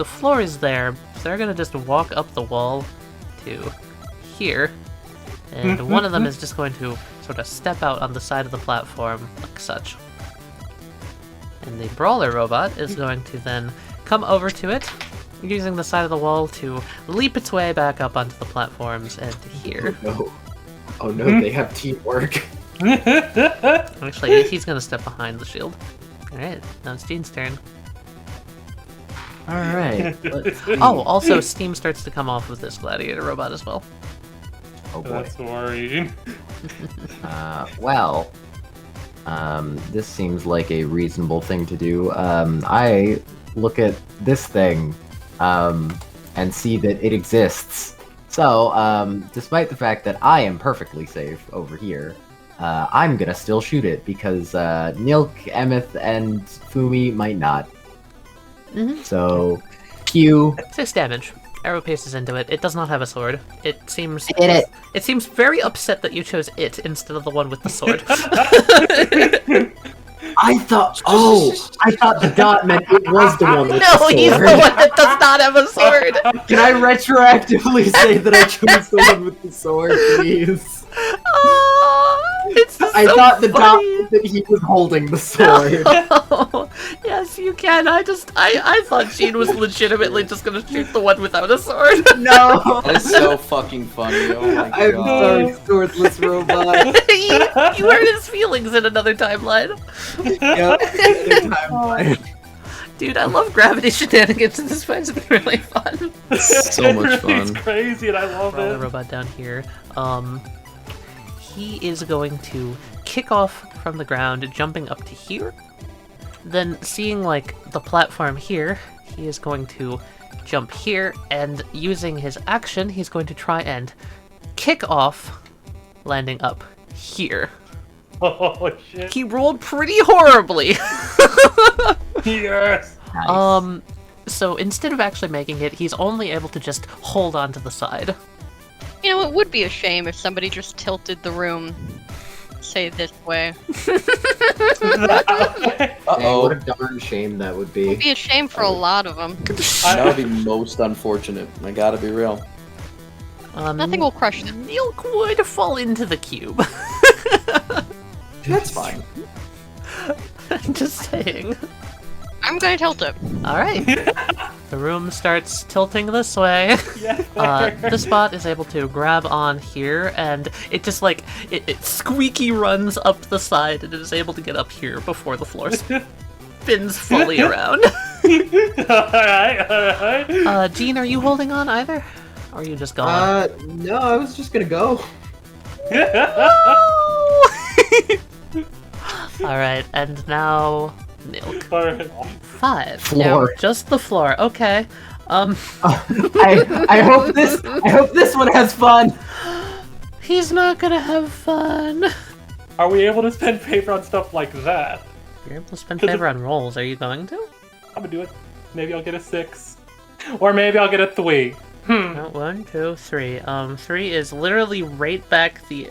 floor is there, they're gonna just walk up the wall to here. And one of them is just going to sort of step out on the side of the platform, like such. And the brawler robot is going to then come over to it, using the side of the wall to leap its way back up onto the platforms and here. Oh no, they have teamwork. Actually, he's gonna step behind the shield. Alright, now it's Djinn's turn. Alright. Oh, also steam starts to come off of this gladiator robot as well. Oh boy. That's worrying. Well, this seems like a reasonable thing to do. I look at this thing, and see that it exists. So, despite the fact that I am perfectly safe over here, I'm gonna still shoot it because Nilq, Emmyth, and Fumi might not. So, Q. 6 damage. Arrow pierces into it. It does not have a sword. It seems. I did it. It seems very upset that you chose it instead of the one with the sword. I thought the dot meant it was the one with the sword. No, he's the one that does not have a sword. Can I retroactively say that I chose the one with the sword, please? It's I so thought the dot funny. meant that he was holding the sword. No. Yes, you can. I thought Djinn was legitimately just gonna shoot the one without a sword. No! That's so fucking funny. Oh my I'm god. sorry, swordless robot. you hurt his feelings in another timeline. Yep, another timeline. Dude, I love gravity shenanigans. This fight's been really fun. So much It's fun. crazy, and I love Roll the it. robot down here. He is going to kick off from the ground, jumping up to here. Then, seeing like the platform here, he is going to jump here, and using his action, he's going to try and kick off, landing up here. Oh shit. He rolled pretty horribly. Yes. Nice. So instead of actually making it, he's only able to just hold on to the side. You know, it would be a shame if somebody just tilted the room, say this way. Dang, what a darn shame that would It be. would be a shame for a lot of them. That would be most unfortunate. I gotta be real. Nothing will crush them. Nilq would fall into the cube. That's fine. I'm just saying. I'm gonna tilt it. Alright. The room starts tilting this way. This bot is able to grab on here, and it just like, it squeaky runs up the side, and it is able to get up here before the floor spins fully around. Alright. Djinn, are you holding on either? Or are you just gone? No, I was just gonna go. Alright, and now Nilq. Alright. 5. Floor. Now, just the floor. Okay. I hope this one has fun. He's not gonna have fun. Are we able to spend paper on stuff like that? You're able to spend favor on rolls. Are you going to? I'm gonna do it. Maybe I'll get a 6. Or maybe I'll get a 3. No, 1, 2, 3. 3 is literally right back the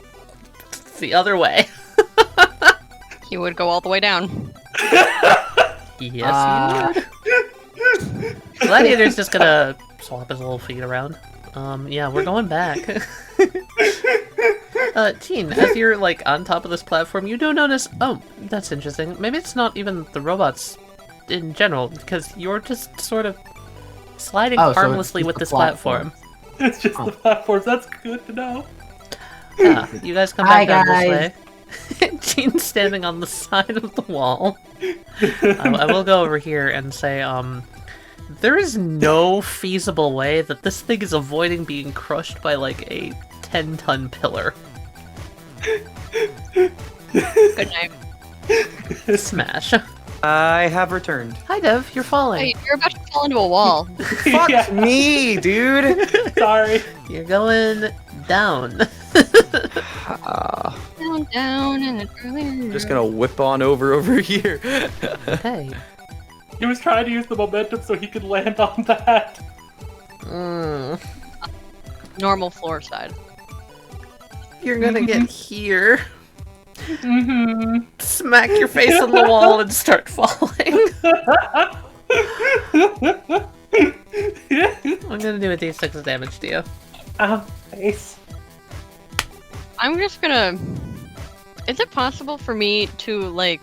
other way. He would go all the way down. Yes, he would. Gladiator's just gonna swap his little feet around. Yeah, we're going back. Djinn, as you're like on top of this platform, you do notice. Oh, that's interesting. Maybe it's not even the robots in general, because you're just sort of sliding Oh, so harmlessly it's with the this platform. It's just the platforms. That's good to know. Yeah, you guys come Hi, back down this guys. way. Djinn's standing on the side of the wall. I will go over here and say, there is no feasible way that this thing is avoiding being crushed by, like, a 10-ton pillar. Good night. Smash. I have returned. Hi, Dev. You're falling. Hey, you're about to fall into a wall. Fuck Yeah. me, dude. Sorry. You're going down. Down, down, and I'm just gonna whip on over here. Okay. He was trying to use the momentum so he could land on that. normal floor side. You're gonna get here. Smack your face on the wall and start falling. I'm gonna do a d6 of damage to you. Face. I'm just gonna... Is it possible for me to, like,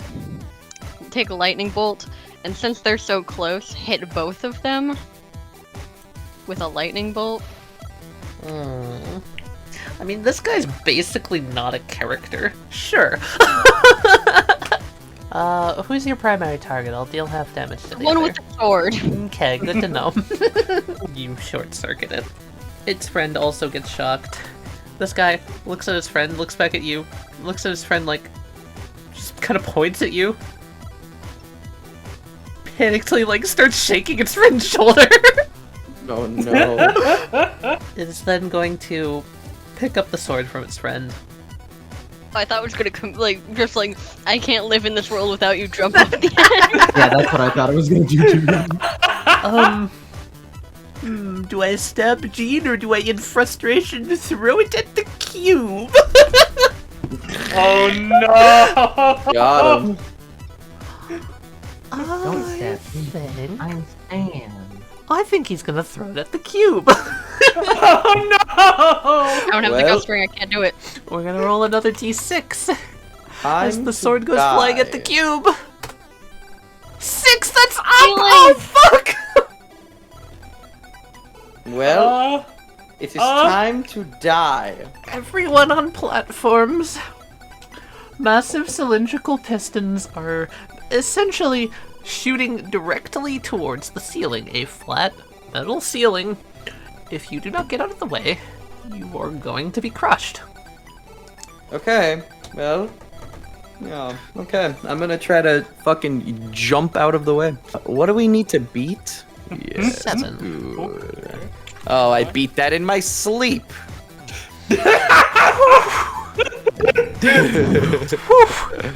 take a lightning bolt, and since they're so close, hit both of them with a lightning bolt? I mean, this guy's basically not a character. Sure. Who's your primary target? I'll deal half damage to the One other. with the sword. Okay, good to know. You short-circuit it. Its friend also gets shocked. This guy looks at his friend, looks back at you, looks at his friend like, just kind of points at you. Panically, like, starts shaking its friend's shoulder. Oh no. It is then going to pick up the sword from its friend I thought it was gonna come, like, just like, I can't live in this world without you, jump off the end. Yeah, that's what I thought it was gonna do too. Do I stab Djinn or do I, in frustration, throw it at the cube? Oh no! Got him. Don't stab me. Thing. I'm Sam. I think he's gonna throw it at the cube. Oh no! I don't have the Well. ghost ring, I can't do it. We're gonna roll another d6 as Time the to sword goes flying at the die. cube. 6. That's up. Healing. Oh fuck! Well, it is time to die. Everyone on platforms. Massive cylindrical pistons are essentially shooting directly towards the ceiling, a flat metal ceiling. If you do not get out of the way, you are going to be crushed. Okay, well, yeah, okay. I'm gonna try to fucking jump out of the way. What do we need to beat? Yeah. 7. Good. Oh, I beat that in my sleep.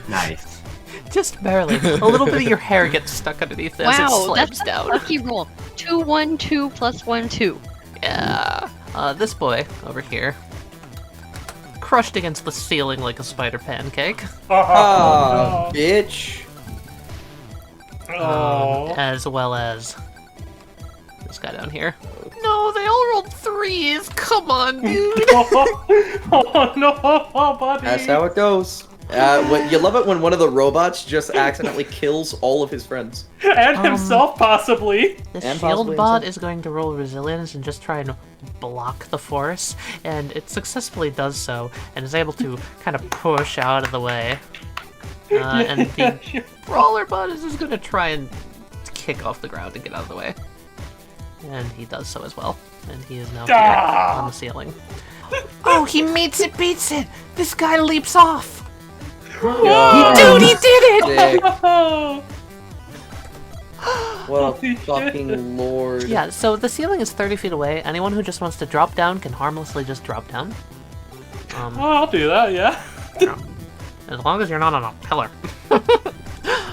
Nice. Just barely. A little bit of your hair gets stuck underneath as it Wow, slams that's a down. lucky roll. 2, 1, 2 plus 1, 2. Yeah. This boy over here crushed against the ceiling like a spider pancake. Ah, bitch. Oh. As well as this guy down here. No, they all rolled 3s. Come on, dude. Oh no, buddy! That's how it goes. You love it when one of the robots just accidentally kills all of his friends. And himself, possibly. This And shield possibly bot himself. is going to roll resilience and just try and block the force, and it successfully does so, and is able to kind of push out of the way. And the brawler bot is just going to try and kick off the ground and get out of the way. And he does so as well, and he is now here on the ceiling. Oh, he meets it, beats it! This guy leaps off! Dude, he did it! Dick. Oh. What a Holy fucking shit. lord. Yeah, so the ceiling is 30 feet away. Anyone who just wants to drop down can harmlessly just drop down. Oh, I'll do that, yeah. As long as you're not on a pillar.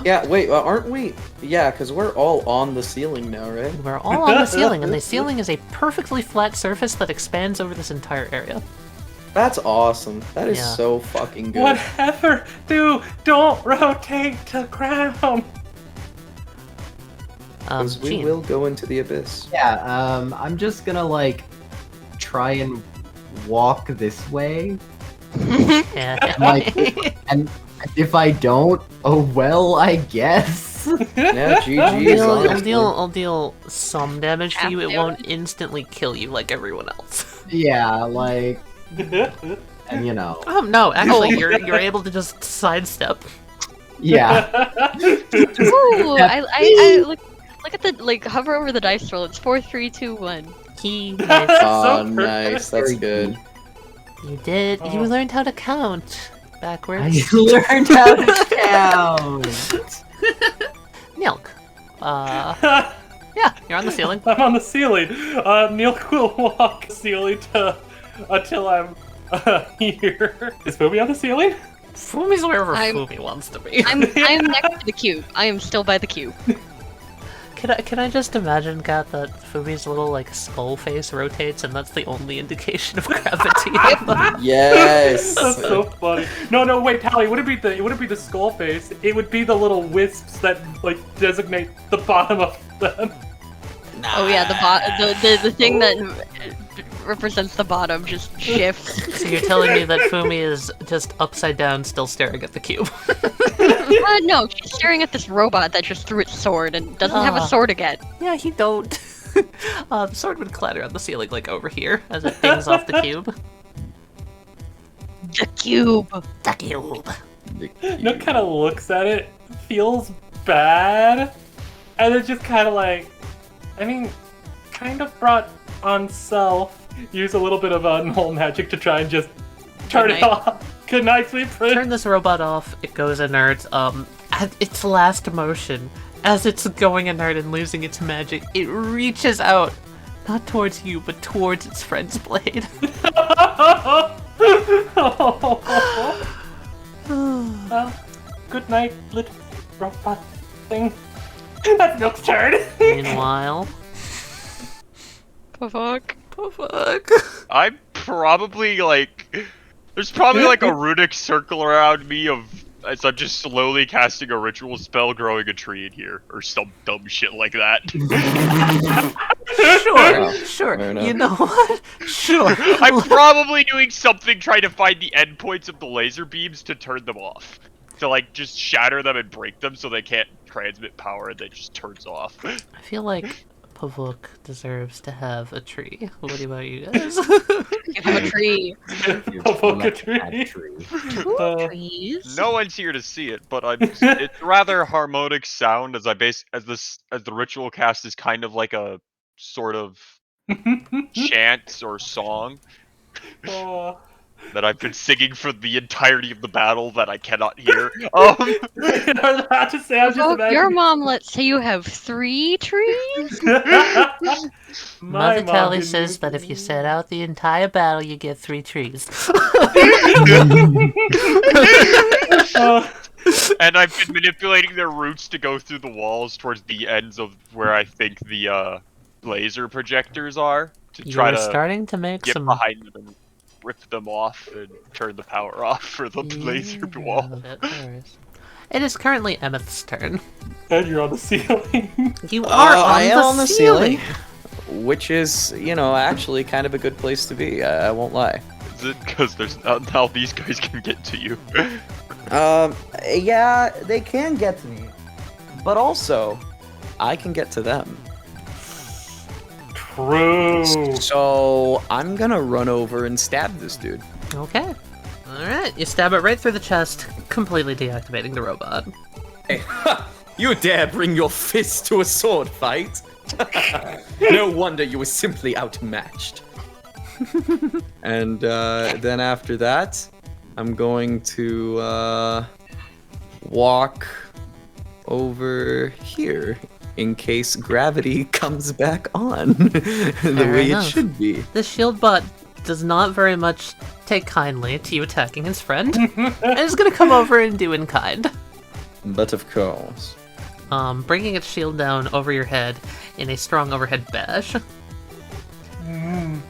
Yeah, wait, aren't we? Yeah, because we're all on the ceiling now, right? We're all on the ceiling, and the ceiling is a perfectly flat surface that expands over this entire area. That's awesome. That is Yeah. so fucking good. Whatever, don't rotate to ground. Because we Djinn. will go into the abyss. Yeah, I'm just gonna like try and walk this way. Yeah. Like, and if I don't, oh well, I guess. Yeah, GG's, honestly. I'll deal some damage to you. It won't instantly kill you like everyone else. Yeah, like, and you know, No, actually, you're able to just sidestep. yeah. Ooh, I look at the, like, hover over the dice roll. It's 4, 3, 2, 1. He Oh, So nice. That's good. You did. You Oh. learned how to count backwards. I learned how to count. Nilq. Yeah, you're on the ceiling. I'm on the ceiling. Nilq will walk the ceiling until I'm here. Is Fumi on the ceiling? Fumi's wherever I'm- Fumi wants to be. I'm next to the cube. I am still by the cube. Can I just imagine, Kat, that Fumi's little like skull face rotates, and that's the only indication of gravity? Yes. That's so funny. No, wait, Tally. It wouldn't be the skull face. It would be the little wisps that like designate the bottom of them. Oh yeah, the thing that represents the bottom just shifts. So you're telling me that Fumi is just upside down, still staring at the cube? No, she's staring at this robot that just threw its sword and doesn't have a Ah. sword again. Yeah, you don't. The sword would clatter on the ceiling, like over here, as it dings off the cube. The cube. The cube. Nook kind of looks at it, feels bad, and then just kind of like, I mean, kind of brought on self. Use a little bit of null magic to try and just turn it night. off. Good night, sweet prince. Turn this robot off, it goes inert. At its last motion, as it's going inert and losing its magic, it reaches out, not towards you, but towards its friend's blade. Well, good night, little robot thing. That's Nilq's turn. Meanwhile, Pavouk. I'm probably like, there's probably like a runic circle around me as I'm just slowly casting a ritual spell, growing a tree in here, or some dumb shit like that. Sure. You know what? Sure. I'm probably doing something trying to find the endpoints of the laser beams to turn them off. To like just shatter them and break them so they can't transmit power and they just turns off. I feel like Pavouk deserves to have a tree. What about you guys? Give him a tree. Pavouk a tree. Trees. No one's here to see it, but it's rather harmonic sound as the ritual cast is kind of like a sort of chant or song that I've been singing for the entirety of the battle that I cannot hear. I was about to say, I was just Pavouk, imagining. your mom lets say you have 3 trees? Mother Tally says that if you set out the entire battle, you get 3 trees. And I've been manipulating their roots to go through the walls towards the ends of where I think the laser projectors are to try to starting to make get some behind them and rip them off and turn the power off for the laser wall. It is currently Emmyth's turn. And you're on the ceiling. You are on the ceiling. Which is, actually kind of a good place to be. I won't lie. Is it because there's now these guys can get to you? Yeah, they can get to me, but also, I can get to them. True. So I'm gonna run over and stab this dude. Okay. Alright, you stab it right through the chest, completely deactivating the robot. Hey, you dare bring your fist to a sword fight? No wonder you were simply outmatched. And then after that, I'm going to walk over here in case gravity comes back on the way it should be. The shield bot does not very much take kindly to you attacking his friend, and is gonna come over and do in kind. But of course. Bringing its shield down over your head in a strong overhead bash.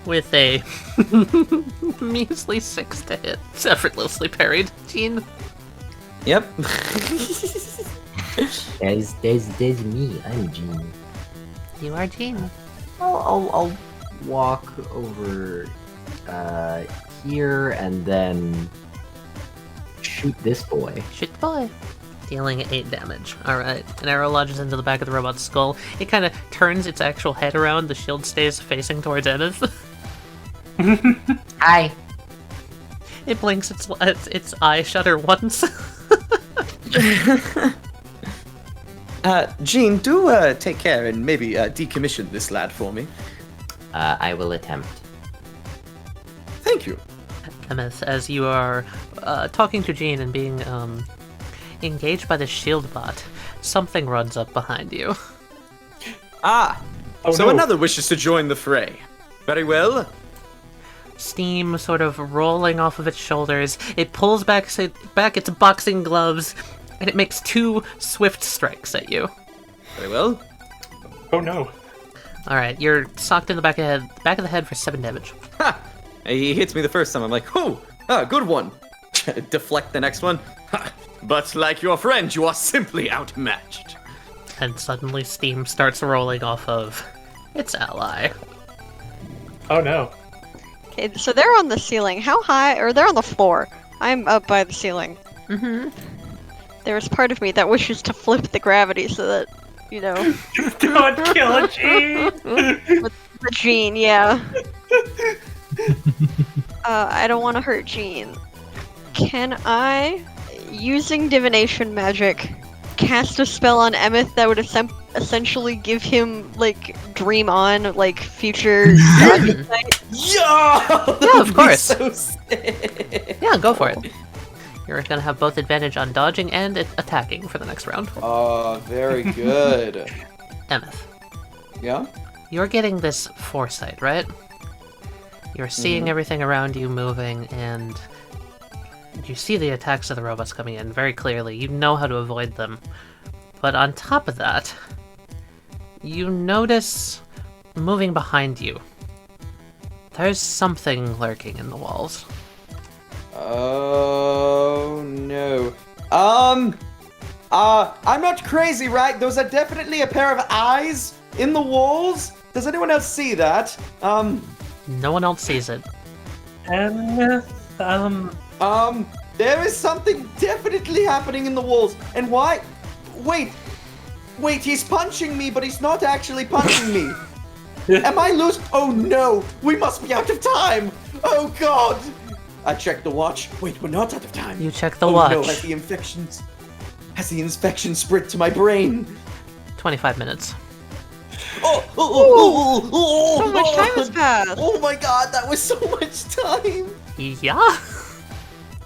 With a measly 6 to hit. It's effortlessly parried. Djinn. Yep. There's me. I'm Djinn. You are Djinn. I'll walk over here and then shoot this boy. Shoot the boy. Dealing 8 damage. Alright. An arrow lodges into the back of the robot's skull. It kind of turns its actual head around. The shield stays facing towards Emmyth. Hi. It blinks its eye shutter once. Djinn, do take care and maybe decommission this lad for me. I will attempt. Thank you. Emmyth, as you are talking to Djinn and being engaged by the shield bot, something runs up behind you. So another wishes to join the fray. Very well. Steam sort of rolling off of its shoulders. It pulls back its boxing gloves, and it makes 2 swift strikes at you. Very well. Oh no. Alright, you're socked in the back of the head for 7 damage. Ha! He hits me the first time. I'm like, good one. Deflect the next one. Ha! But like your friend, you are simply outmatched. And suddenly steam starts rolling off of its ally. Oh no. Okay, so they're on the ceiling. How high? Or they're on the floor. I'm up by the ceiling. Mm-hmm. There's part of me that wishes to flip the gravity so that, Don't kill a Djinn! With the Djinn, yeah. I don't want to hurt Djinn. Can I, using divination magic, cast a spell on Emmyth that would essentially give him, dream on, future god insight? Yeah, of course. So sick. Yeah, go for it. You're gonna have both advantage on dodging and attacking for the next round. Very good. Emmyth. Yeah? You're getting this foresight, right? You're seeing everything around you moving, and you see the attacks of the robots coming in very clearly. You know how to avoid them. But on top of that, you notice moving behind you. There's something lurking in the walls. Oh no. I'm not crazy, right? Those are definitely a pair of eyes in the walls. Does anyone else see that? No one else sees it. There is something definitely happening in the walls. And why? Wait, he's punching me, but he's not actually punching me. Am I losing? Oh no, we must be out of time. Oh god. I checked the watch. Wait, we're not out of time. You check the watch. Oh no, has the infection spread to my brain? 25 minutes. So much time has passed. Oh my god, that was so much time. Yeah.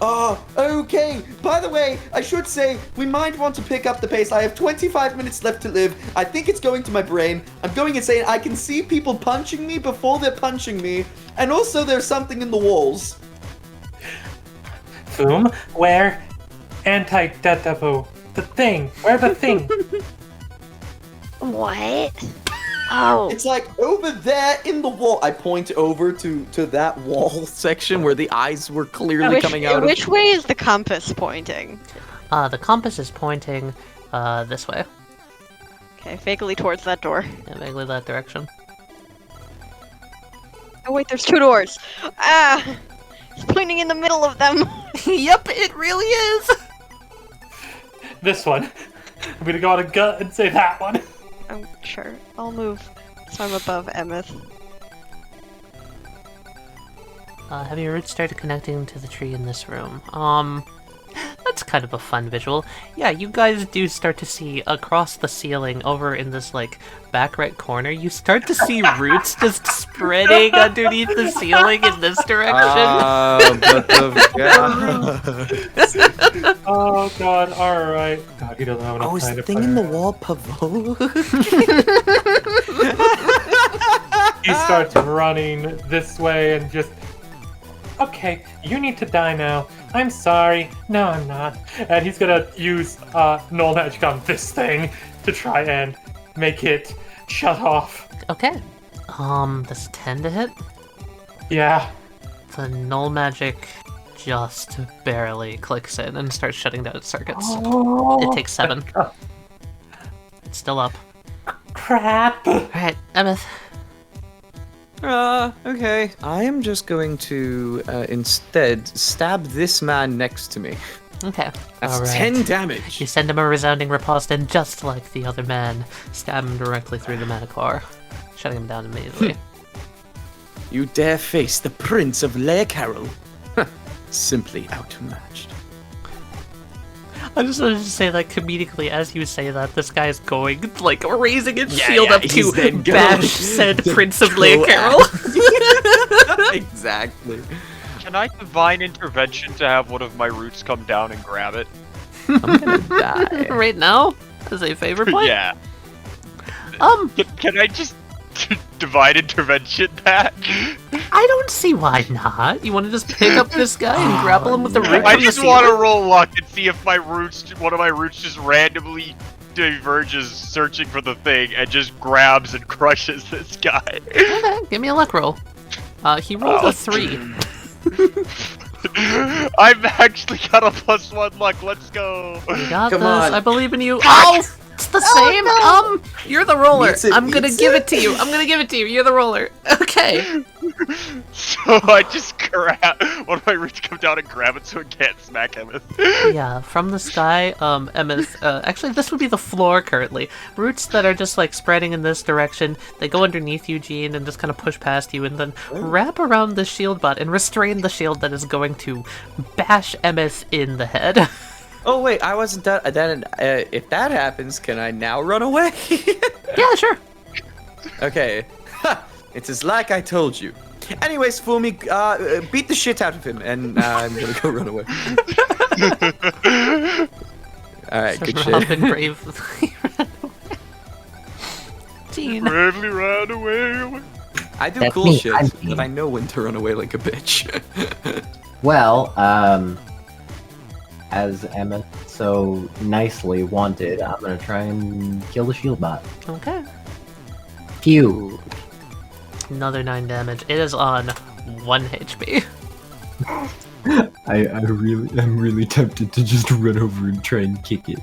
Okay. By the way, I should say, we might want to pick up the pace. I have 25 minutes left to live. I think it's going to my brain. I'm going insane. I can see people punching me before they're punching me. And also, there's something in the walls. Boom, where? Anti-Detabu. The thing. Where the thing? What? Oh. It's like over there in the wall. I point over to that wall section where the eyes were clearly coming out of. Which way is the compass pointing? The compass is pointing this way. Okay, vaguely towards that door. Yeah, vaguely that direction. Oh wait, there's 2 doors. Ah! It's pointing in the middle of them. Yep, it really is. This one. I'm gonna go on a gut and say that one. I'm sure. I'll move so I'm above Emmyth. Have your roots started connecting to the tree in this room? That's kind of a fun visual. Yeah, you guys do start to see across the ceiling over in this, like, back right corner, you start to see roots just spreading underneath the ceiling in this direction. Oh god, alright. God, he doesn't have enough time is the to thing play in the around. wall Pavouk? He starts running this way and just... Okay, you need to die now. I'm sorry. No, I'm not. And he's gonna use null magic on this thing to try and make it shut off. Okay. Does 10 to hit? Yeah. The null magic just barely clicks in and starts shutting down its circuits. Oh. It takes 7. It's still up. Crap. Alright, Emmyth. Okay. I am just going to instead stab this man next to me. Okay. That's All right. 10 damage. You send him a resounding riposte, and just like the other man, stab him directly through the manicore, shutting him down immediately. You dare face the Prince of Elacaryn? Simply outmatched. I just wanted to say that comedically, as you say that, this guy is going, like, raising his shield up to bash said Prince of Elacaryn. Exactly. Can I divine intervention to have one of my roots come down and grab it? I'm gonna die. Right now? As a favor point? Yeah. Can I just divine intervention that? I don't see why not. You want to just pick up this guy and grapple him with the root I from the just want to ceiling? roll luck and see if my roots, one of my roots just randomly diverges searching for the thing and just grabs and crushes this guy. Okay, give me a luck roll. He rolled a 3. I've actually got a +1 luck. Let's go. You got Come this. on. I believe in you. Oh! It's the same. no. You're the roller. I'm gonna Meets give it to you. I'm gonna give it to you. You're the roller. Okay. So I just grab one of my roots, come down and grab it so it can't smack Emmyth. Yeah, from the sky, Emmyth, actually this would be the floor currently. Roots that are just like spreading in this direction, they go underneath you, Djinn, and just kind of push past you and then wrap around the shield bot and restrain the shield that is going to bash Emmyth in the head. Oh wait, I wasn't done. Then, if that happens, can I now run away? Yeah, sure. Okay. It's as like I told you. Anyways, Fumi, beat the shit out of him, and I'm gonna go run away. Alright, good shit. Robin bravely ran away. Djinn. Bravely ran away. I do That's cool me, shit, I'm but I know when to run away like a bitch. Well, as Emmyth so nicely wanted, I'm gonna try and kill the shield bot. Okay. Phew. Another 9 damage. It is on 1 HP. I'm really tempted to just run over and try and kick it.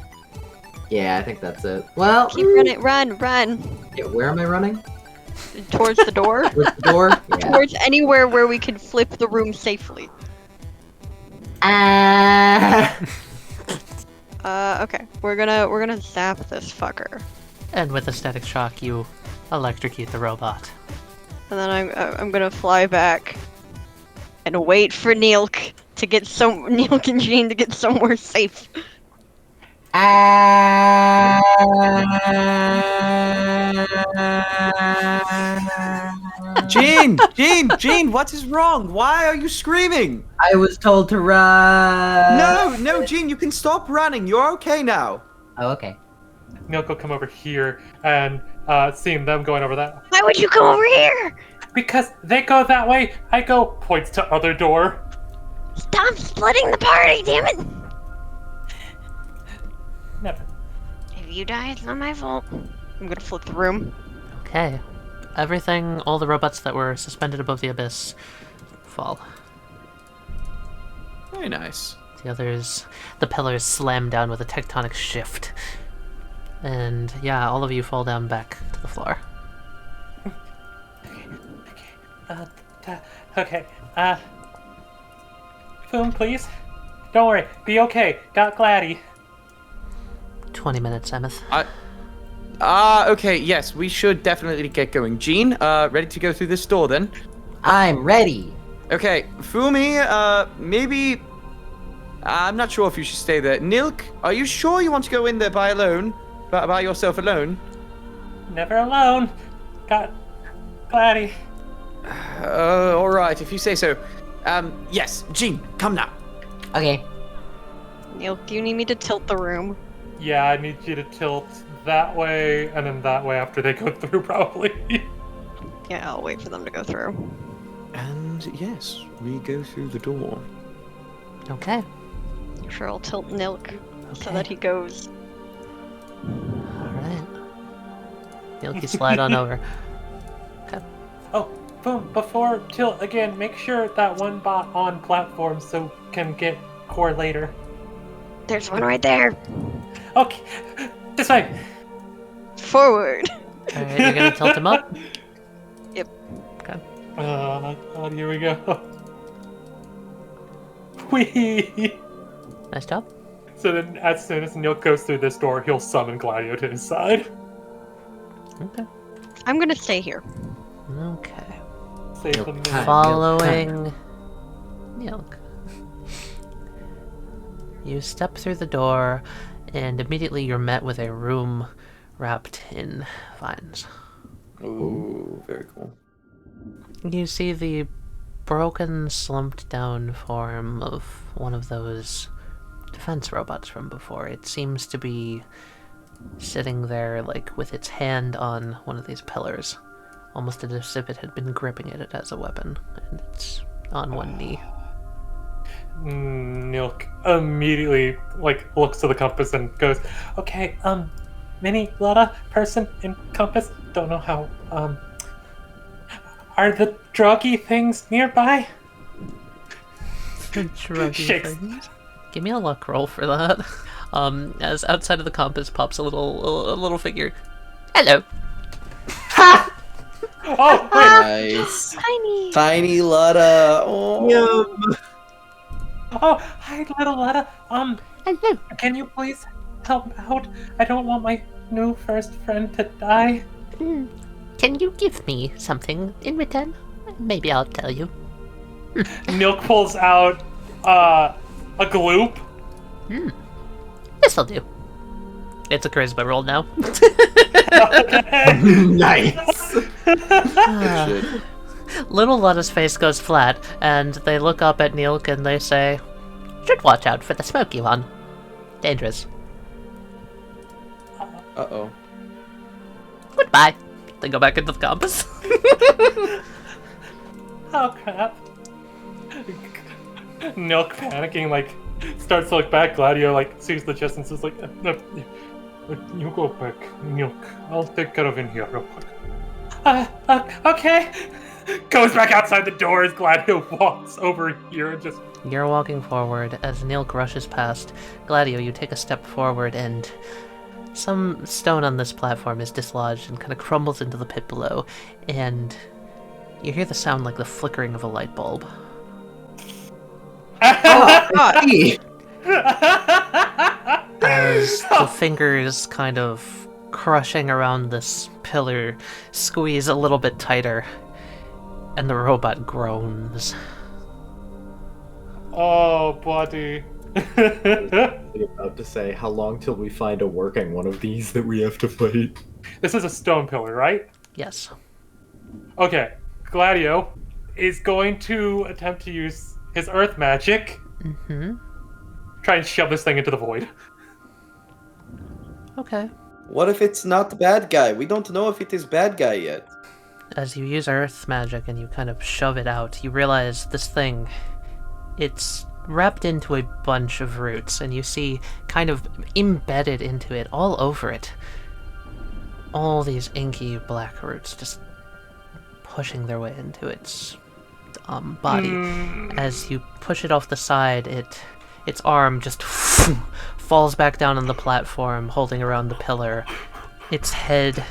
Yeah, I think that's it. Well, Keep running, run. yeah, where am I running? Towards the door. Towards the door? Yeah. Towards anywhere where we can flip the room safely. Okay. We're gonna zap this fucker. And with a static shock, you electrocute the robot. And then I'm gonna fly back and wait for Nilq to get Nilq and Djinn to get somewhere safe. Djinn, what is wrong? Why are you screaming? I was told to run! No, Djinn, you can stop running. You're okay now. Oh, okay. Nilq will come over here and seeing them going over that. Why would you come over here? Because they go that way, I go, points to other door. Stop splitting the party, damn it! Never. If you die, it's not my fault. I'm gonna flip the room. Okay. Everything, all the robots that were suspended above the abyss, fall. Very nice. The others, the pillars slam down with a tectonic shift. And yeah, all of you fall down back to the floor. Okay. Fum, please. Don't worry. Be okay. Got Gladdy. 20 minutes, Emmyth. Okay, yes, we should definitely get going. Djinn, ready to go through this door then? I'm ready. Okay, Fumi, maybe... I'm not sure if you should stay there. Nilq, are you sure you want to go in there by yourself alone? Never alone. Got Gladdy. Alright, if you say so. Yes, Djinn, come now. Okay. Nilq, do you need me to tilt the room? Yeah, I need you to tilt that way and then that way after they go through, probably. Yeah, I'll wait for them to go through. And yes, we go through the door. Okay. Sure, I'll tilt Nilq so Okay. that he goes. Alright. Nilq, you slide on over. Okay. Oh, boom, before tilt again, make sure that one bot on platform so can get core later. There's one right there. Okay, this way. Forward. Alright, you're gonna tilt him up? Yep. Okay. God, here we go. Whee! Nice job. So then, as soon as Nilq goes through this door, he'll summon Gladio to his side. Okay. I'm gonna stay here. Okay. Save the minute. Following Nilq. You step through the door, and immediately you're met with a room wrapped in vines. Ooh, very cool. You see the broken, slumped down form of one of those defense robots from before. It seems to be sitting there, like, with its hand on one of these pillars, almost as if it had been gripping it as a weapon, and it's on one knee. Nilq immediately looks to the compass and goes, okay, mini Lotta person in compass, don't know how, are the druggy things nearby? The druggy Shakes. things? Give me a luck roll for that. As outside of the compass pops a little figure. Hello. Oh, wait. Nice. Tiny. Tiny Lotta. Oh. Oh, hi, little Lotta. Hello. Can you please help out? I don't want my new first friend to die. Can you give me something in return? Maybe I'll tell you. Nilq pulls out a gloop. This'll do. It's a charisma roll now. Nice. Little Lotta's face goes flat, and they look up at Nilq and they say, "Should watch out for the smoky one. Dangerous. Uh-oh. Goodbye." They go back into the compass. Oh crap. Nilq panicking, starts to look back. Gladio like sees the chest and says like, "You go back, Nilq. I'll take care of in here real quick." Okay. Goes back outside the door as Gladio walks over here and just... You're walking forward. As Nilq rushes past, Gladio, you take a step forward and some stone on this platform is dislodged and kind of crumbles into the pit below, and you hear the sound like the flickering of a light bulb. Oh, God. As the fingers kind of crushing around this pillar squeeze a little bit tighter, and the robot groans. Oh, buddy. I'm about to say, how long till we find a working one of these that we have to fight? This is a stone pillar, right? Yes. Okay. Gladio is going to attempt to use his earth magic. Mm-hmm. Try and shove this thing into the void. Okay. What if it's not the bad guy? We don't know if it is bad guy yet. As you use earth magic and you kind of shove it out, you realize this thing, it's wrapped into a bunch of roots, and you see kind of embedded into it, all over it, all these inky black roots just pushing their way into its body. As you push it off the side, its arm just falls back down on the platform, holding around the pillar. Its head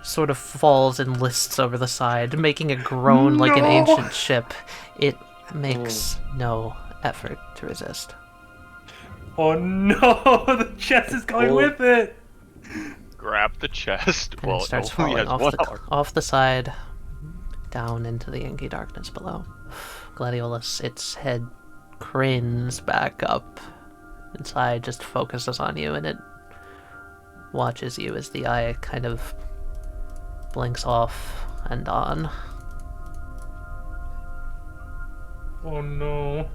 sort of falls and lists over the side, making a groan like an ancient ship. It makes no effort to resist. Oh no, the chest is going with it! Grab the chest. And it starts falling off the side, down into the inky darkness below. Gladiolus, its head cranes back up. Its eye just focuses on you, and it watches you as the eye kind of blinks off and on. Oh no.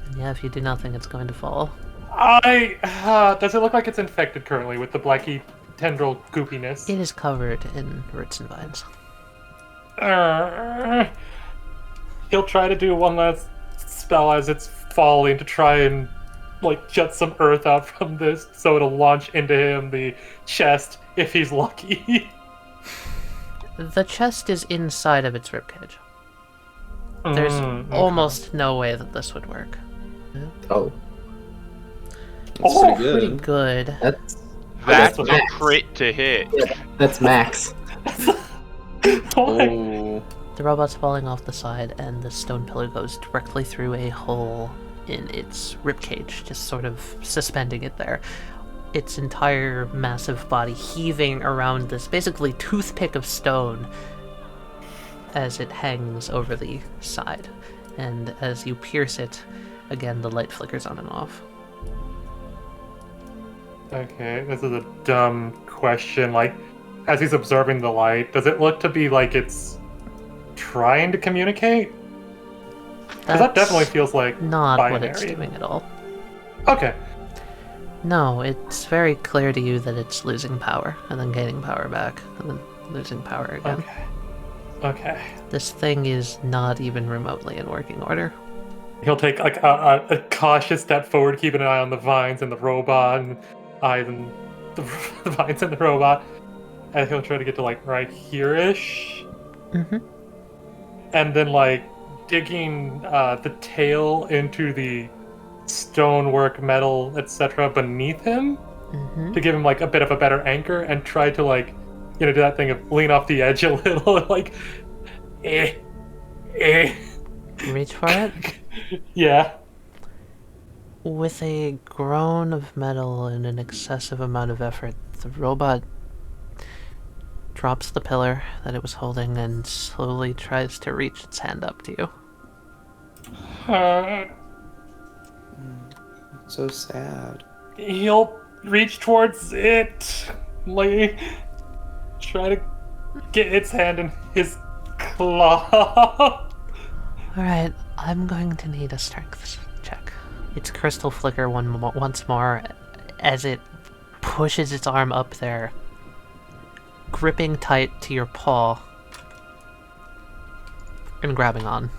And yeah, if you do nothing, it's going to fall. Does it look like it's infected currently with the blacky tendril goopiness? It is covered in roots and vines. He'll try to do one last spell as it's falling to try and like jet some earth out from this so it'll launch into him the chest if he's lucky. The chest is inside of its ribcage. There's almost no way that this would work. Oh. That's pretty good. That's a crit to hit. Yeah, that's max. Oh. The robot's falling off the side, and the stone pillar goes directly through a hole in its ribcage, just sort of suspending it there. Its entire massive body heaving around this basically toothpick of stone as it hangs over the side. And as you pierce it, again the light flickers on and off. Okay, this is a dumb question. Like, as he's observing the light, does it look to be like it's trying to communicate? Because that definitely feels like not binary. what it's doing at all. Okay. No, it's very clear to you that it's losing power, and then gaining power back, and then losing power again. Okay. This thing is not even remotely in working order. He'll take like a cautious step forward, keeping an eye on the vines and the robot, and eyes and the vines and the robot, and he'll try to get to like right here-ish. Mm-hmm. And then like digging the tail into the stonework, metal, etc. beneath him to give him like a bit of a better anchor, and try to like, you know, do that thing of lean off the edge a little, like, Reach for it? Yeah. With a groan of metal and an excessive amount of effort, the robot drops the pillar that it was holding and slowly tries to reach its hand up to you. So sad. He'll reach towards it, like, try to get its hand in his claw. Alright, I'm going to need a strength check. Its crystal flicker once more as it pushes its arm up there, gripping tight to your paw and grabbing on.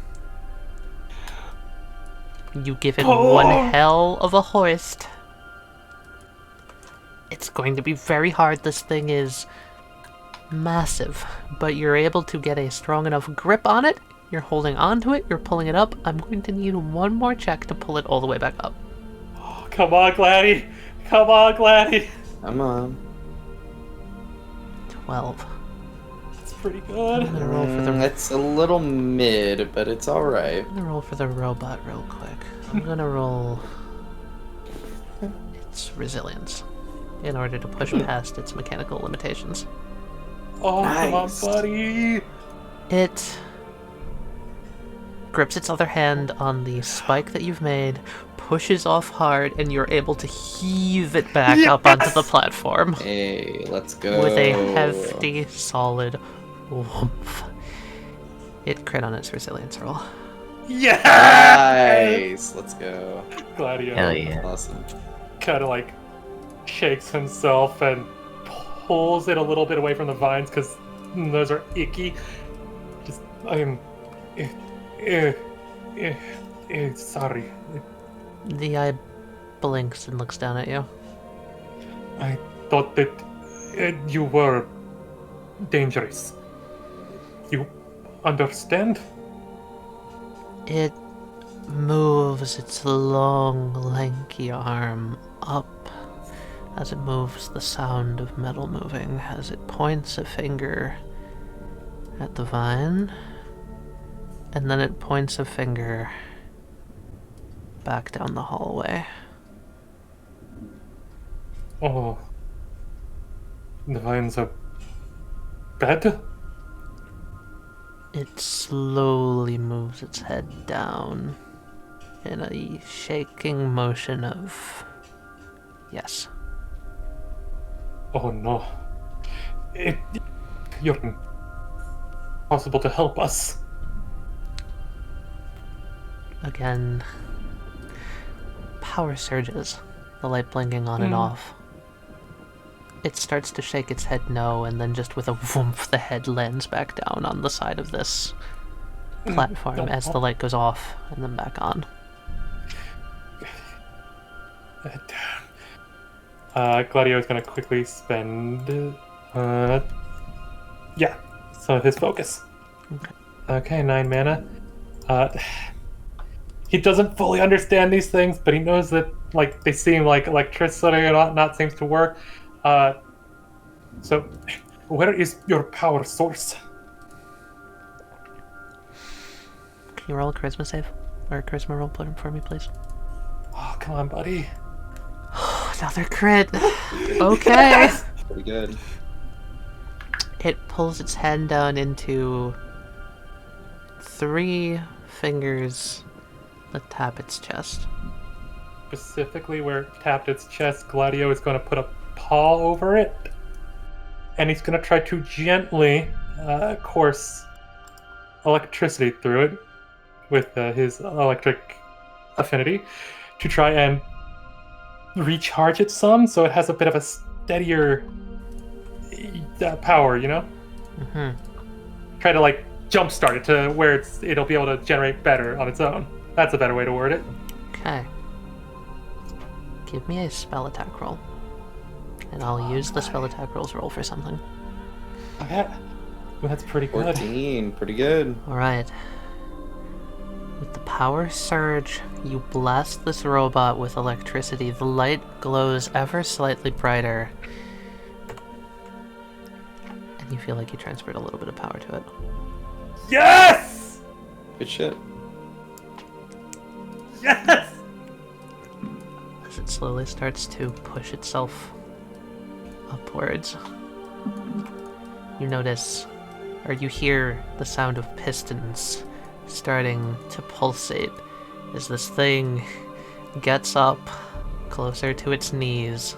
You give it one hell of a hoist. It's going to be very hard. This thing is massive, but you're able to get a strong enough grip on it. You're holding on to it, you're pulling it up. I'm going to need one more check to pull it all the way back up. Oh, come on, Gladdy. Come on, Gladdy. Come on. 12. That's pretty good. I'm gonna roll for the... It's a little mid, but it's alright. I'm gonna roll for the robot real quick. I'm gonna roll its resilience in order to push past its mechanical limitations. Oh, Nice. come on, buddy. It grips its other hand on the spike that you've made, pushes off hard, and you're able to heave it back up onto the platform. Hey, let's go. With a hefty, solid whoomph. It crit on its resilience roll. Yeah! Nice. Let's go. Gladio Hell yeah. Awesome. kind of like shakes himself and pulls it a little bit away from the vines because those are icky. Just, I'm sorry. The eye blinks and looks down at you. I thought that you were dangerous. You understand? It moves its long, lanky arm up. As it moves, the sound of metal moving, as it points a finger at the vine, and then it points a finger back down the hallway. Oh. The vines are bad? It slowly moves its head down in a shaking motion of yes. Oh no. You're impossible to help us. Again, power surges, the light blinking on and off. It starts to shake its head no, and then just with a whoomph, the head lands back down on the side of this platform as the light goes off and then back on. Gladio is going to quickly spend, some of his focus. Okay, 9 mana. He doesn't fully understand these things, but he knows that, like, they seem like electricity or not seems to work. So, where is your power source? Can you roll a charisma save? Or a charisma roll for me, please? Oh, come on, buddy. Another crit! Okay! Pretty good. It pulls its hand down into 3 fingers that tap its chest. Specifically where it tapped its chest, Gladio is going to put a paw over it. And he's going to try to gently course electricity through it with his electric affinity to try and recharge it some so it has a bit of a steadier power, you know? Try to like jumpstart it to where it'll be able to generate better on its own. That's a better way to word it. Okay. Give me a spell attack roll. And I'll use the spell attack rolls roll for something. Okay. Well, that's pretty good. 14, pretty good. Alright. With the power surge, you blast this robot with electricity. The light glows ever slightly brighter. And you feel like you transferred a little bit of power to it. Yes! Good shit. Yes! As it slowly starts to push itself upwards, you notice, or you hear the sound of pistons starting to pulsate as this thing gets up closer to its knees,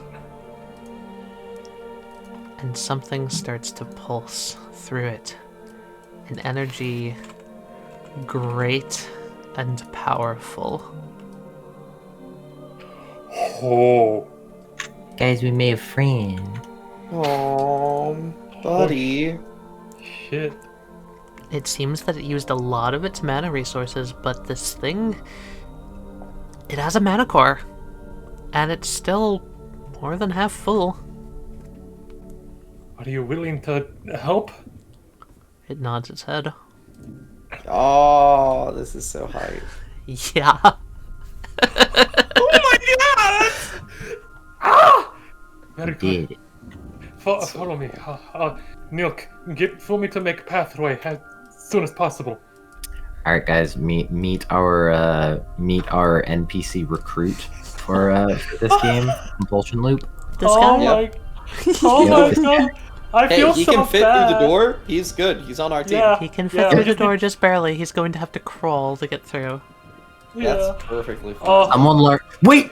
and something starts to pulse through it. An energy great and powerful. Oh. Guys, we made a friend. Oh, buddy. Shit. It seems that it used a lot of its mana resources, but this thing It has a mana core, and it's still more than half full. Are you willing to help? It nods its head. Oh, this is so hype. Yeah. Oh my god! Ah! Very good. Did. Follow me. Nilq, get Fumi to make pathway as soon as possible. All right, guys, meet our NPC recruit for this game, Compulsion Loop. This guy? My god! I feel he so can fit bad. through the door. He's good. He's on our team. Yeah. He can fit through the door just barely. He's going to have to crawl to get through. That's perfectly fine. Someone learn. Wait,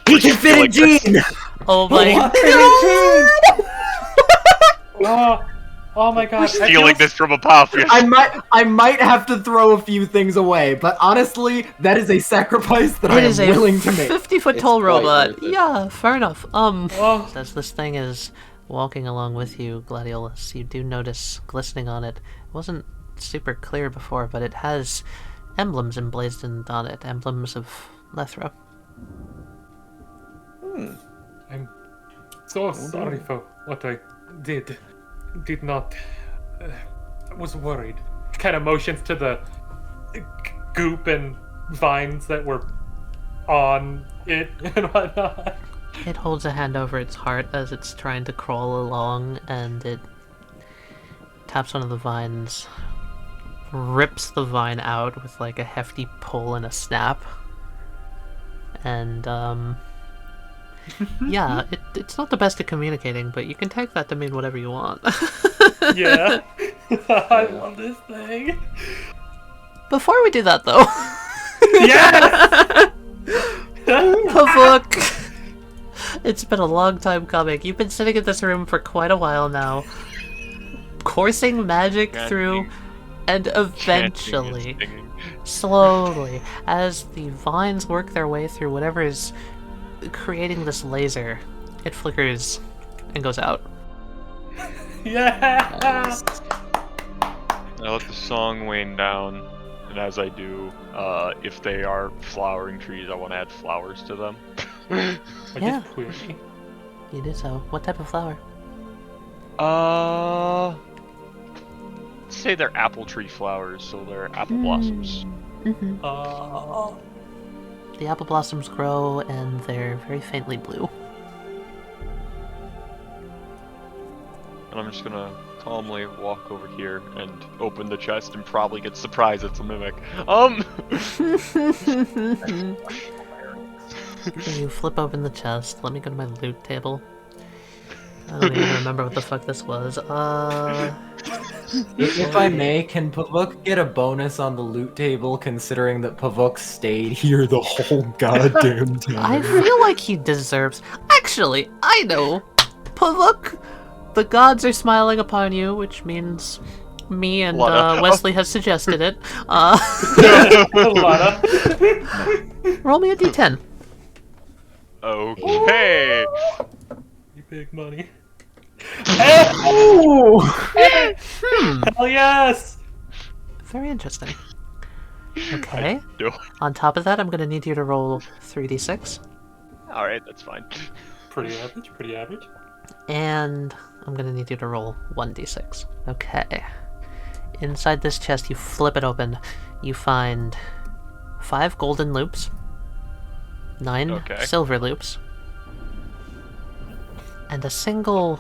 he can fit in Djinn. Oh my god! Oh my god! Stealing this from a Apophis. I might have to throw a few things away, but honestly, that is a sacrifice that I am willing to make. 50-foot tall It's quite robot. worth it. Yeah, fair enough. As this thing is walking along with you, Gladiolus, you do notice glistening on it. It wasn't super clear before, but it has emblems emblazoned on it. Emblems of Lethra. I'm so sorry for what I did. Did not. Was worried. Kind of motions to the goop and vines that were on it and whatnot. It holds a hand over its heart as it's trying to crawl along, and it taps one of the vines, rips the vine out with like a hefty pull and a snap, and yeah, it's not the best at communicating, but you can take that to mean whatever you want. Yeah. I love this thing. Before we do that, though. Yes! Pavouk! It's been a long time coming. You've been sitting in this room for quite a while now, coursing magic through, and eventually, slowly, as the vines work their way through whatever is creating this laser, it flickers and goes out. Yeah! I let the song wane down, and as I do, if they are flowering trees, I want to add flowers to them. Yeah, you do so. What type of flower? Let's say they're apple tree flowers, so they're apple blossoms. Mm-hmm. The apple blossoms grow, and they're very faintly blue. And I'm just gonna calmly walk over here and open the chest and probably get surprised it's a mimic. You flip open the chest. Let me go to my loot table. I don't even remember what the fuck this was. If I may, can Pavouk get a bonus on the loot table, considering that Pavouk stayed here the whole goddamn time? I feel like he deserves... Actually, I know! Pavouk! The gods are smiling upon you, which means me and Westley has suggested it. Roll me a d10. Okay! You big money. Oh! Hell yes! Very interesting. Okay. On top of that, I'm gonna need you to roll 3d6. Alright, that's fine. Pretty average, pretty average. And I'm gonna need you to roll 1d6. Okay. Inside this chest, you flip it open. You find 5 golden loops, 9 silver loops, and a single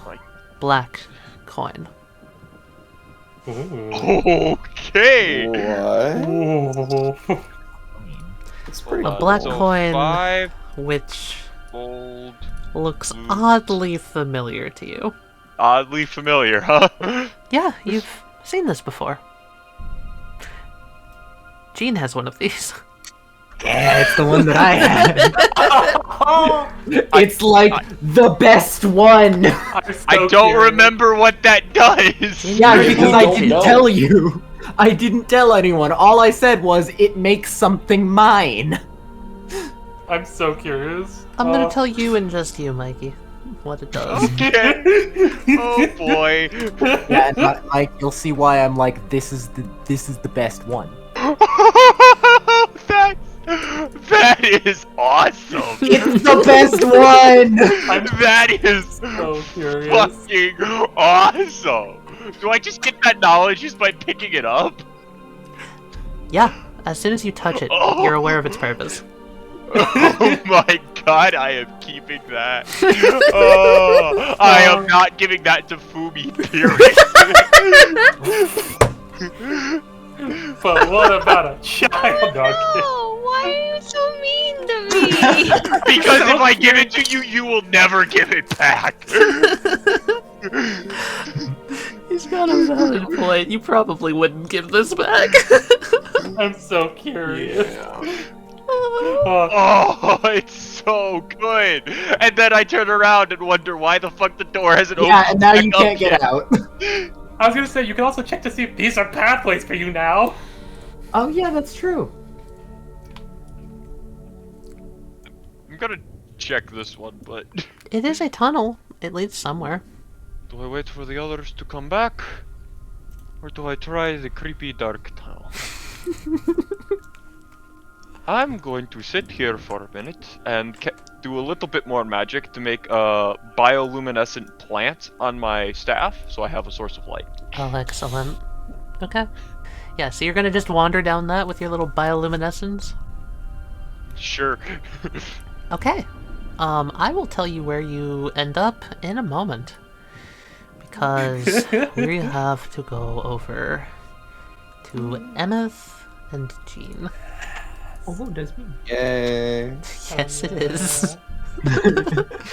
black coin. Okay! What? It's pretty A black So coin 5 which gold looks oddly familiar to you. Oddly familiar, huh? Yeah, you've seen this before. Djinn has one of these. Yeah, it's the one that I had. It's like the best one. I don't remember what that does. Yeah, because I didn't tell you. I didn't tell anyone. All I said was it makes something mine. I'm so curious. I'm gonna tell you and just you, Mikey, what it does. Okay. Oh boy. Yeah, and Mike, you'll see why I'm like this is the best one. Thanks. That is awesome! It's the best one! That is So curious. fucking awesome! Do I just get that knowledge just by picking it up? Yeah, as soon as you touch it, you're aware of its purpose. Oh my god, I am keeping that. Oh, I am not giving that to Fumi, period. But what about a child? No, I'm kidding. Oh, why are you so mean to me? Because if I give it to you, you will never give it back. He's got a valid point. You probably wouldn't give this back. I'm so curious. Oh, it's so good. And then I turn around and wonder why the fuck the door hasn't opened. Yeah, and now back you up can't get yet. out. I was gonna say, you can also check to see if these are pathways for you now. Oh yeah, that's true. I'm gonna check this one, but... It is a tunnel. It leads somewhere. Do I wait for the others to come back? Or do I try the creepy dark tunnel? I'm going to sit here for a minute and do a little bit more magic to make a bioluminescent plant on my staff, so I have a source of light. Oh, excellent. Okay. Yeah, so you're gonna just wander down that with your little bioluminescence? Sure. Okay. I will tell you where you end up in a moment. Because we have to go over to Emmyth and Djinn. Oh, that's me. Yay. Yes, it is.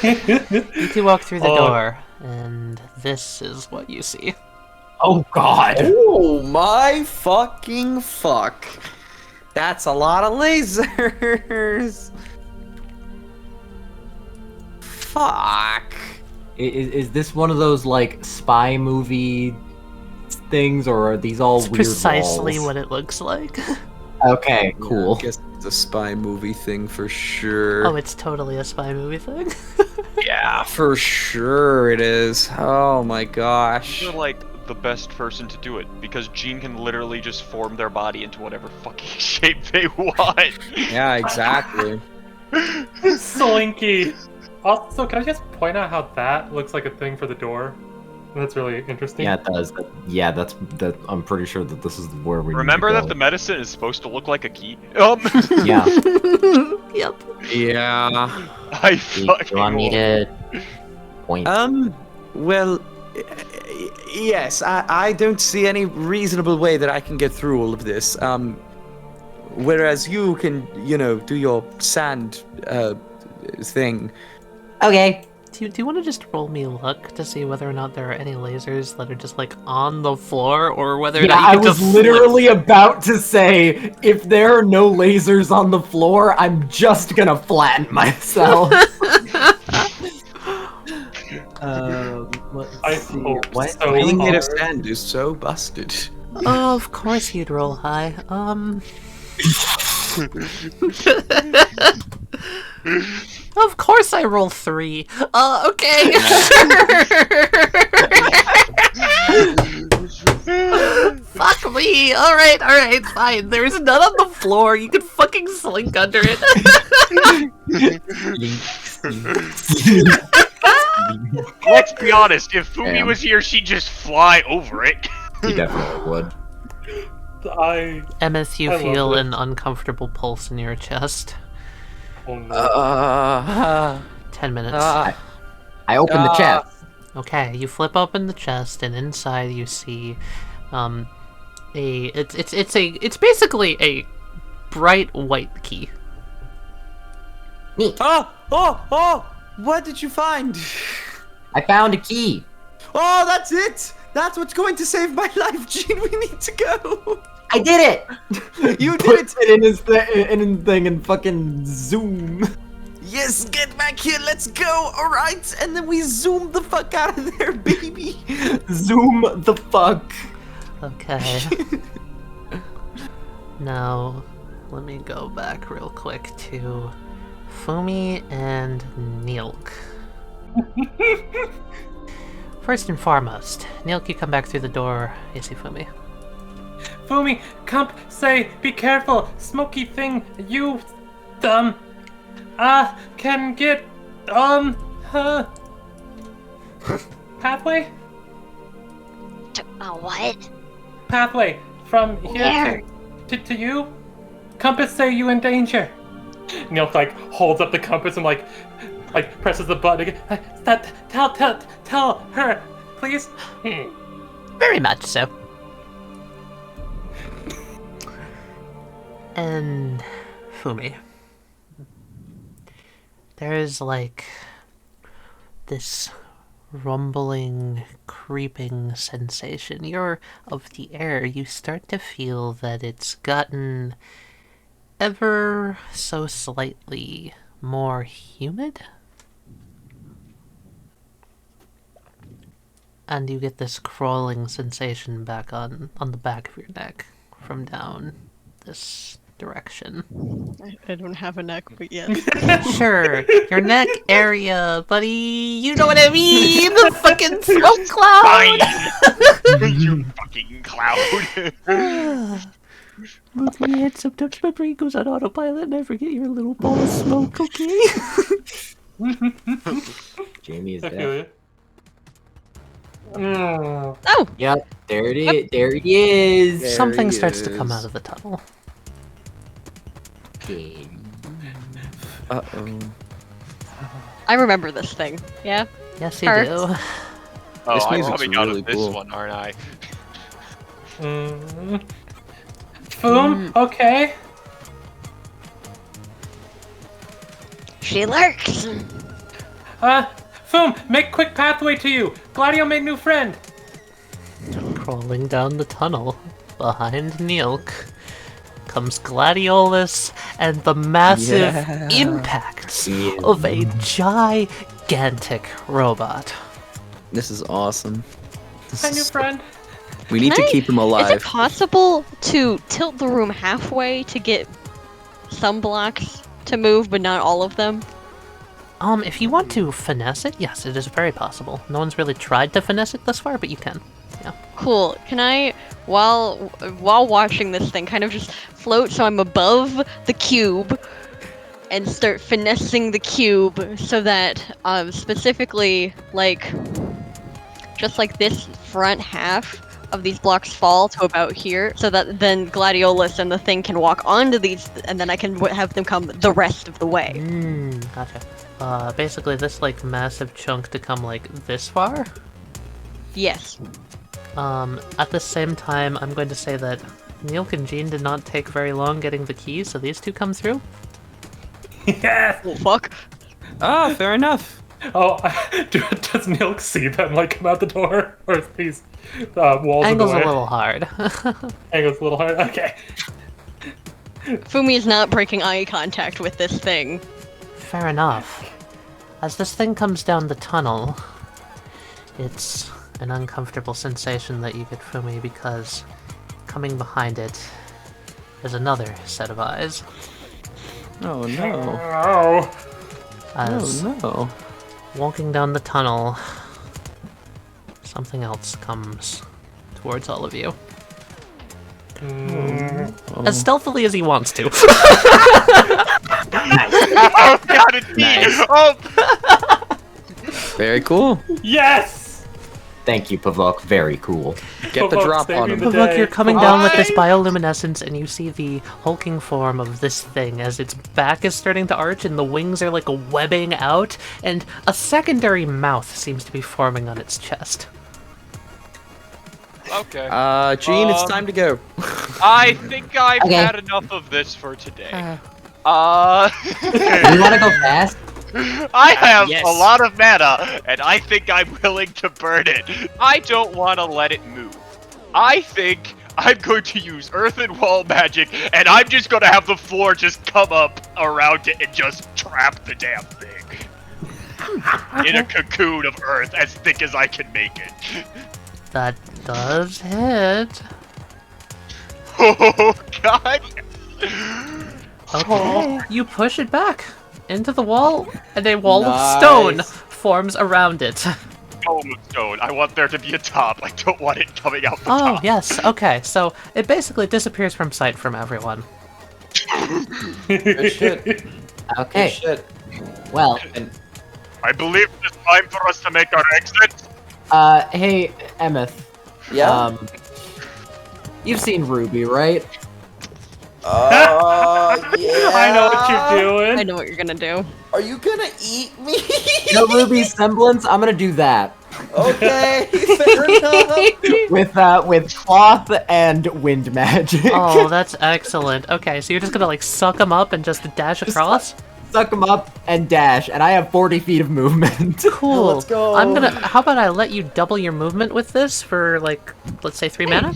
You two walk through the door, and this is what you see. Oh god. Oh my fucking fuck. That's a lot of lasers. Fuck. Is this one of those like spy movie things, or are these all It's weird precisely walls? what it looks like. Okay, cool. I guess it's a spy movie thing for sure. Oh, it's totally a spy movie thing. Yeah, for sure it is. Oh my gosh. You're like the best person to do it, because Djinn can literally just form their body into whatever fucking shape they want. Yeah, exactly. Slinky. Also, can I just point out how that looks like a thing for the door? That's really interesting. Yeah, it does. Yeah, that's that. I'm pretty sure that this is where we Remember need to that go. the medicine is supposed to look like a key? Yeah. Yep. Yeah. I Do fucking you want me to point? Well, yes, I don't see any reasonable way that I can get through all of this. Whereas you can, do your sand, thing. Okay. Do you want to just roll me luck to see whether or not there are any lasers that are just like on the floor, or whether or Yeah, not I you can was just literally about to say, if there are no lasers on the floor, I'm just gonna flatten myself. I hope What? so. Being made of hard. sand is so busted. Oh, of course you'd roll high. Of course I roll 3. Okay. Fuck me. Alright, fine. There's none on the floor. You can fucking slink under it. Let's be honest, if Fumi was here, she'd just fly over it. He definitely would. Emmyth, you I love feel it. an uncomfortable pulse in your chest. Oh, no. 10 minutes. I open the chest. Okay, you flip open the chest, and inside you see, it's basically a bright white key. Me. Oh! What did you find? I found a key. Oh, that's it! That's what's going to save my life, Djinn. We need to go. I did it. You did Puts it in his thing and fucking zoom. Yes, get back here. Let's go. All right, and then we zoom the fuck out of there, baby. Zoom the fuck. Okay. Now, let me go back real quick to Fumi and Nilq. First and foremost, Nilq, you come back through the door. You see Fumi. Fumi, Comp, say, be careful. Smoky thing, you can get, pathway? What? Pathway from Where? here to you. Compass say you in danger. Nilq like holds up the compass and like presses the button again. Tell her, please. Very much so. And Fumi, there is like this rumbling, creeping sensation. You're of the air. You start to feel that it's gotten ever so slightly more humid. And you get this crawling sensation back on the back of your neck from down this direction. I don't have a neck, but yes. Sure, your neck area, buddy. You know what I mean? The fucking smoke cloud! You fucking cloud! Look, my head, sometimes my brain goes on autopilot and I forget you're a little ball of smoke, okay? Jamie is dead. Oh! Yep, there it is. There he is. Something starts to come out of the tunnel. Uh-oh. I remember this thing. Yeah? Yes, you Hurts. do. Oh, This I'm music's coming out really of this cool. one, aren't I? Foom, okay. She lurks. Foom, make quick pathway to you. Gladio made new friend. Crawling down the tunnel behind Nilq comes Gladiolus and the massive impacts of a gigantic robot. This is awesome. My new friend. We need to keep him Is it alive. possible to tilt the room halfway to get some blocks to move, but not all of them? If you want to finesse it, yes, it is very possible. No one's really tried to finesse it thus far, but you can. Yeah. Cool. Can I, while watching this thing, kind of just float so I'm above the cube and start finessing the cube so that, specifically, like, just like this front half of these blocks fall to about here, so that then Gladiolus and the thing can walk onto these, and then I can have them come the rest of the way. Gotcha. Basically this, like, massive chunk to come, like, this far? Yes. At the same time, I'm going to say that Nilq and Djinn did not take very long getting the keys, so these two come through. Yes! Oh, fuck. Ah, fair enough. Oh, does Nilq see them, like, come out the door? Or is these walls Angle's in the a way? little hard. Angle's a little hard, okay. Fumi is not breaking eye contact with this thing. Fair enough. As this thing comes down the tunnel, it's an uncomfortable sensation that you get from me because coming behind it is another set of eyes. Oh no. Oh. As Oh no. walking down the tunnel, something else comes towards all of you. As stealthily as he wants to. Oh god, it's me! Nice. Oh! Very cool. Yes! Thank you, Pavouk. Very cool. Get the Pavouk, drop save on me him. the Look, day. you're coming down with this bioluminescence, and you see the hulking form of this thing as its back is starting to arch and the wings are like webbing out, and a secondary mouth seems to be forming on its chest. Okay. Djinn, it's time to go. I think I've Okay. had enough of this for today. You want to go fast? I have Yes. a lot of mana, and I think I'm willing to burn it. I don't want to let it move. I think I'm going to use earth and wall magic, and I'm just going to have the floor just come up around it and just trap the damn thing. In a cocoon of earth as thick as I can make it. That does hit. Oh god! Okay, you push it back into the wall, and a wall of stone forms around it. Dome of stone. I want there to be a top. I don't want it coming out the Oh, top. yes, okay, so it basically disappears from sight from everyone. Good shit. Okay. Good shit. Well, I believe it's time for us to make our exit. hey, Emmyth. Yeah. You've seen Ruby, right? Yeah. I know what you're doing. I know what you're gonna do. Are you gonna eat me? You know Ruby's semblance? I'm gonna do that. Okay, fair enough. With cloth and wind magic. Oh, that's excellent. Okay, so you're just gonna like suck him up and just dash across? Suck him up and dash, and I have 40 feet of movement. Cool. Let's go. How about I let you double your movement with this for like, let's say 3 mana?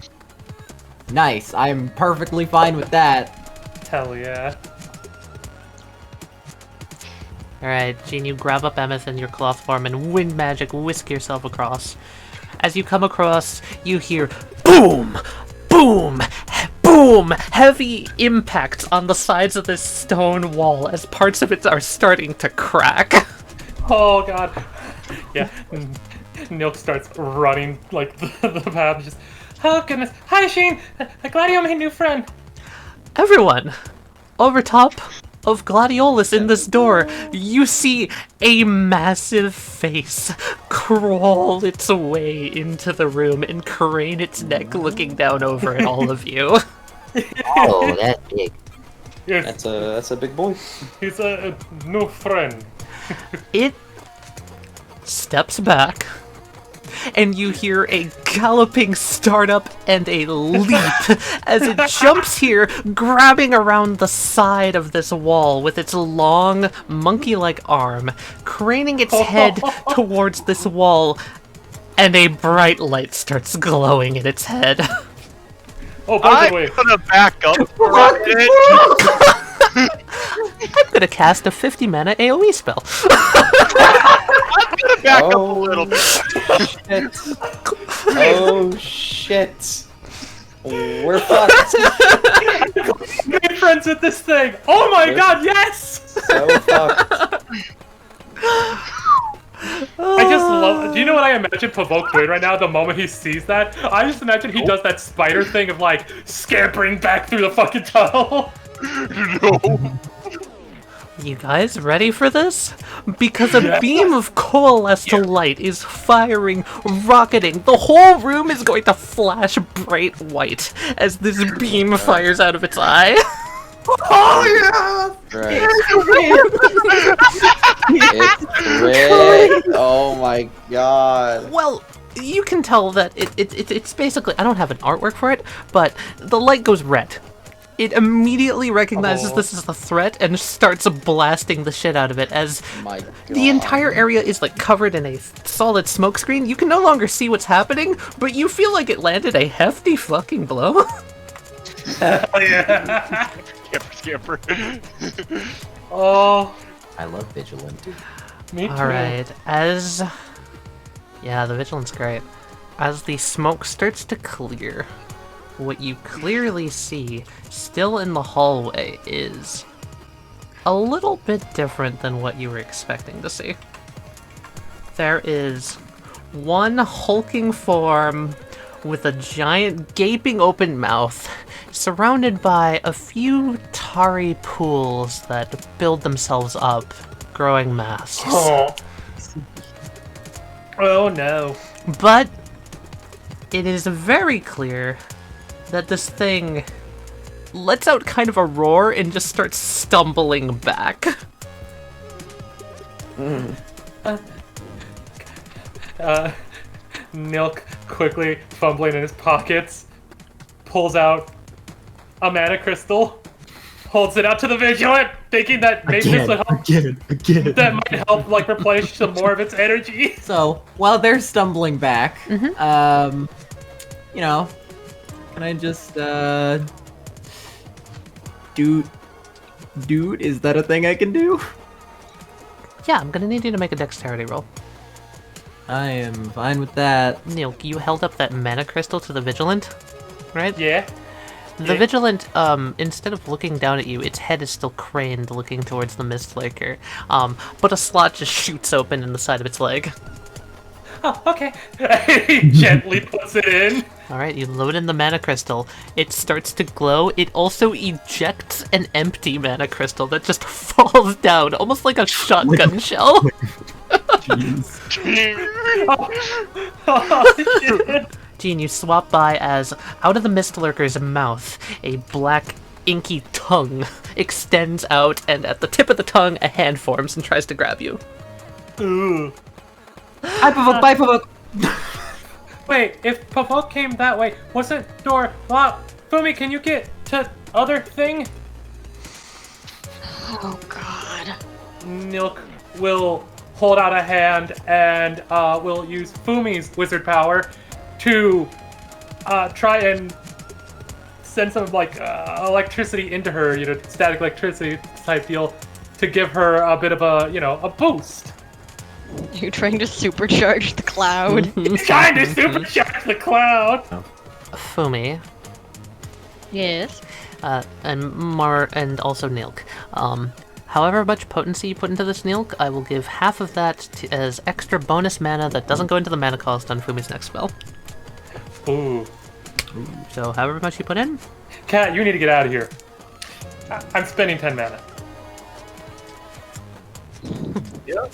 Nice. I'm perfectly fine with that. Hell yeah. Alright, Djinn, you grab up Emmyth in your cloth form and wind magic whisk yourself across. As you come across, you hear boom! Boom! Boom! Heavy impacts on the sides of this stone wall as parts of it are starting to crack. Oh god. Yeah. Nilq starts running like the path. Just, oh goodness. Hi, Sheen. Glad you're my new friend. Everyone, over top of Gladiolus in this door, you see a massive face crawl its way into the room and crane its neck looking down over at all of you. Oh, that's big. Yes. That's a big boy. He's a new friend. It steps back, and you hear a galloping startup and a leap as it jumps here, grabbing around the side of this wall with its long, monkey-like arm, craning its head towards this wall, and a bright light starts glowing in its head. Oh, by the way. I'm gonna back up for a minute. I'm gonna cast a 50 mana AoE spell. I'm gonna back up a little bit. Shit. Oh shit. We're fucked. Good friends with this thing. Oh my god, yes! So fucked. I just love. Do you know what I imagine Pavouk doing right now? The moment he sees that, I just imagine he does that spider thing of like scampering back through the fucking tunnel. No. You guys ready for this? Because a beam of coalesced light is firing, rocketing. The whole room is going to flash bright white as this beam fires out of its eye. Oh yeah! Right. It's red. Oh my god. Well, you can tell that it's basically, I don't have an artwork for it, but the light goes red. It immediately recognizes this is the threat and starts blasting the shit out of it as the entire area is like covered in a solid smoke screen. You can no longer see what's happening, but you feel like it landed a hefty fucking blow. Hell yeah. Scamper. Oh. I love Vigilant. Me too. Alright, yeah, the Vigilant's great. As the smoke starts to clear, what you clearly see still in the hallway is a little bit different than what you were expecting to see. There is one hulking form with a giant gaping open mouth, surrounded by a few tarry pools that build themselves up, growing mass. Oh. Oh no. But it is very clear that this thing lets out kind of a roar and just starts stumbling back. Nilq, quickly fumbling in his pockets, pulls out a mana crystal, holds it out to the Vigilant, thinking that maybe this would help. Again. That might help, like, replenish some more of its energy. So, while they're stumbling back, you know, can I just, Dude, is that a thing I can do? Yeah, I'm gonna need you to make a dexterity roll. I am fine with that. Nilq, you held up that mana crystal to the Vigilant, right? Yeah. The Vigilant, instead of looking down at you, its head is still craned, looking towards the Mist Flaker. But a slot just shoots open in the side of its leg. Oh, okay. He gently puts it in. Alright, you load in the mana crystal. It starts to glow. It also ejects an empty mana crystal that just falls down, almost like a shotgun shell. Djinn, you swap by as out of the Mist Lurker's mouth, a black, inky tongue extends out, and at the tip of the tongue, a hand forms and tries to grab you. Ooh. Hi, Pavouk, bye, Pavouk. Wait, if Pavouk came that way, wasn't door locked? Fumi, can you get to other thing? Oh god. Nilq will hold out a hand and will use Fumi's wizard power to try and send some like electricity into her, you know, static electricity type deal, to give her a bit of a, you know, a boost. You're trying to supercharge the cloud. He's trying to supercharge the cloud. Fumi. Yes. And also Nilq. However much potency you put into this Nilq, I will give half of that as extra bonus mana that doesn't go into the mana cost on Fumi's next spell. Ooh. So however much you put in. Cat, you need to get out of here. I'm spending 10 mana.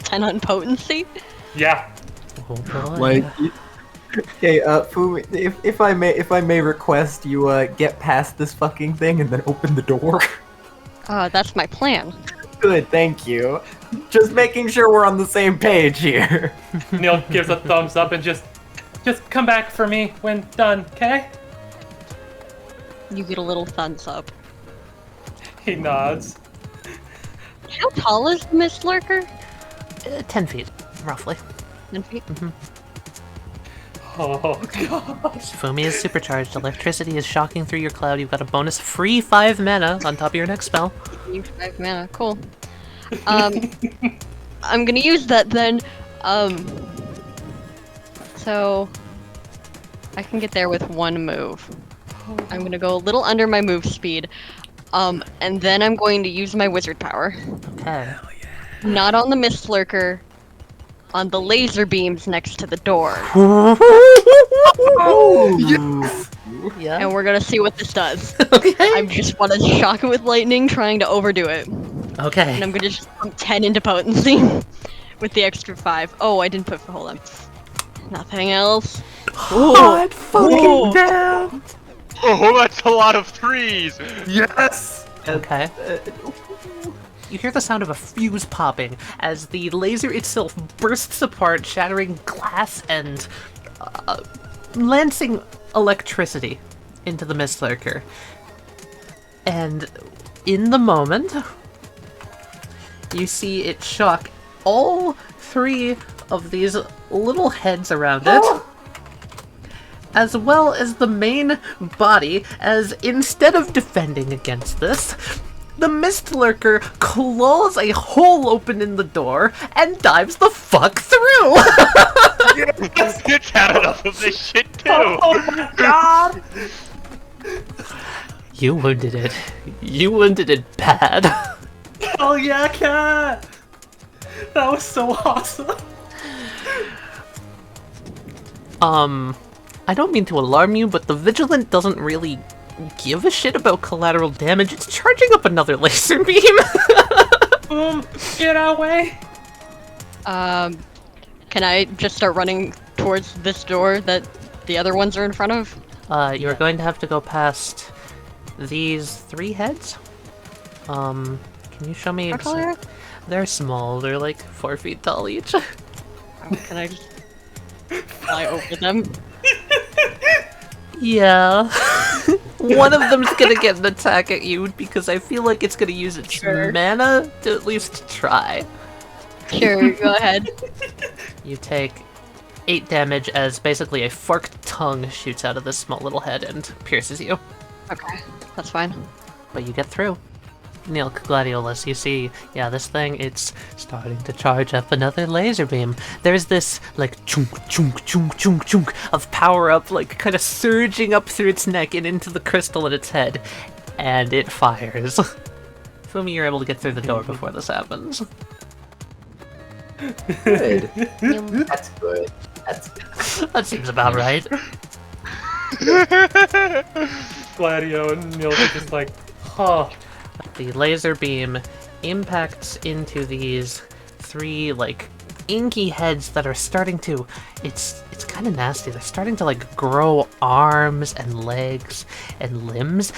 10 on potency? Yeah. Oh boy. Like, okay, Fumi, if I may request you get past this fucking thing and then open the door. That's my plan. Good, thank you. Just making sure we're on the same page here. Neil gives a thumbs up and just come back for me when done, okay? You get a little thumbs up. He nods. How tall is the Mist Lurker? 10 feet, roughly. 10 feet? Mm-hmm. Oh, gosh. Fumi is supercharged. Electricity is shocking through your cloud. You've got a bonus free 5 mana on top of your next spell. 5 mana, cool. I'm gonna use that then. So I can get there with 1 move. I'm gonna go a little under my move speed. And then I'm going to use my wizard power. Okay. Not on the Mist Lurker, on the laser beams next to the door. Yes. Yeah. And we're gonna see what this does. Okay. I just want to shock it with lightning, trying to overdo it. Okay. And I'm gonna just pump 10 into potency with the extra 5. Oh, I didn't put. Hold on. Nothing else. Hot fucking damn! Oh, that's a lot of 3s! Yes! Okay. You hear the sound of a fuse popping as the laser itself bursts apart, shattering glass and lancing electricity into the Mist Lurker. And in the moment, you see it shock all 3 of these little heads around it, as well as the main body, as instead of defending against this, the Mist Lurker claws a hole open in the door and dives the fuck through! It's had enough of this shit too! Oh my god! You wounded it. You wounded it bad. Oh yeah, Cat! That was so awesome! I don't mean to alarm you, but the Vigilant doesn't really give a shit about collateral damage. It's charging up another laser beam. Boom! Get our way! Can I just start running towards this door that the other ones are in front of? You're going to have to go past these 3 heads. Can you show me? How tall are they? They're small. They're like 4 feet tall each. Can I just fly over them? Yeah. One of them's gonna get an attack at you because I feel like it's gonna use its mana to at least try. Sure, go ahead. You take 8 damage as basically a forked tongue shoots out of this small little head and pierces you. Okay, that's fine. But you get through. Nilq, Gladiolus, you see, yeah, this thing, it's starting to charge up another laser beam. There's this, like, chunk, chunk, chunk, chunk, chunk of power up, like, kind of surging up through its neck and into the crystal in its head. And it fires. Fumi, you're able to get through the door before this happens. Good. That's good. That seems about right. Gladio and Nilq are just like, huh. The laser beam impacts into these three, like, inky heads that are starting to... It's kind of nasty. They're starting to, like, grow arms and legs and limbs.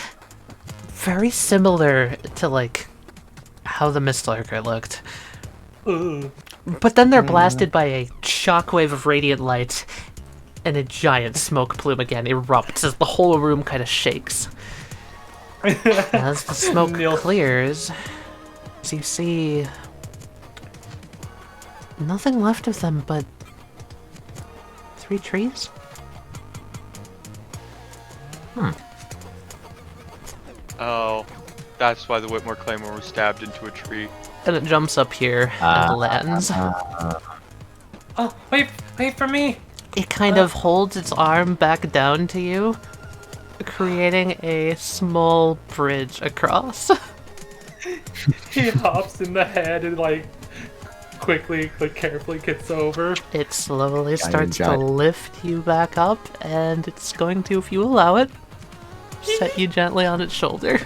Very similar to, like, how the Mistlurker looked. But then they're blasted by a shockwave of radiant light, and a giant smoke plume again erupts as the whole room kind of shakes. As the smoke clears, you see nothing left of them but 3 trees? Oh, that's why the Whitmore Claymore was stabbed into a tree. And it jumps up here and lands. Oh, wait for me! It kind of holds its arm back down to you, creating a small bridge across. He hops in the head and, like, quickly, like, carefully gets over. It slowly starts to lift you back up, and it's going to, if you allow it, set you gently on its shoulder.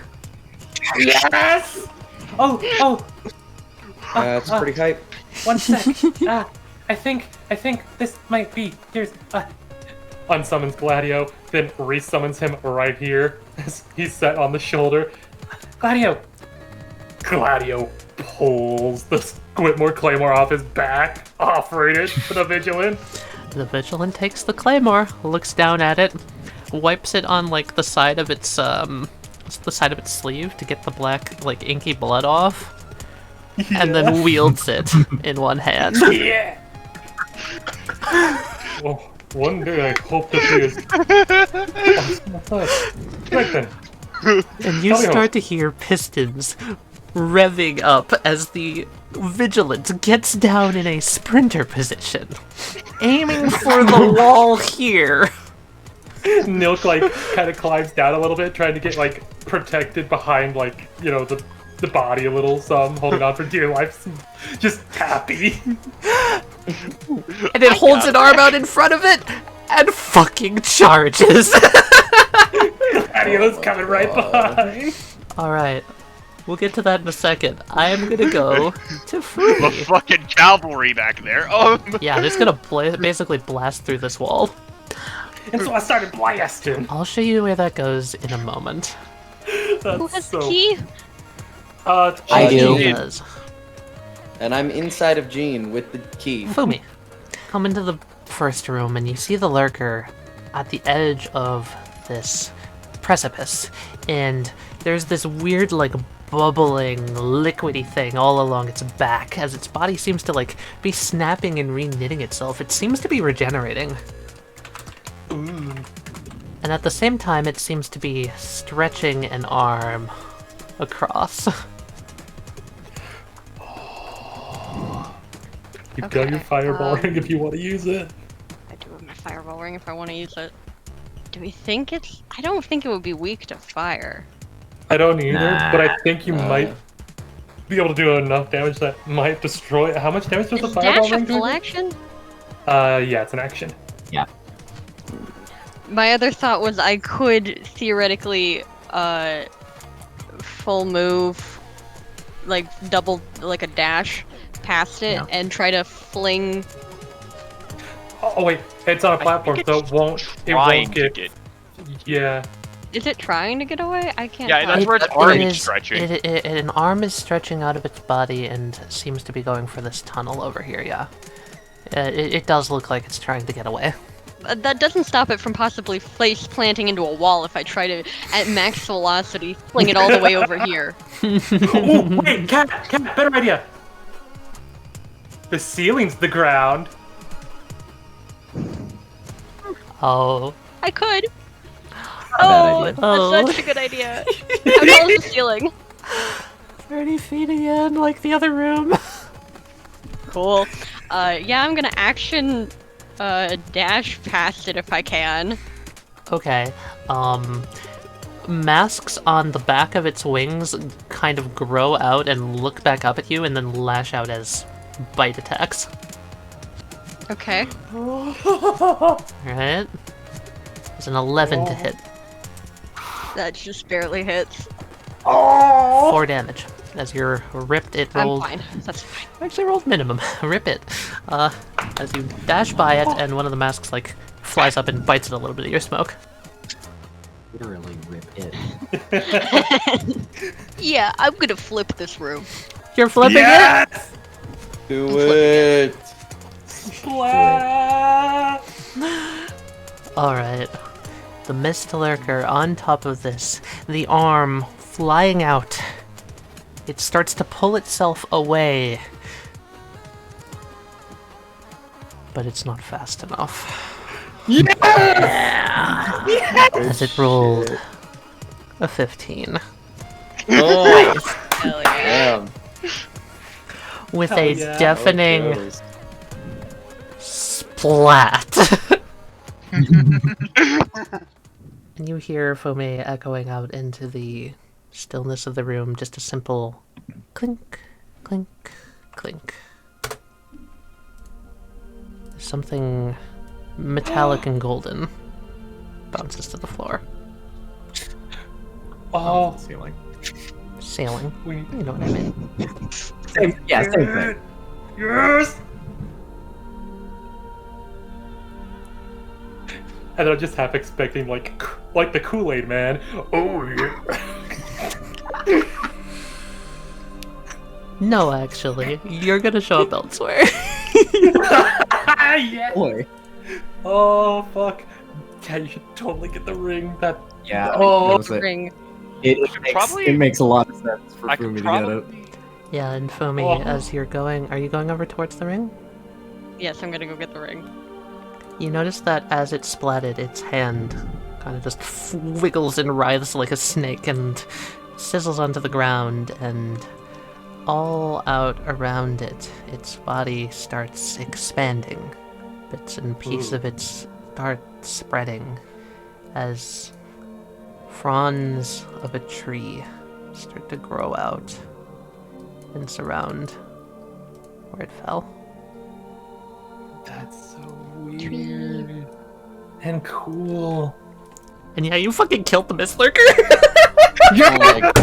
Yes! Oh! That's pretty hype. 1 sec. I think this might be. Here's unsummons Gladio, then resummons him right here as he's set on the shoulder. Gladio pulls the Whitmore Claymore off his back, offering it to the Vigilant. The Vigilant takes the Claymore, looks down at it, wipes it on like the side of its sleeve to get the black, like, inky blood off, and then wields it in one hand. Yeah. Well, one day I hope to see his... Right then. And you start to hear pistons revving up as the Vigilant gets down in a sprinter position, aiming for the wall here. Nilq, like, kind of climbs down a little bit, trying to get, like, protected behind, like, you know, the body a little, some holding on for dear life, just happy. And it holds an arm out in front of it and fucking charges. Adio's coming right behind. Alright, we'll get to that in a second. I am gonna go to Fumi. The fucking cavalry back there. Oh. Yeah, they're just gonna basically blast through this wall. And so I started blasting. I'll show you where that goes in a moment. Who has the key? I do. And I'm inside of Djinn with the key. Fumi, come into the first room and you see the lurker at the edge of this precipice, and there's this weird, like, bubbling, liquidy thing all along its back as its body seems to, like, be snapping and re-knitting itself. It seems to be regenerating. And at the same time, it seems to be stretching an arm across. You've got your fireball ring if you want to use it. I do have my fireball ring if I want to use it. Do we think it's... I don't think it would be weak to fire. I don't either, but I think you might be able to do enough damage that might destroy it. How much damage does the fireball ring do? Dash a full action? Yeah, it's an action. Yeah. My other thought was I could theoretically full move, like double, like a dash past it and try to fling. Oh wait, it's on a platform, so it won't get. Yeah. Is it trying to get away? I can't. Yeah, that's where its arm is stretching. An arm is stretching out of its body and seems to be going for this tunnel over here. Yeah, it does look like it's trying to get away. That doesn't stop it from possibly face planting into a wall if I try to, at max velocity, fling it all the way over here. Oh, wait, Cat, better idea. The ceiling's the ground. Oh. I could. Oh, that's such a good idea. How tall is the ceiling? 30 feet again, like the other room. Cool. Yeah, I'm gonna action dash past it if I can. Okay. Masks on the back of its wings kind of grow out and look back up at you and then lash out as bite attacks. Okay. Alright. There's an 11 to hit. That just barely hits. 4 damage. As you're ripped, it rolled... I'm fine. That's fine. Actually rolled minimum. Rip it. As you dash by it, and one of the masks, like, flies up and bites at a little bit of your smoke. Literally rip it. Yeah, I'm gonna flip this room. You're flipping it? Do it! Splat! Alright. The Emmyth Elacaryn on top of this. The arm flying out. It starts to pull itself away. But it's not fast enough. Yes! As it rolled a 15. Oh! Hell yeah. Damn. With Hell a yeah. deafening splat. And you hear Fumi echoing out into the stillness of the room, just a simple clink, clink, clink. Something metallic and golden bounces to the floor. Oh, Sailing. You know what I mean. Same thing. Yes! And I'm just half expecting like the Kool-Aid man. Oh yeah. No, actually. You're gonna show up elsewhere. Yeah. Boy. Oh fuck. Yeah, you should totally get the ring. That. Yeah. Oh, that was it. ring. It makes a lot of sense for Fumi to get it. Yeah, and Fumi, as you're going... Are you going over towards the ring? Yes, I'm gonna go get the ring. You notice that as it splatted, its hand kind of just wiggles and writhes like a snake and sizzles onto the ground, and all out around it, its body starts expanding. Bits and pieces of it start spreading as fronds of a tree start to grow out and surround where it fell. That's so weird and cool. And yeah, you fucking killed the Emmyth Elacaryn. Oh my god.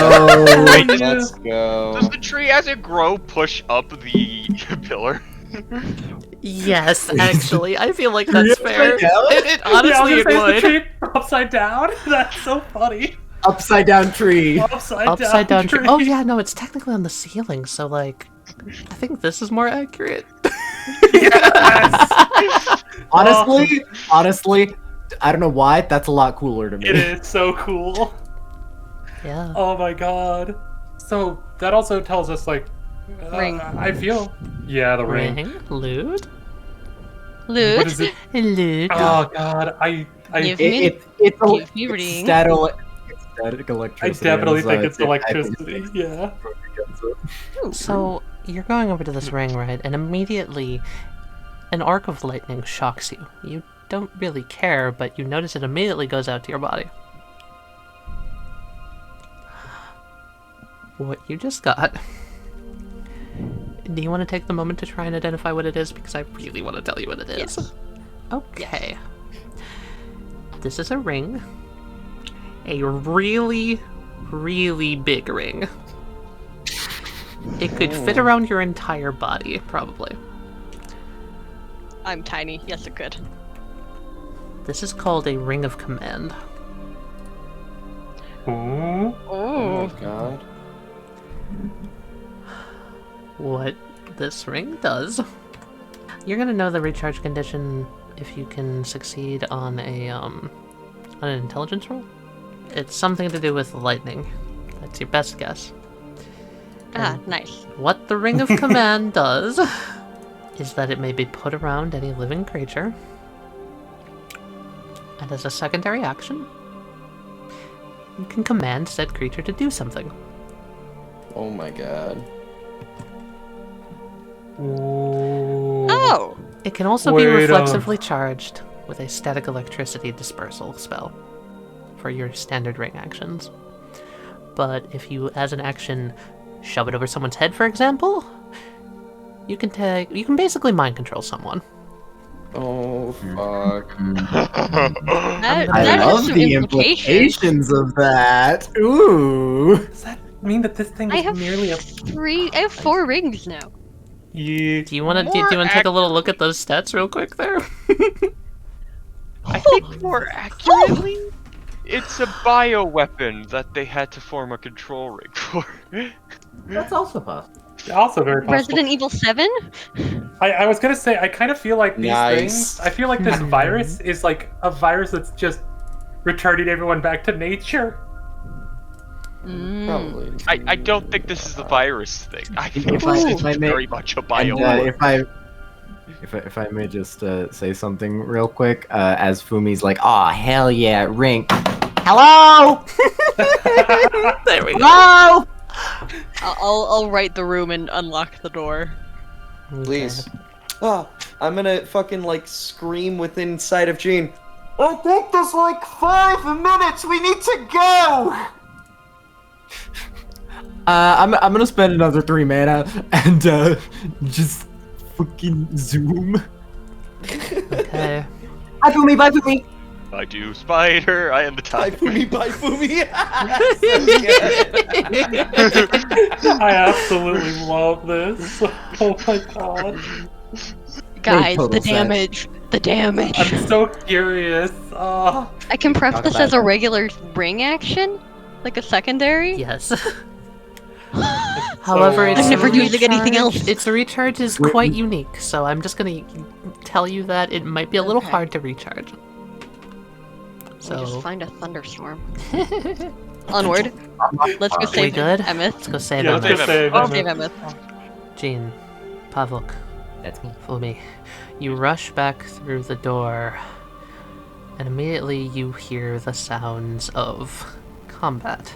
Oh, let's go. Does the tree as it grow push up the pillar? Yes, actually, I feel like that's fair. It Yeah, honestly, it the would. tree upside down. That's so funny. Upside down tree. Upside down tree. Oh yeah, no, it's technically on the ceiling, so like, I think this is more accurate. Yes. Honestly, I don't know why. That's a lot cooler to me. It is so cool. Yeah. Oh my god. So that also tells us like, Ring. I feel. Yeah, the ring. Loot. What is it? Loot. Oh god, Give me ring. Static electricity. I definitely think anxiety. it's electricity. Yeah. So you're going over to this ring, right? And immediately, an arc of lightning shocks you. You don't really care, but you notice it immediately goes out to your body. What you just got. Do you want to take the moment to try and identify what it is? Because I really want to tell you what it is. Yes. Okay. This is a ring. A really, really big ring. It could fit around your entire body, probably. I'm tiny. Yes, it could. This is called a ring of command. Ooh. Oh my god. What this ring does. You're gonna know the recharge condition if you can succeed on an intelligence roll. It's something to do with lightning. That's your best guess. Nice. What the ring of command does is that it may be put around any living creature, and as a secondary action, you can command said creature to do something. Oh my god. Oh! It can also be reflexively charged with a static electricity dispersal spell for your standard ring actions. But if you, as an action, shove it over someone's head, for example, You can basically mind control someone. Oh fuck. That I has love some the implications. implications of that. Ooh. Does that mean that this thing I is have merely a... I have 4 rings now. Yeah. Do you want to take a little look at those stats real quick there? I think more accurately, it's a bioweapon that they had to form a control ring for. That's also possible. Also very possible. Resident Evil 7? I was gonna say, I kind of feel like these Nice. things... I feel like this virus is like a virus that's just returning everyone back to nature. Probably. I don't think this is a virus thing. I think If this I- is if I may- very much a And, bioweapon. if I may just say something real quick, as Fumi's like, "Aw, hell yeah, Rink." Hello. There we go. Hello. I'll write the room and unlock the door. Please. I'm gonna fucking like scream within sight of Djinn. I think there's like 5 minutes. We need to go. I'm gonna spend another 3 mana and just fucking zoom. Okay. Bye Fumi, bye Fumi. I do, Spider. I am the Bye type. Fumi, bye Fumi. I absolutely love this. Oh my god. Guys, total the sense. damage. The damage. I'm so curious. Oh. I can prep Talk this about as a it. regular ring action? Like a secondary? Yes. However, it's I'm never using anything recharge- else. Its recharge is quite unique, so I'm just gonna tell you that it might be a little Okay. hard to recharge. We'll just So, find a thunderstorm. Onward. Let's go we save good? Emmyth. Let's go save Yeah, Emmyth. let's go save I'll Emmyth. save Emmyth. Djinn, Pavouk, That's me. Fumi. You rush back through the door, and immediately you hear the sounds of combat.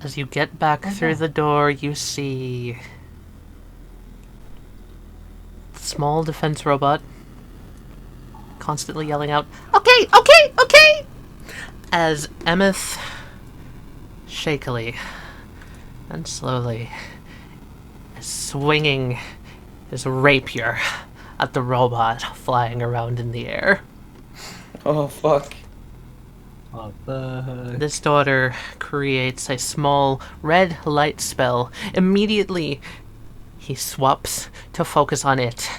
As you get back through the door, you see a small defense robot constantly yelling out, "Okay, okay, okay!" as Emmyth shakily and slowly is swinging his rapier at the robot flying around in the air. Oh fuck. This daughter creates a small red light spell. Immediately, he swaps to focus on it,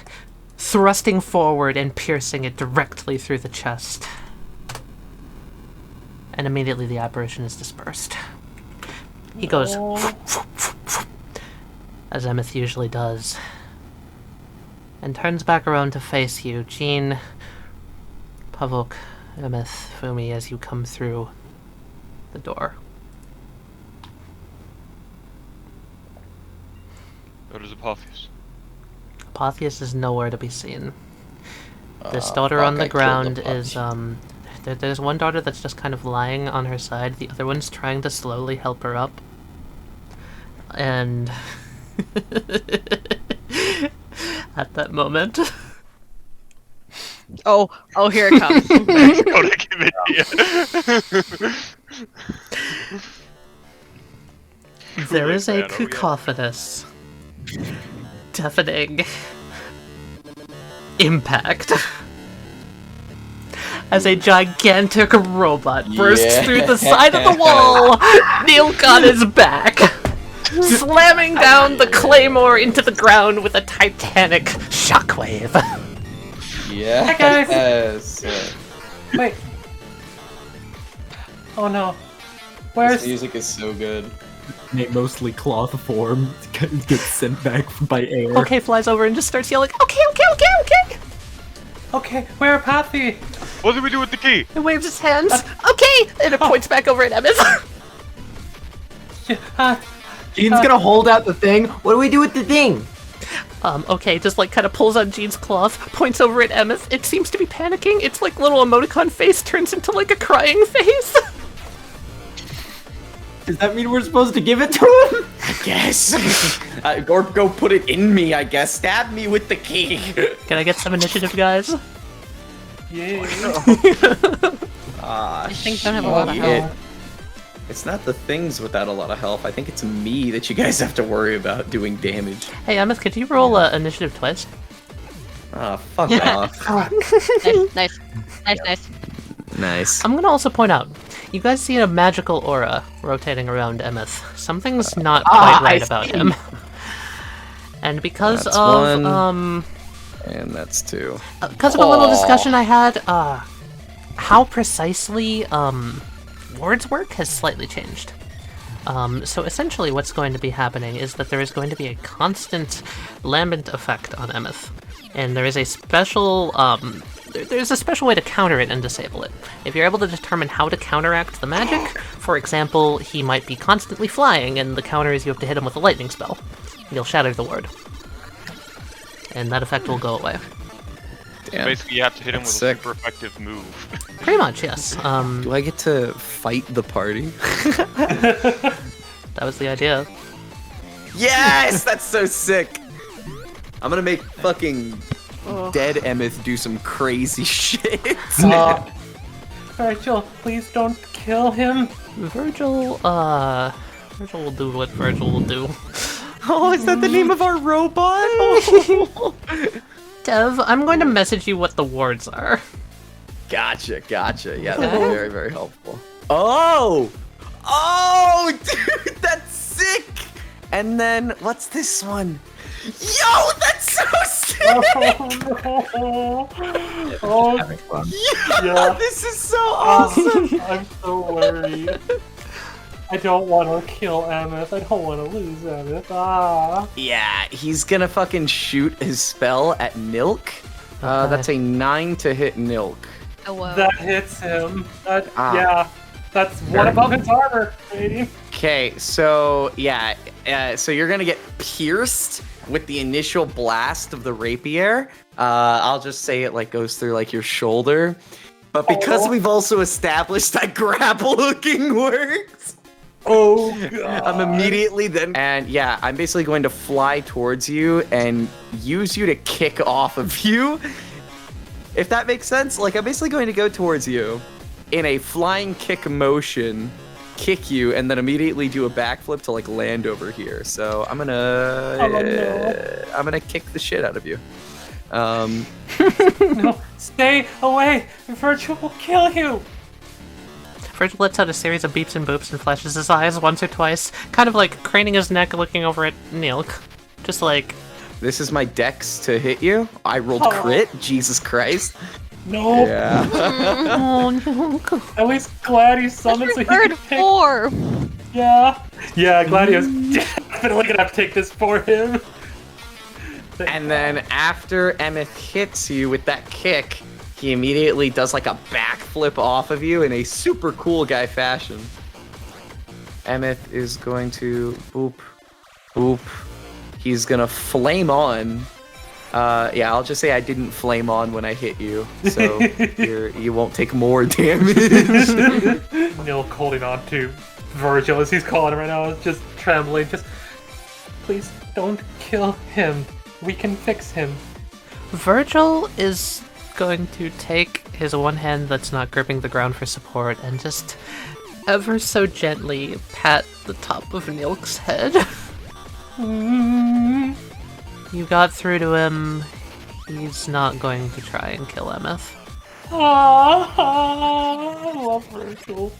thrusting forward and piercing it directly through the chest. And immediately the apparition is dispersed. He goes, as Emmyth usually does, and turns back around to face you, Djinn, Pavouk, Emmyth, Fumi, as you come through the door. Where is Apotheus? Apotheus is nowhere to be seen. This Ah, daughter fuck, on the I killed ground the is, there's one daughter that's just kind of lying on her side, the other one's trying to slowly help her up. And at that moment, Oh, here it comes. Gonna give it to you. there is a fan, oh, yeah. cacophonous, deafening impact as a gigantic robot bursts through the side of the wall, Nilq on his back, slamming down the claymore into the ground with a titanic shockwave. Yeah. Hi, guys. Yes. Wait. Oh no. This Where's... music is so good. Mostly cloth form gets sent back by air. Okay, flies over and just starts yelling, okay, okay, okay, okay! Okay, where Apathy? What do we do with the key? And waves his hands, okay! And it points back over at Emmyth. Djinn's gonna hold out the thing. What do we do with the thing? Okay, just like kind of pulls on Djinn's cloth, points over at Emmyth. It seems to be panicking. Its like little emoticon face turns into like a crying face. Does that mean we're supposed to give it to him? I guess. Or go put it in me, I guess. Stab me with the key. Can I get some initiative, guys? Yeah. Ah, These things don't have a lot of health. It's not the things without a lot of health. I think it's me that you guys have to worry about doing damage. Hey, Emmyth, could you roll initiative twice? Ah, fuck off. Nice. Nice. I'm gonna also point out, you guys see a magical aura rotating around Emmyth. Something's not quite right about him. And because That's of one. And that's 2. because of a little discussion I had, how precisely words work has slightly changed. So essentially what's going to be happening is that there is going to be a constant lambent effect on Emmyth. And there is a special, there's a special way to counter it and disable it. If you're able to determine how to counteract the magic, for example, he might be constantly flying, and the counter is you have to hit him with a lightning spell. You'll shatter the ward. And that effect will go away. Damn. Basically, you have to hit him with sick. a super effective move. Pretty much, yes. Do I get to fight the party? That was the idea. Yes! That's so sick! I'm gonna make fucking dead Emmyth do some crazy shit. Virgil, please don't kill him. Virgil will do what Virgil will do. Oh, is that the name of our robot? Dev, I'm going to message you what the wards are. Gotcha. Yeah, that's very, very helpful. Oh! Oh, dude, that's sick! And then, what's this one? Yo, that's so sick! Oh, yeah, this is so awesome! I'm so worried. I don't want to kill Emmyth. I don't want to lose Emmyth. Yeah, he's gonna fucking shoot his spell at Nilq. That's a 9 to hit Nilq. Oh, whoa. That hits him. Yeah, that's one above his armor, lady. Okay, so yeah, so you're gonna get pierced with the initial blast of the rapier. I'll just say it like goes through like your shoulder, but because we've also established that grapple hooking works. Oh god. I'm immediately then, and yeah, I'm basically going to fly towards you and use you to kick off of you. If that makes sense, like I'm basically going to go towards you in a flying kick motion, kick you, and then immediately do a backflip to like land over here. So I'm gonna kick the shit out of you. No, stay away! Virgil will kill you! Virgil lets out a series of beeps and boops and flashes his eyes once or twice, kind of like craning his neck looking over at Nilq. Just like... This is my dex to hit you. I rolled crit, Jesus Christ. No! Yeah. Oh, Nilq. At least Gladius summoned so he Bird can pick... 4! Yeah. Yeah, Gladius definitely gonna have to take this for him. And then after Emmyth hits you with that kick, he immediately does like a backflip off of you in a super cool guy fashion. Emmyth is going to boop, boop. He's gonna flame on. Yeah, I'll just say I didn't flame on when I hit you, so you won't take more damage. Nilq holding on to Virgil as he's calling him right now, is just trembling. Just please don't kill him. We can fix him. Virgil is going to take his one hand that's not gripping the ground for support and just ever so gently pat the top of Nilq's head. You got through to him. He's not going to try and kill Emmyth. I love Virgil.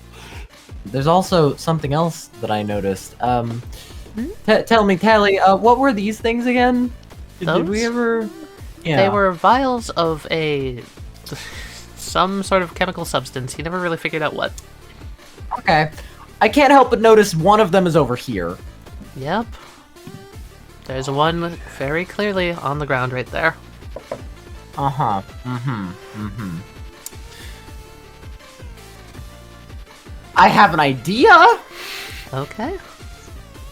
There's also something else that I noticed. Tell me, Tally, what were these things again? Did we ever... Yeah. They were vials of some sort of chemical substance. He never really figured out what. Okay. I can't help but notice one of them is over here. Yep. There's one very clearly on the ground right there. Uh-huh. I have an idea! Okay.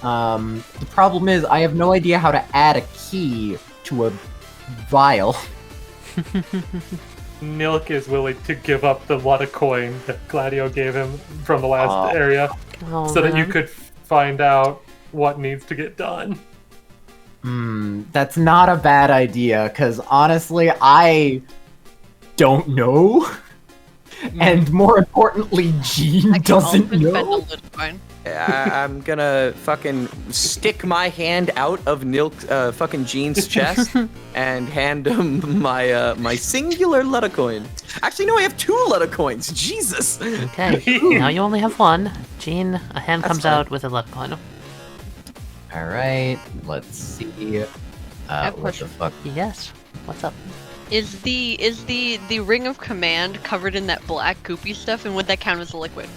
The problem is I have no idea how to add a key to a vial. Nilq is willing to give up the lot of coin that Gladio gave him from the last area so that you could find out what needs to get done. That's not a bad idea, because honestly, I don't know. and more importantly, Djinn doesn't know. I'm gonna fucking stick my hand out of Nilq, fucking Djinn's chest and hand him my singular 𝚘𝚘𝚘𝚗. Actually, no, I have 2 𝚘𝚘𝚘𝚗s. Jesus. Okay, now you only have 1. Djinn, a hand comes out with a 𝚘𝚘𝚘𝚗. All right, let's see. What the fuck? Yes. What's up? Is the ring of command covered in that black goopy stuff, and would that count as a liquid?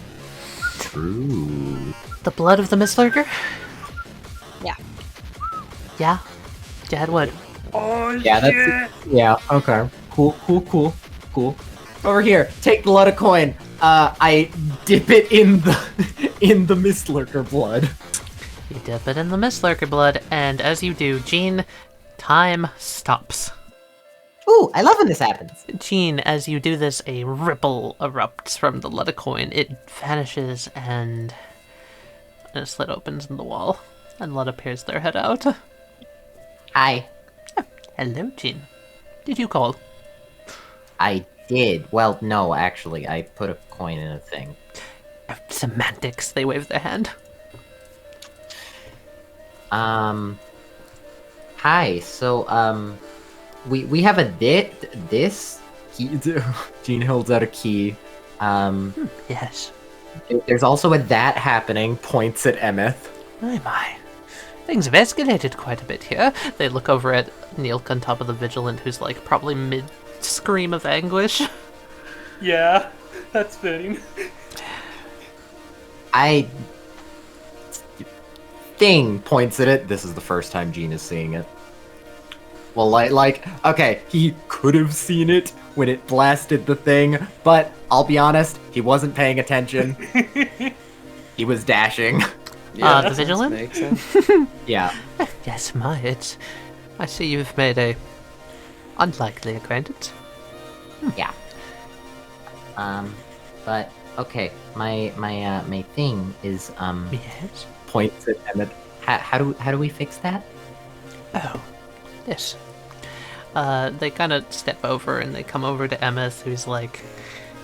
True. The blood of the Mistlurker? Yeah. Yeah. Yeah, it would. Oh Yeah, that's yeah. Okay. Cool. Over here, take the 𝚘𝚘𝚗. I dip it in the Mistlurker blood. You dip it in the Mistlurker blood, and as you do, Djinn, time stops. Ooh, I love when this happens. Djinn, as you do this, a ripple erupts from the 𝚘𝚘𝚗. It vanishes, and a slit opens in the wall, and 𝚘𝚘𝚗 peers their head out. Hi. Hello, Djinn. Did you call? I did. Well, no, actually, I put a coin in a thing. Semantics, they wave their hand. Hi, so, we have a this key. Djinn holds out a key. Yes. There's also a that happening, points at Emmyth. My. Things have escalated quite a bit here. They look over at Nilq on top of the Vigilant, who's like probably mid-scream of anguish. Yeah, that's fitting. Thing points at it. This is the first time Djinn is seeing it. Well, okay, he could have seen it when it blasted the thing, but I'll be honest, he wasn't paying attention. He was dashing. The Vigilant? Makes sense. Yeah. Yes, I see you've made a unlikely acquaintance. Yeah. But okay, my thing is Yes. Points at Emmyth. How do we fix that? Oh, this. They kind of step over and they come over to Emmyth, who's like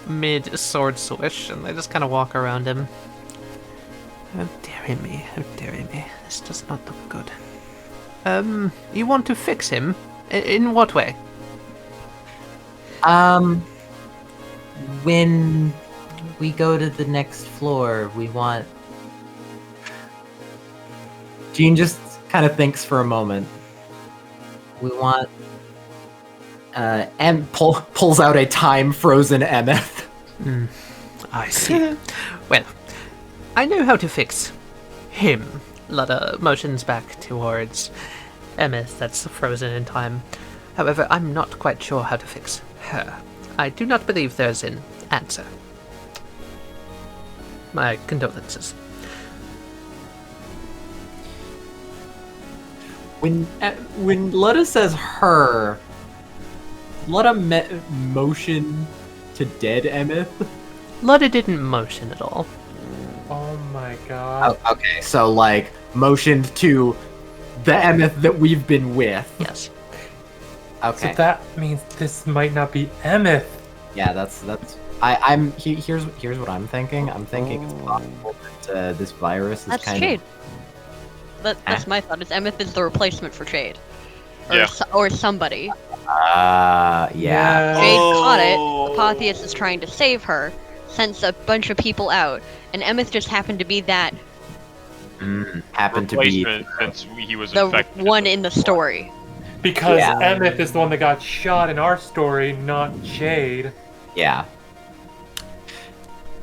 mid sword swish, and they just kind of walk around him. How dare me, this does not look good. You want to fix him? In what way? When we go to the next floor, we want... Djinn just kind of thinks for a moment. We want... And pulls out a time-frozen Emmyth. I see. Well, I know how to fix him. 𝚘𝚘𝚘𝚗 motions back towards Emmyth, that's frozen in time. However, I'm not quite sure how to fix her. I do not believe there's an answer. My condolences. When 𝚘𝚘𝚘𝚗 says her, 𝚘𝚘𝚘𝚗 motion to dead Emmyth? 𝚘𝚘𝚘𝚗 didn't motion at all. Oh my god. Oh, okay, so motioned to the Emmyth that we've been with. Yes. Okay. So that means this might not be Emmyth. Yeah, here's what I'm thinking. I'm thinking it's possible that this virus is That's kind Jade. of... That's my thought. Is Emmyth is the replacement for Jade, or Yeah. or somebody. Yeah. Jade caught it. Apotheus is trying to save her, sends a bunch of people out, and Emmyth just happened to be that Happened to be replacement since he was the infected. one in the story. Because Yeah. Emmyth is the one that got shot in our story, not Jade. Yeah.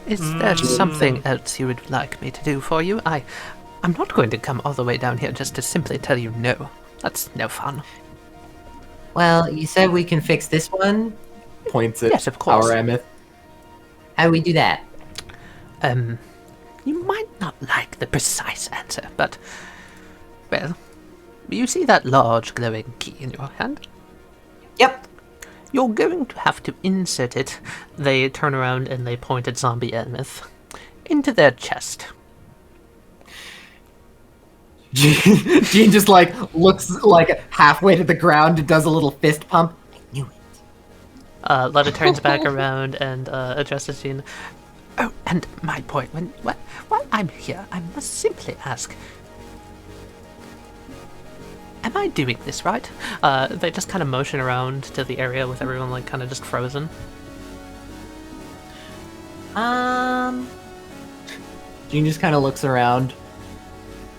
Is there something else you would like me to do for you? I'm not going to come all the way down here just to simply tell you no. That's no fun. Well, you said we can fix this one? Points at Yes, of course. our Emmyth. How do we do that? You might not like the precise answer, but... Well, you see that large glowing key in your hand? Yep. You're going to have to insert it. They turn around and they point at zombie Emmyth. Into their chest. Djinn just looks halfway to the ground and does a little fist pump. I knew it. Lutta turns back around and addresses Djinn. Oh, and my boy, while I'm here, I must simply ask, am I doing this right? They just kind of motion around to the area with everyone like kind of just frozen. Djinn just kind of looks around.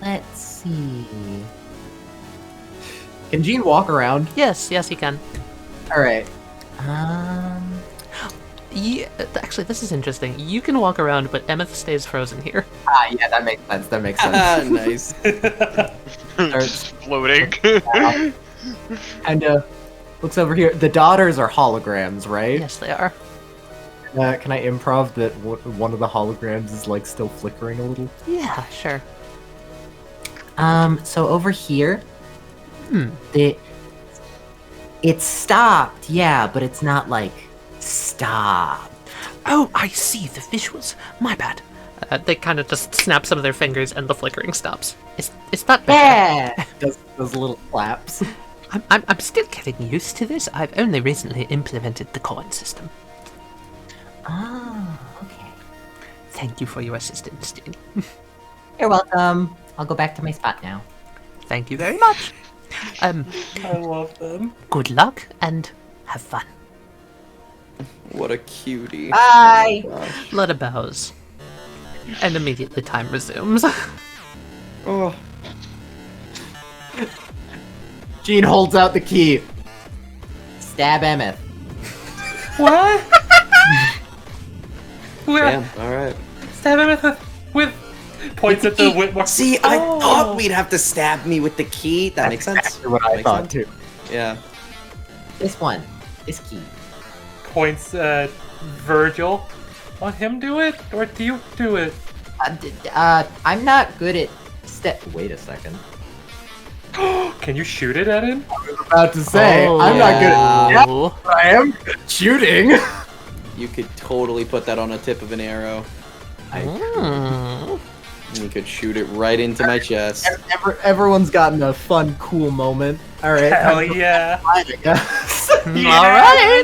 Let's see. Can Djinn walk around? Yes, he can. All right. Yeah, actually, this is interesting. You can walk around, but Emmyth stays frozen here. Yeah, that makes sense. Nice. Just floating. And looks over here. The daughters are holograms, right? Yes, they are. Can I improv that one of the holograms is like still flickering a little? Yeah, sure. So over here, it stopped, yeah, but it's not like stop. Oh, I see the visuals. My bad. They kind of just snap some of their fingers, and the flickering stops. It's not bad. Yeah. Does little claps. I'm still getting used to this. I've only recently implemented the coin system. Oh, okay. Thank you for your assistance, Djinn. You're welcome. I'll go back to my spot now. Thank you very much. I love them. Good luck and have fun. What a cutie. Bye. Lutta bows. And immediately time resumes. Oh. Djinn holds out the key. Stab Emmyth. What? Damn, alright. Stab Emmyth with points at the Whitmore. See, I thought we'd have to stab me with the key. That makes sense. That's what I thought too. Yeah. This one. This key. Points at Virgil. Want him do it, or do you do it? I'm not good at Wait a second. Can you shoot it at him? I was about to say, I'm not good at but I am good at shooting. You could totally put that on a tip of an arrow. You could shoot it right into my chest. Everyone's gotten a fun, cool moment. All right. Hell yeah. Yeah.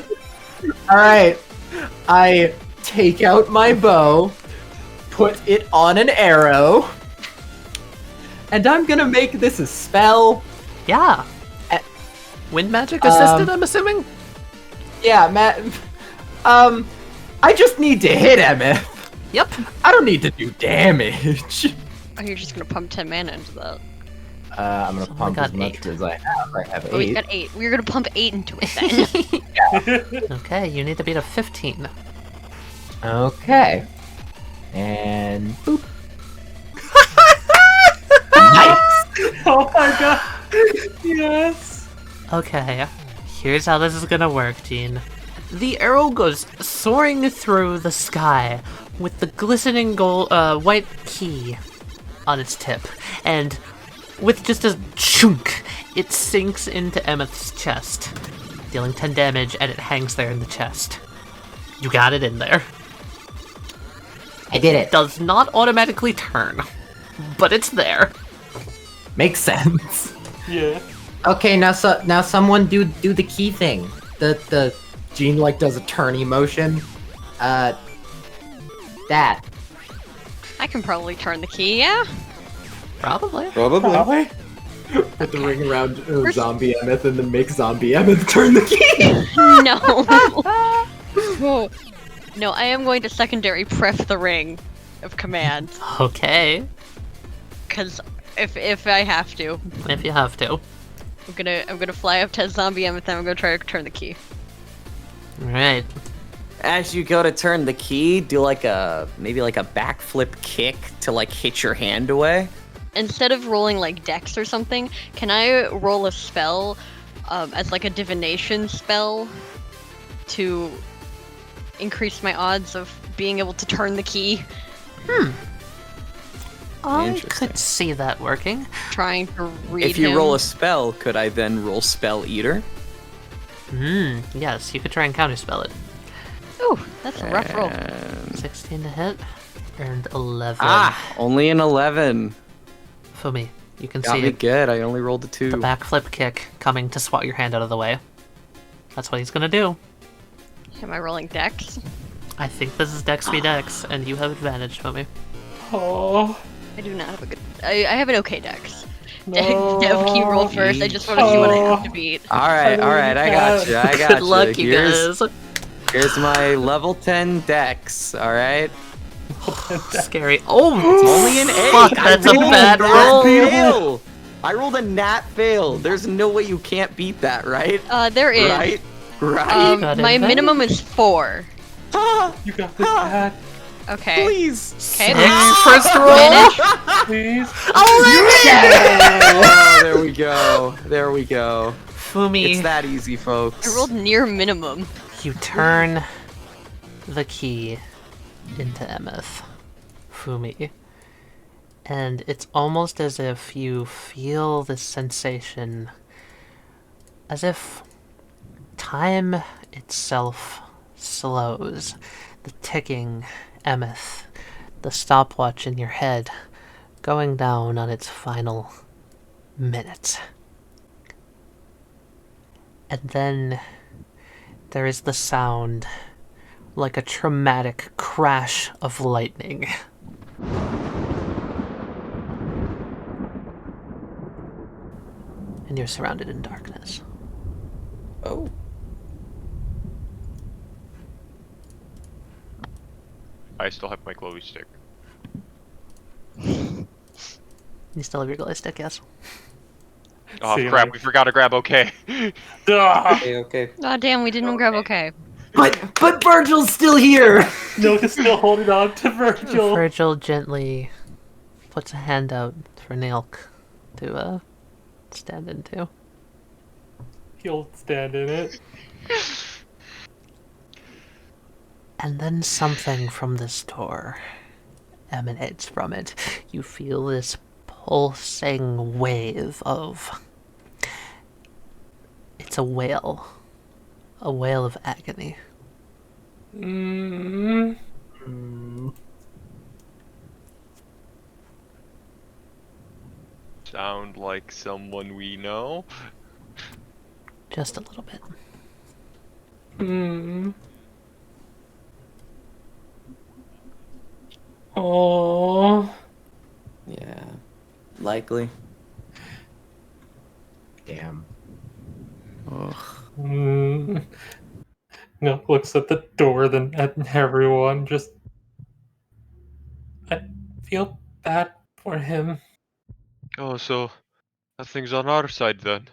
All right. I take out my bow, put it on an arrow, and I'm gonna make this a spell. Yeah. Wind magic assisted, I'm assuming? Yeah, Matt. I just need to hit Emmyth. Yep. I don't need to do damage. Oh, you're just gonna pump 10 mana into that. I'm gonna pump as much as I have. I have 8. Oh, he's got 8. We're gonna pump 8 into it then. Okay, you need to beat a 15. Okay. And boop. Nice! Oh my god. Yes. Okay, here's how this is gonna work, Djinn. The arrow goes soaring through the sky with the glistening gold, white key on its tip, and with just a chunk, it sinks into Emmyth's chest, dealing 10 damage, and it hangs there in the chest. You got it in there. I did it. Does not automatically turn, but it's there. Makes sense. Yeah. Okay, now someone do the key thing. The Djinn like does a turny motion. that. I can probably turn the key, yeah? Probably. Probably. Put the ring around zombie Emmyth and then make zombie Emmyth turn the key. No. Whoa. No, I am going to secondary pref the ring of command. Okay. Cause if I have to. If you have to. I'm gonna fly up to zombie Emmyth and I'm gonna try to turn the key. Alright. As you go to turn the key, do maybe like a backflip kick to like hit your hand away. Instead of rolling like dex or something, can I roll a spell as like a divination spell to increase my odds of being able to turn the key? I could see that working. Trying to read If you him. roll a spell, could I then roll Spell Eater? Yes, you could try and counterspell it. Ooh, that's a rough roll. 16 to hit, and 11. Only an 11. Fumi, you can Got see me it. good. I only rolled a 2. The backflip kick coming to swat your hand out of the way. That's what he's gonna do. Am I rolling dex? I think this is Dex v Dex, and you have advantage, Fumi. Oh. I do not have a good. I have an okay dex. No. Dev, can you roll first? I just want to see what I have to beat. Alright, I got you. Good luck, you guys. Here's my level 10 dex, alright? Scary. Oh, it's only an 8! Fuck, that's a bad roll! I rolled a nat fail. There's no way you can't beat that, right? There is. Right? Right? My minimum is 4. You got this, Cat. Okay. Please. Okay. First roll. Please. Oh, there we go. There we go. Fumi. It's that easy, folks. I rolled near minimum. You turn the key into Emmyth, Fumi, and it's almost as if you feel this sensation, as if time itself slows, the ticking Emmyth, the stopwatch in your head, going down on its final minute. And then there is the sound, like a traumatic crash of lightning. And you're surrounded in darkness. Oh. I still have my glowy stick. You still have your glow stick, yes? Oh crap, we forgot to grab okay. Okay. Oh damn, we didn't grab okay. But Virgil's still here! Nilq is still holding on to Virgil. Virgil gently puts a hand out for Nilq to stand into. He'll stand in it. And then something from this door emanates from it. You feel this pulsing wave of... It's a wail. A wail of agony. Sound like someone we know? Just a little bit. Oh. Yeah. Likely. Damn. Ugh. Nilq looks at the door, then at everyone, just... I feel bad for him. Oh, so nothing's on our side then.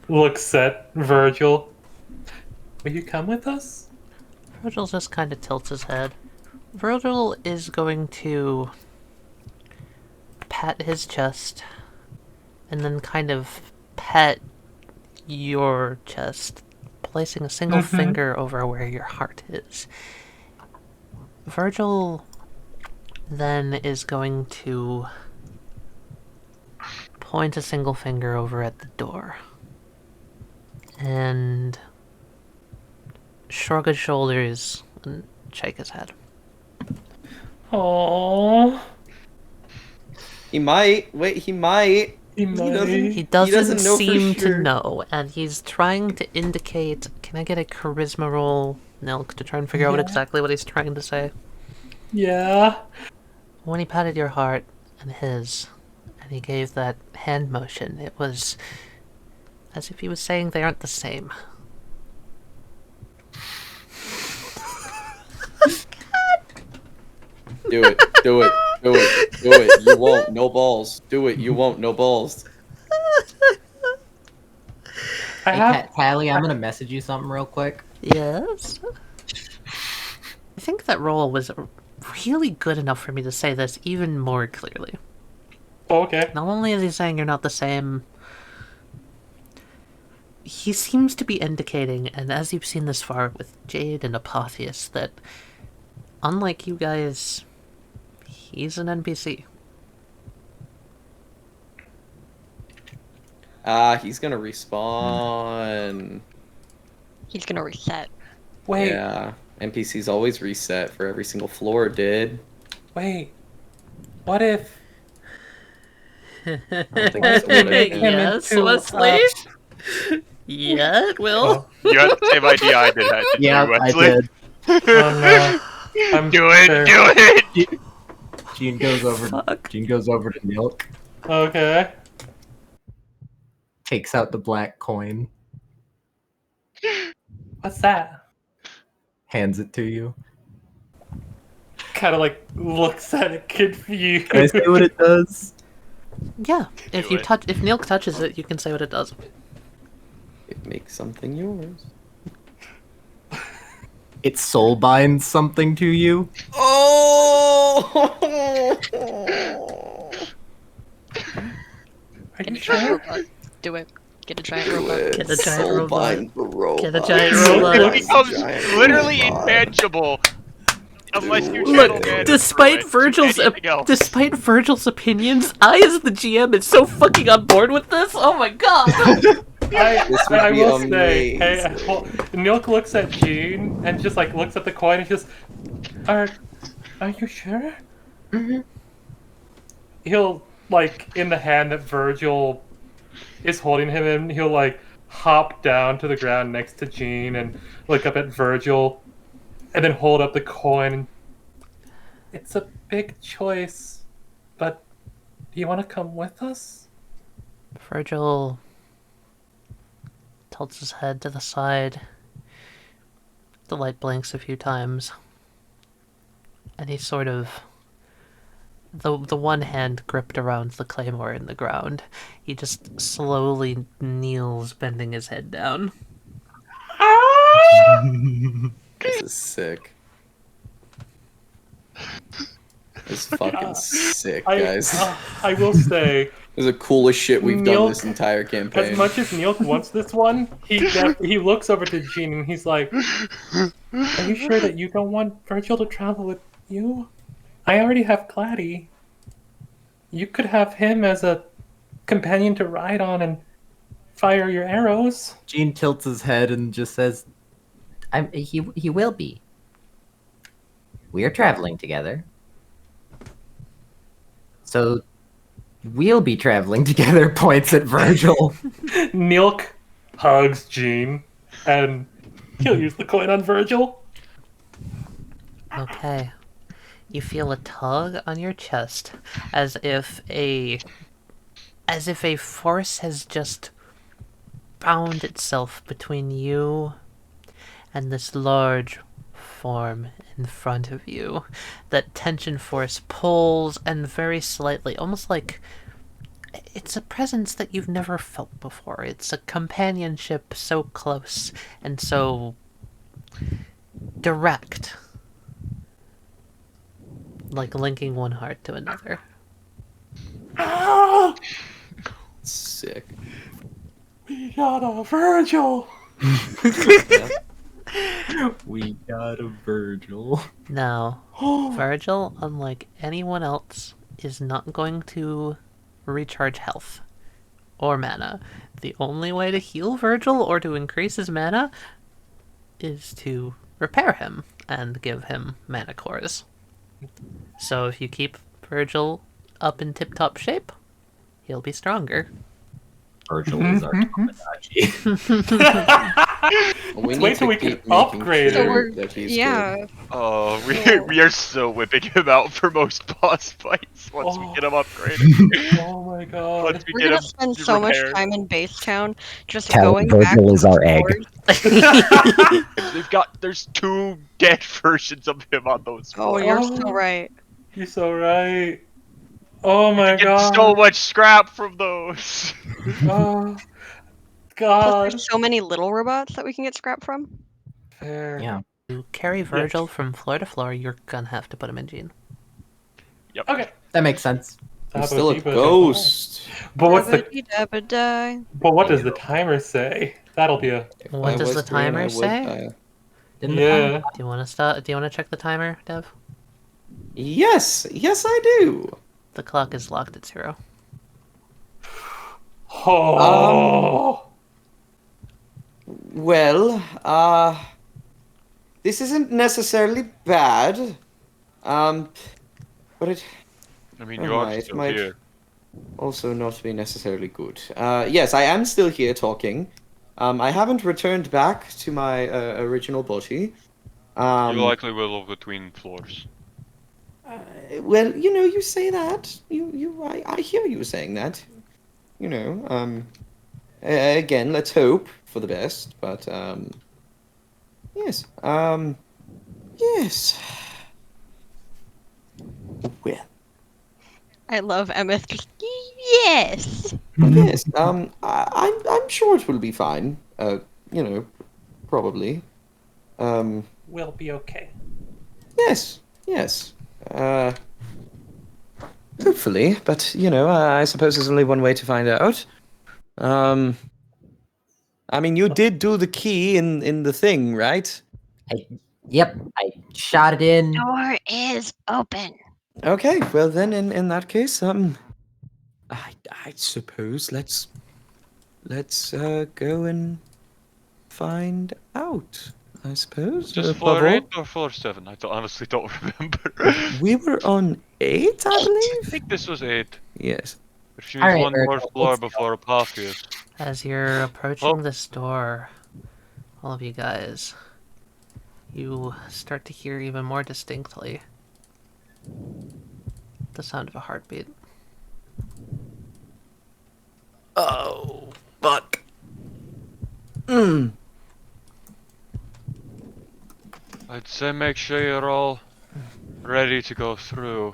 Looks at Virgil. Will you come with us? Virgil just kind of tilts his head. Virgil is going to pat his chest and then kind of pet your chest, placing a single finger over where your heart is. Virgil then is going to point a single finger over at the door and shrug his shoulders and shake his head. Aww. He might. Wait, he might. He doesn't seem to know, and he's trying to indicate... Can I get a charisma roll, Nilq, to try and figure out exactly what he's trying to say? Yeah. When he patted your heart and his, and he gave that hand motion, it was as if he was saying they aren't the same. Do it. Do it. Do it. Do it. You won't. No balls. Do it. You won't. No balls. Hey, Kylie, I'm gonna message you something real quick. Yes? I think that roll was really good enough for me to say this even more clearly. Okay. Not only is he saying you're not the same, he seems to be indicating, and as you've seen this far with Jade and Apotheus, that unlike you guys, he's an NPC. He's gonna respawn. He's gonna reset. Wait. Yeah. NPCs always reset for every single floor, dude. Wait. What if... I don't think that's what it is. Yes, Westley? Yeah, it will. You had the same idea I did, hadn't you, Yeah, I Westley? did. Oh no. I'm Do it, sure. do it! Gene goes over. Fuck. Gene goes over to Nilq, Okay. takes out the black coin, What's that? hands it to you. Kind of like looks at it confused. Can I say what it does? Yeah, if Do you it. touch, if Nilq touches it, you can say what it does. It makes something yours. It soul binds something to you. Oh! Are you Giant sure? robot. Do it. Get a giant robot. Get a giant Soul robot. bind the robot. Get a giant Soul robot. It bind. becomes Giant literally robot. intangible unless you channel Look, man despite through it to anything else. despite Virgil's opinions, I as the GM am so fucking on board with this. Oh my god. This would I be will say, hey, amazing. Nilq looks at Gene and just like looks at the coin and just, are you sure? Mm-hmm. He'll like in the hand that Virgil is holding him in, he'll like hop down to the ground next to Gene and look up at Virgil, and then hold up the coin. It's a big choice, but do you want to come with us? Virgil tilts his head to the side. The light blinks a few times. And he sort of... The one hand gripped around the claymore in the ground. He just slowly kneels, bending his head down. This is sick. This is fucking sick, guys. I will say, This is the coolest shit we've done Nilq, this entire campaign. as much as Nilq wants this one, he looks over to Gene and he's like, "Are you sure that you don't want Virgil to travel with you? I already have Gladdy. You could have him as a companion to ride on and fire your arrows." Gene tilts his head and just says, He will be. We are traveling together. So we'll be traveling together, points at Virgil. Nilq hugs Gene, and he'll use the coin on Virgil. Okay. You feel a tug on your chest, as if a force has just bound itself between you and this large form in front of you. That tension force pulls, and very slightly, almost like it's a presence that you've never felt before. It's a companionship so close and so direct. Like linking one heart to another. Sick. We got a Virgil! we got a Virgil. Now, Virgil, unlike anyone else, is not going to recharge health or mana. The only way to heal Virgil or to increase his mana is to repair him and give him mana cores. So if you keep Virgil up in tip-top shape, he'll be stronger. Virgil is our Tomodachi. Wait till we can upgrade sure him. that he's Yeah. good. Oh, we are so whipping him out for most boss fights once we get him upgraded. Oh my god. Once we We're get gonna him spend so much repaired. time in base town just Tell going back Virgil to is the our egg. floors. There's 2 dead versions of him on those Oh, floors. you're so right. You're so right. Oh my Get god. so much scrap from those. Oh, Plus, god. there's so many little robots that we can get scrap from. Fair. Yeah. To carry Virgil from floor to floor, you're gonna have to put him in Gene. Yep. Okay. That makes sense. He's still a ghost. But what's the Dabba-dabba-die. but what does the timer say? That'll be a If What I does was the green, timer I would say? die. Didn't the yeah. Do you want to start? Do you want to check the timer, Dev? Yes, I do. The clock is locked at 0. Oh. Well, this isn't necessarily bad. But it I mean, Oh you my, are it still might- here. also not be necessarily good. Yes, I am still here talking. I haven't returned back to my original body. You likely will between floors. Well, you know, you say that. I hear you saying that. You know, again, let's hope for the best, but, yes, yes. Well. I love Emmyth just, yes! Yes, I'm sure it will be fine. You know, probably. We'll be okay. Yes, yes. Hopefully, but, you know, I suppose there's only one way to find out. I mean, you did do the key in the thing, right? Yep, I shot it in. Door is open. Okay, well then, in that case, I suppose let's go and find out. I suppose. Just floor 8 or floor 7? I honestly don't remember. We were on 8, I believe. I think this was 8. Yes. Which means one more floor before Apotheos. As you're approaching this door, all of you guys, you start to hear even more distinctly the sound of a heartbeat. Oh, fuck. I'd say make sure you're all ready to go through.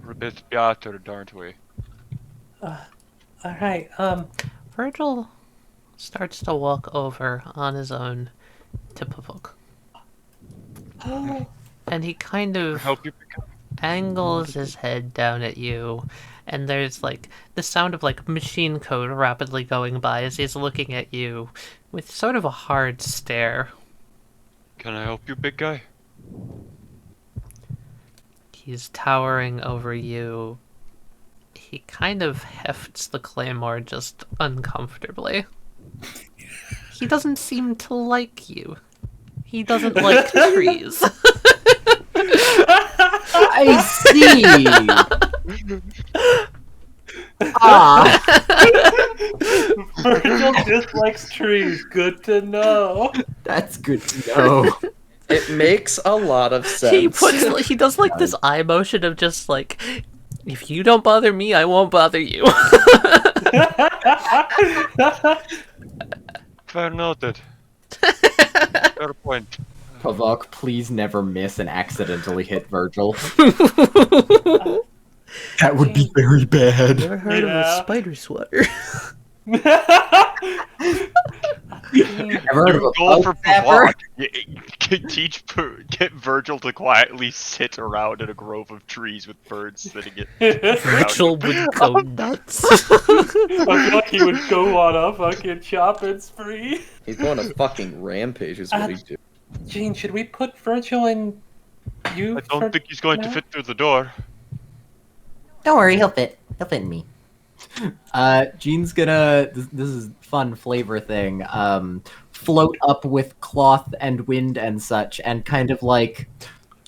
We're a bit battered, aren't we? Alright, Virgil starts to walk over on his own to Pavouk. And he kind of angles his head down at you, and there's like the sound of like machine code rapidly going by as he's looking at you with sort of a hard stare. Can I help you, big guy? He's towering over you. He kind of hefts the claymore just uncomfortably. He doesn't seem to like you. He doesn't like trees. I see. Virgil dislikes trees. Good to know. That's good to know. It makes a lot of sense. He does like this eye motion of just like, if you don't bother me, I won't bother you. Fair noted. Fair point. Pavouk, please never miss and accidentally hit Virgil. That would be very bad. Never heard of a spider sweater. Your goal for Pavouk, get Virgil to quietly sit around in a grove of trees with birds sitting it. Virgil would go nuts. I feel like he would go on a fucking chopping spree. He's going on a fucking rampage is what he's doing. Gene, should we put Virgil in you? I don't think he's going to fit through the door. Don't worry, he'll fit. He'll fit in me. Gene's gonna, this is fun flavor thing, float up with cloth and wind and such, and kind of like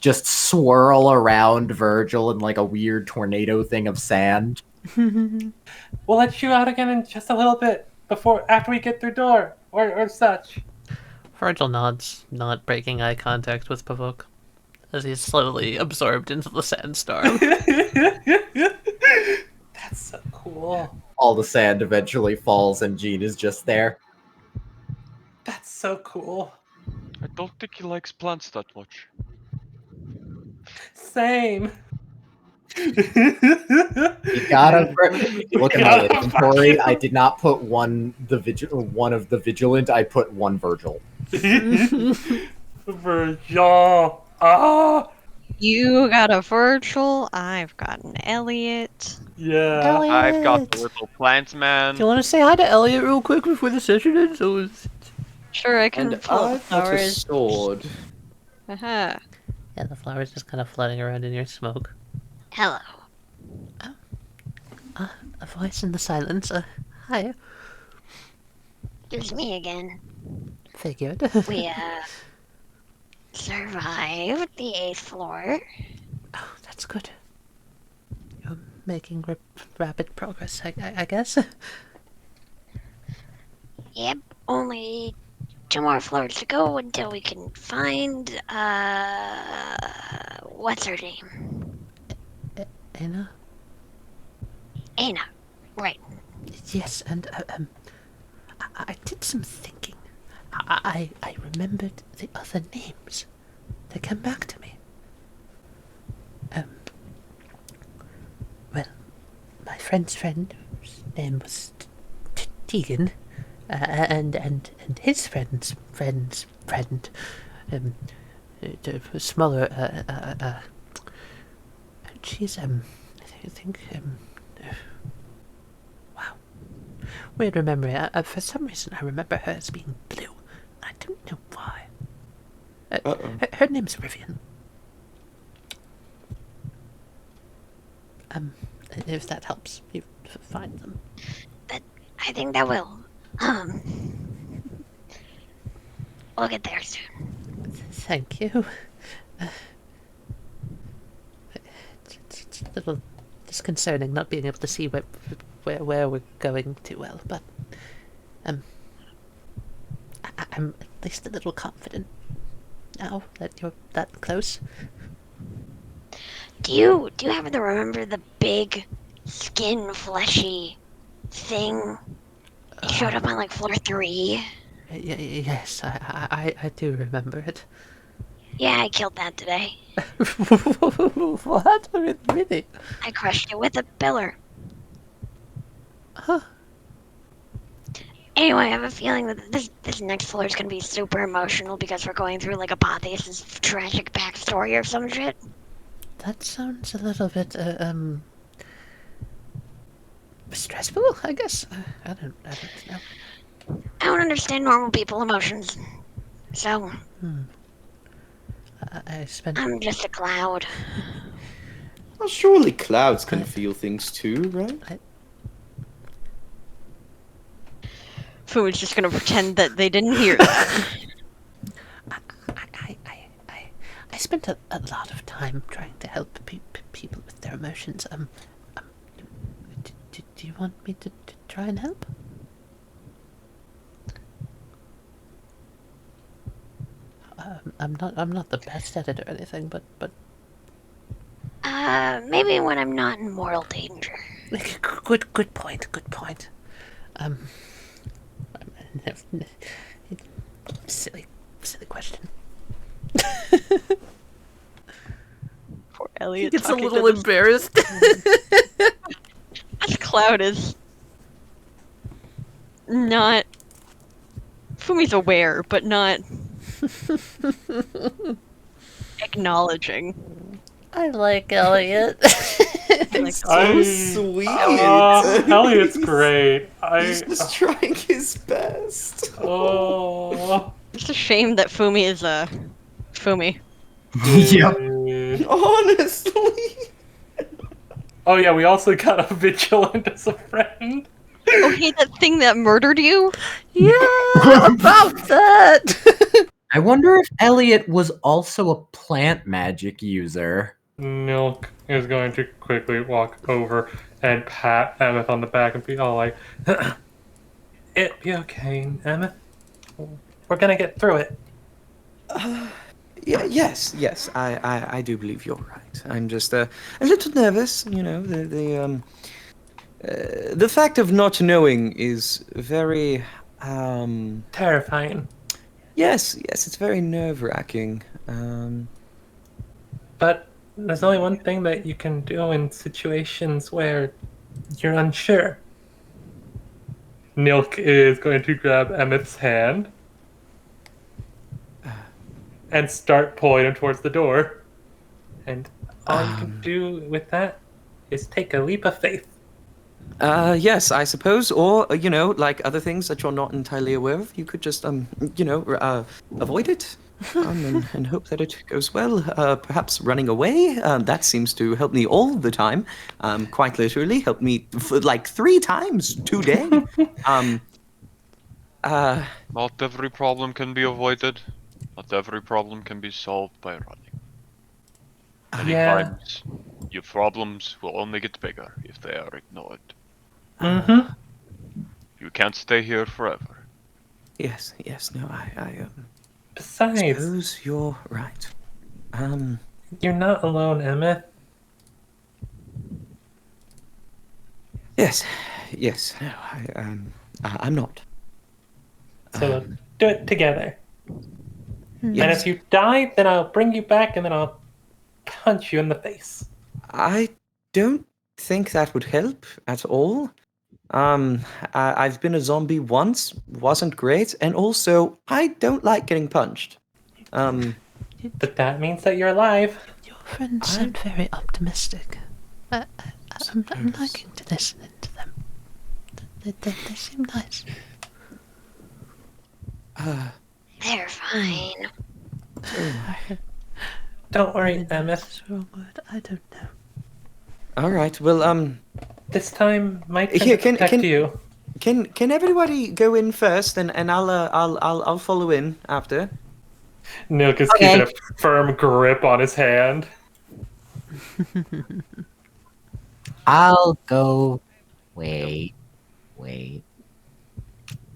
just swirl around Virgil in like a weird tornado thing of sand. We'll let you out again in just a little bit after we get through door or such. Virgil nods, not breaking eye contact with Pavouk, as he's slowly absorbed into the sandstorm. That's so cool. All the sand eventually falls and Gene is just there. That's so cool. I don't think he likes plants that much. Same. You gotta. If you look at my inventory, I did not put one of the vigilant. I put one Virgil. Virgil. Ah. You got a Virgil. I've got an Elliot. Yeah. Elliot. I've got the little plants man. Do you want to say hi to Elliot real quick before the session ends? Sure, I can pull I've got a flowers. sword. Haha. Yeah, the flower's just kind of floating around in your smoke. Hello. A voice in the silence. Hi. It's me again. Figured. We, survived the 8th floor. Oh, that's good. You're making rapid progress, I guess. Yep, only 2 more floors to go until we can find, what's her name? Anna? Anna, right. Yes, and I did some thinking. I remembered the other names. They came back to me. Well, my friend's friend's name was Tegan, and his friend's friend, the smaller, she's, I think, wow. Weird memory. For some reason, I remember her as being blue. I don't know why. Her name's Rivian. If that helps you find them. I think that will. We'll get there soon. Thank you. It's a little disconcerting not being able to see where we're going too well, but I'm at least a little confident now that you're that close. Do you happen to remember the big skin fleshy thing? It showed up on like floor 3. Yes, I do remember it. Yeah, I killed that today. What? Really? I crushed it with a pillar. Huh. Anyway, I have a feeling that this next floor is gonna be super emotional because we're going through like Apotheos's tragic backstory or some shit. That sounds a little bit stressful, I guess. I don't know. I don't understand normal people emotions, so I'm just a cloud. Well, surely clouds can feel things too, right? Fumi's just gonna pretend that they didn't hear that. I spent a lot of time trying to help people with their emotions. Do you want me to try and help? I'm not the best at it or anything, but Maybe when I'm not in mortal danger. Good point. Silly question. Poor Elliot. He gets a little embarrassed. This cloud is not. Fumi's aware, but not acknowledging. I like Elliot. It's so sweet. Elliot's great. He's just trying his best. Oh. It's a shame that Fumi is Fumi. Yep. Honestly. Oh yeah, we also got a vigilant as a friend. Oh hey, that thing that murdered you? Yeah, about that. I wonder if Elliot was also a plant magic user. Nilq is going to quickly walk over and pat Emmyth on the back and be all like, "It'll be okay, Emmyth. We're gonna get through it." Yes. I do believe you're right. I'm just a little nervous. You know, the fact of not knowing is very terrifying. Yes, it's very nerve-wracking. But there's only one thing that you can do in situations where you're unsure. Nilq is going to grab Emmyth's hand and start pulling him towards the door. And all you can do with that is take a leap of faith. Yes, I suppose, or you know, like other things that you're not entirely aware of, you could just avoid it, and hope that it goes well. Perhaps running away. That seems to help me all the time. Quite literally, helped me like 3 times today. Not every problem can be avoided. Not every problem can be solved by running. Many times, your problems will only get bigger if they are ignored. Mm-hmm. You can't stay here forever. Yes, no, I Besides, suppose you're right. You're not alone, Emmyth. Yes, no, I'm not. So do it together. Yes. And if you die, then I'll bring you back and then I'll punch you in the face. I don't think that would help at all. I've been a zombie once, wasn't great, and also I don't like getting punched. But that means that you're alive. Your friends sound very optimistic. I'm liking to listen to them. They seem nice. They're fine. Don't worry, Emmyth. Wrong word. I don't know. All right. Well, this time my turn here, to protect you. Can everybody go in first, and I'll follow in after. Nilq is keeping a firm grip on his hand. I'll go. Wait.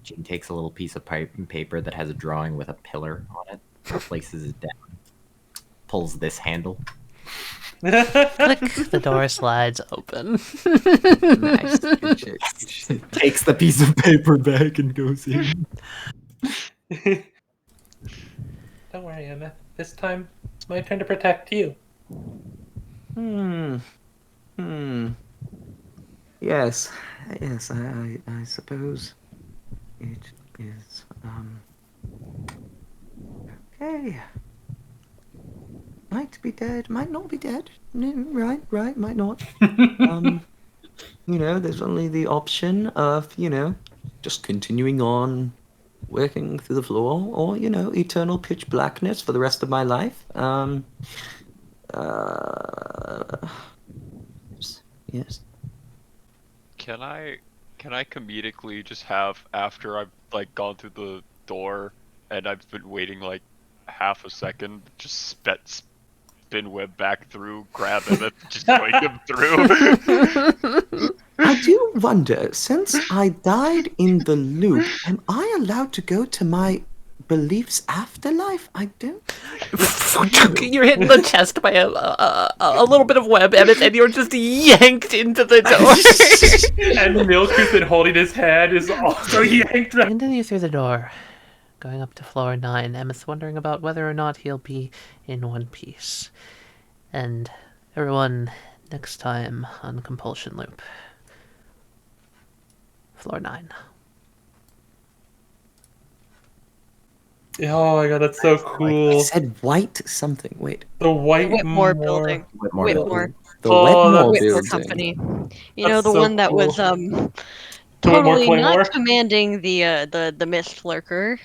Djinn takes a little piece of paper that has a drawing with a pillar on it, places it down, pulls this handle. Click, the door slides open. Nice. Good shit. Takes the piece of paper back and goes in. Don't worry, Emmyth. This time it's my turn to protect you. Yes, I suppose it is. Okay. Might be dead, might not be dead. Right, might not. There's only the option of, just continuing on working through the floor, or, eternal pitch blackness for the rest of my life. Yes. Can I comedically just have, after I've gone through the door and I've been waiting half a second, just spin web back through, grab him and just point him through? I do wonder, since I died in the loop, am I allowed to go to my beliefs afterlife? I don't. You're hit in the chest by a little bit of web, Emmyth, and you're just yanked into the door. And Nilq, who's been holding his hand, is also yanked out. Continue through the door, going up to floor 9. Emmyth wondering about whether or not he'll be in one piece. And everyone, next time on Compulsion Loop. Floor 9. Oh my god, that's so cool. I said white something. Wait. The Whitmore building. Whitmore. The Whitmore Whitmore building. Company. That's The so one that cool. was totally not commanding the Mist Lurker.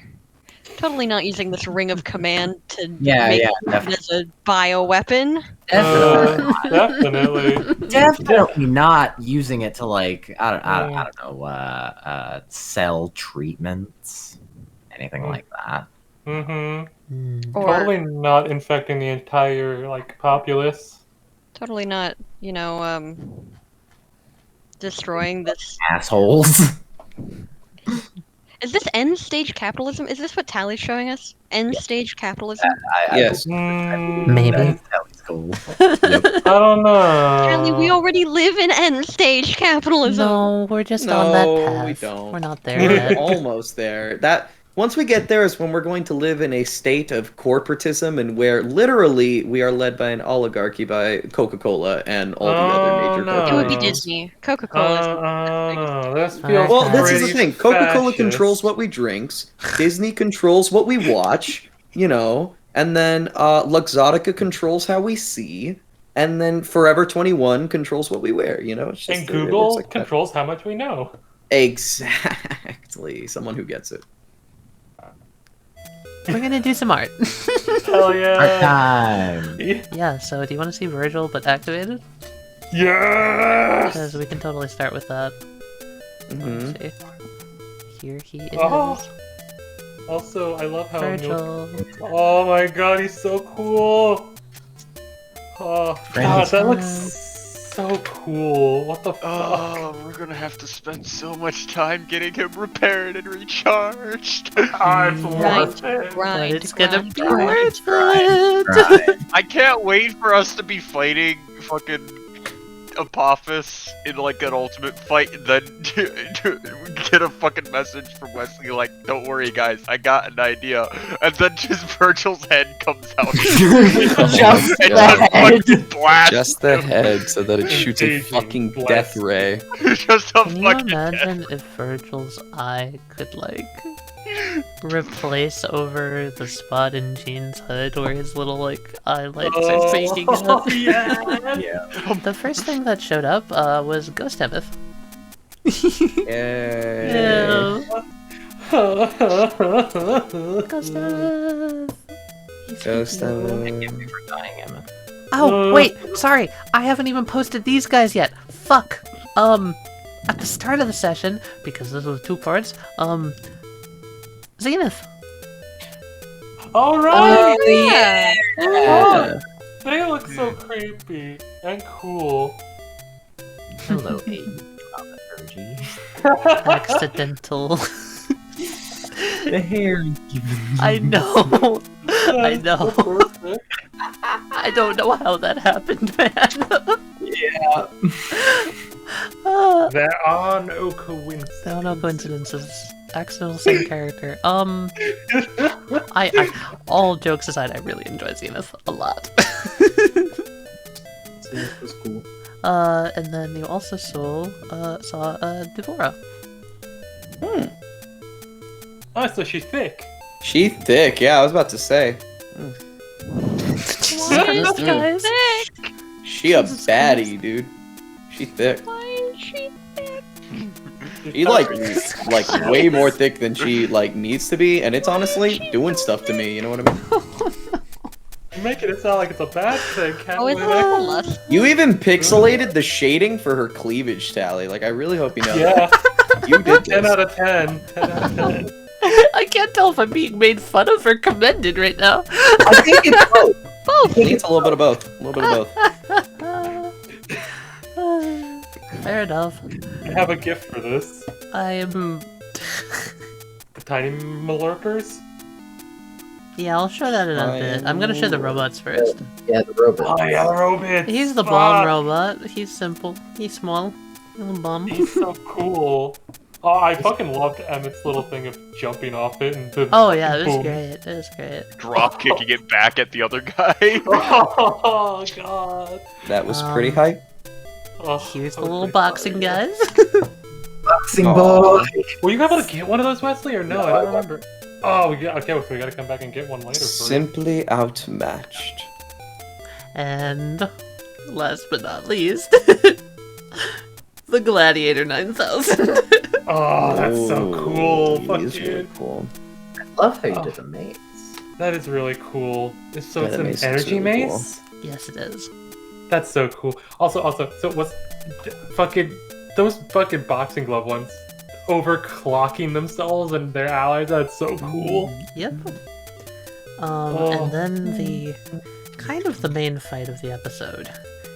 Totally not using this ring of command to make it as a bioweapon. Definitely. Definitely not using it to I don't know, sell treatments, anything like that. Totally not infecting the entire populace. Totally not, destroying this assholes. Is this end stage capitalism? Is this what Tally's showing us? End stage capitalism? Yes. Maybe. I don't know. Tally, we already live in end stage capitalism. No, we're just on that path. No, we don't. We're not there yet. We're almost there. Once we get there is when we're going to live in a state of corporatism, and where literally we are led by an oligarchy by Coca-Cola and all the other major corporations. It would be Disney. Coca-Cola. This feels well, this is the pretty thing. Coca-Cola fascist. controls what we drinks. Disney controls what we watch. And then Luxottica controls how we see. And then Forever 21 controls what we wear. It's just, And Google controls how much we know. Exactly. Someone who gets it. We're gonna do some art. Hell yeah. Art time. Yeah, so do you want to see Virgil but activated? Yes! Because we can totally start with that. Mm-hmm. Let's see. Here he is. Oh. Also, I love how Virgil. Oh my god, he's so cool. Oh god, that looks so cool. What the fuck? Oh, we're gonna have to spend so much time getting him repaired and recharged. It's worth it. But it's gonna be grind, worth grind, it. I can't wait for us to be fighting fucking Apophis in like an ultimate fight, and then get a fucking message from Westley like, "Don't worry, guys, I got an idea," and then just Virgil's head comes out. Just and the fucking blast Just the him. head so that it shoots a Engaging fucking blast. death ray. Just a Can you fucking imagine if Virgil's eye could, like, replace over the spot in Djinn's hood where his little, like, eyelids are faking up? Yeah. The first thing that showed up was Ghost Emmyth. Yeah. Ghost Emmyth. Ghost Forgive for dying, Emma. Oh, wait, sorry, I haven't even posted these guys yet. Fuck. At the start of the session, because this was 2 parts, Zenith. Alright! yeah. Oh, they look so creepy and cool. Hello, Aiden. Dramaturgy. Accidental. The hair. I know. I know. I don't know how that happened, man. Yeah. There are no coincidences. There are no coincidences. Accidental same character. I all jokes aside, I really enjoy Zenith a lot. Zenith was cool. And then you also saw Devora. Oh, so she's thick. She thick, yeah, I was about to say. Guys, guys. She a baddie, dude. She thick. Why is she thick? She like way more thick than she like needs to be, and it's honestly doing stuff to me, you know what I mean? You're making it sound like it's a bad thing, Cat. Oh, it's like a lust. You even pixelated the shading for her cleavage tally. Like, I really hope you know Yeah. that. You did 10 this. out of 10. 10 out of 10. I can't tell if I'm being made fun of or commended right now. I think it's both. Both. I think it's a little bit of both. A little bit of both. Fair enough. I have a gift for this. I'm. The tiny malurkers. Yeah, I'll show that in a bit. I'm gonna show the robots first. Yeah, the robot. Oh yeah, the robot. He's the bomb robot. He's simple. He's small. Little bomb. He's so cool. Oh, I fucking loved Emmyth's little thing of jumping off it into. Oh yeah, it was boom. great. It was great. Drop kicking it back at the other guy. Oh god. That was pretty hype. Oh, Here's so the little good. boxing guys. Boxing ball. Were you able to get one of those, Wesley, or no? I don't remember. Oh, okay, so we gotta come back and get one later. Simply outmatched. And last but not least, the Gladiator 9000. Oh, that's so cool. He Fuck is you. really cool. I love how you did the maze. That is really cool. So Yeah, it's that an maze is energy really cool. maze? Yes, it is. That's so cool. Also, so what's those fucking boxing glove ones overclocking themselves and their allies? That's so cool. Yep. Oh. And then the kind of the main fight of the episode.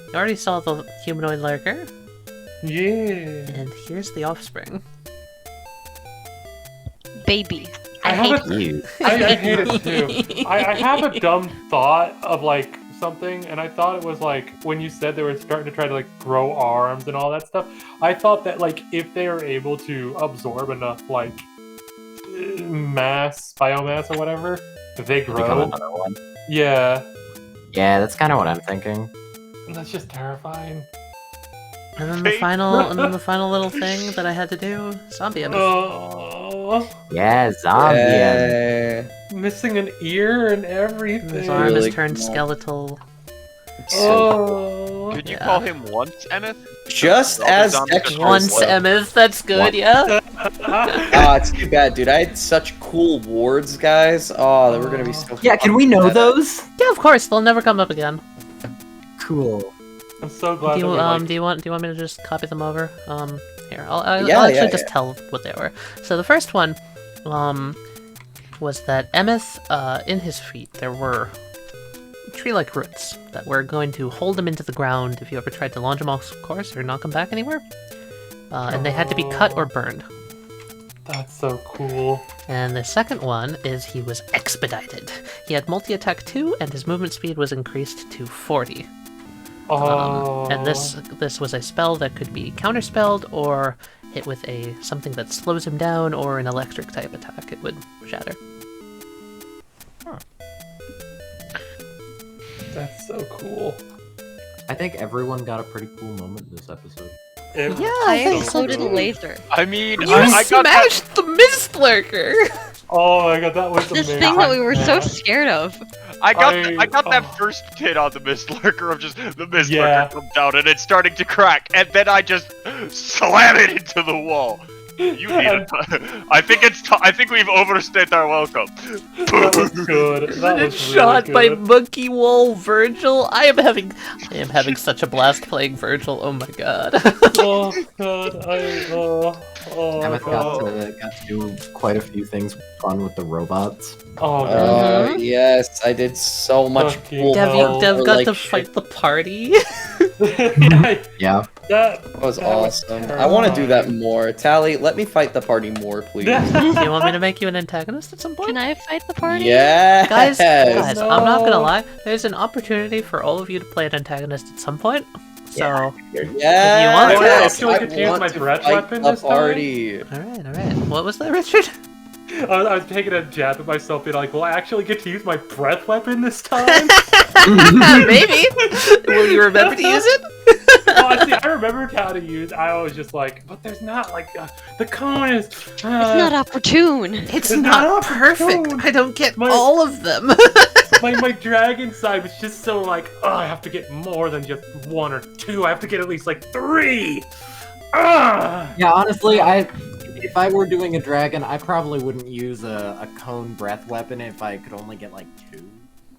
You already saw the humanoid lurker, Yeah. and here's the offspring. Baby. I hate have You. I hate it too. I have a dumb thought of like something, and I thought it was like when you said they were starting to try to like grow arms and all that stuff. I thought that like if they are able to absorb enough like biomass or whatever, they Become grow. another one. Yeah, Yeah, that's kind of what I'm thinking. and that's just terrifying. And then the final little thing that I had to do, zombie Emmyth. Oh, Yeah, zombie. Yeah. missing an ear and everything. His arm really is turned cool. skeletal. Oh. Could you Yeah. call him once, Emmyth? Just as extras. Once though. Emmyth, that's good, yeah. Ah, it's too bad, dude. I had such cool wards, guys. Oh, they were gonna be so. Yeah, can we know those? Yeah, of course, they'll never come up again. Cool. I'm so glad. Do you, that we, like, do you want me to just copy them over? Here, I'll Yeah, actually yeah, just yeah. tell what they were. So the first one, was that Emmyth, in his feet, there were tree-like roots that were going to hold them into the ground if you ever tried to launch them off course or knock them back anywhere. And they had to be cut or burned. That's so cool. And the second one is he was expedited. He had multi-attack 2, and his movement speed was increased to 40. And this was a spell that could be counterspelled or hit with something that slows him down, or an electric type attack. It would shatter. That's so cool. I think everyone got a pretty cool moment in this episode. I included laser. I mean, You I got that. smashed the Mist Lurker! Oh my god, that was This amazing. thing that we were so scared of. I got that first hit on the Mist Lurker of just the Mist Lurker comes down and it's starting to crack, and then I just slam it into the wall. You need a I think we've overstayed our welcome. That was good. That was Shot really by good. Monkey Wall Virgil. I am having such a blast playing Virgil. Oh my god. Oh god, Emmyth got to do quite a few things fun with the robots. Oh, yes, I did so much cool Dev hardcore, got like, to shit. fight the party. Yeah. That was awesome. I want to do that more. Tally, let me fight the party more, please. Do you want me to make you an antagonist at some point? Can I fight the party? Yeah. Guys, I'm not gonna lie. There's an opportunity for all of you to play an antagonist at some point. So, if you want to, actually get to use my breath weapon this time? Alright, alright. What was that, Richard? I was taking a jab at myself, being like, "Will I actually get to use my breath weapon this time?" Maybe. Will you remember to use it? Oh, see, I remembered how to use. I was just like, but there's not like the cone is. It's not opportune. It's not perfect. I don't get all of them. my dragon side was just so like, oh, I have to get more than just 1 or 2. I have to get at least like 3. Yeah, honestly, if I were doing a dragon, I probably wouldn't use a cone breath weapon if I could only get like 2.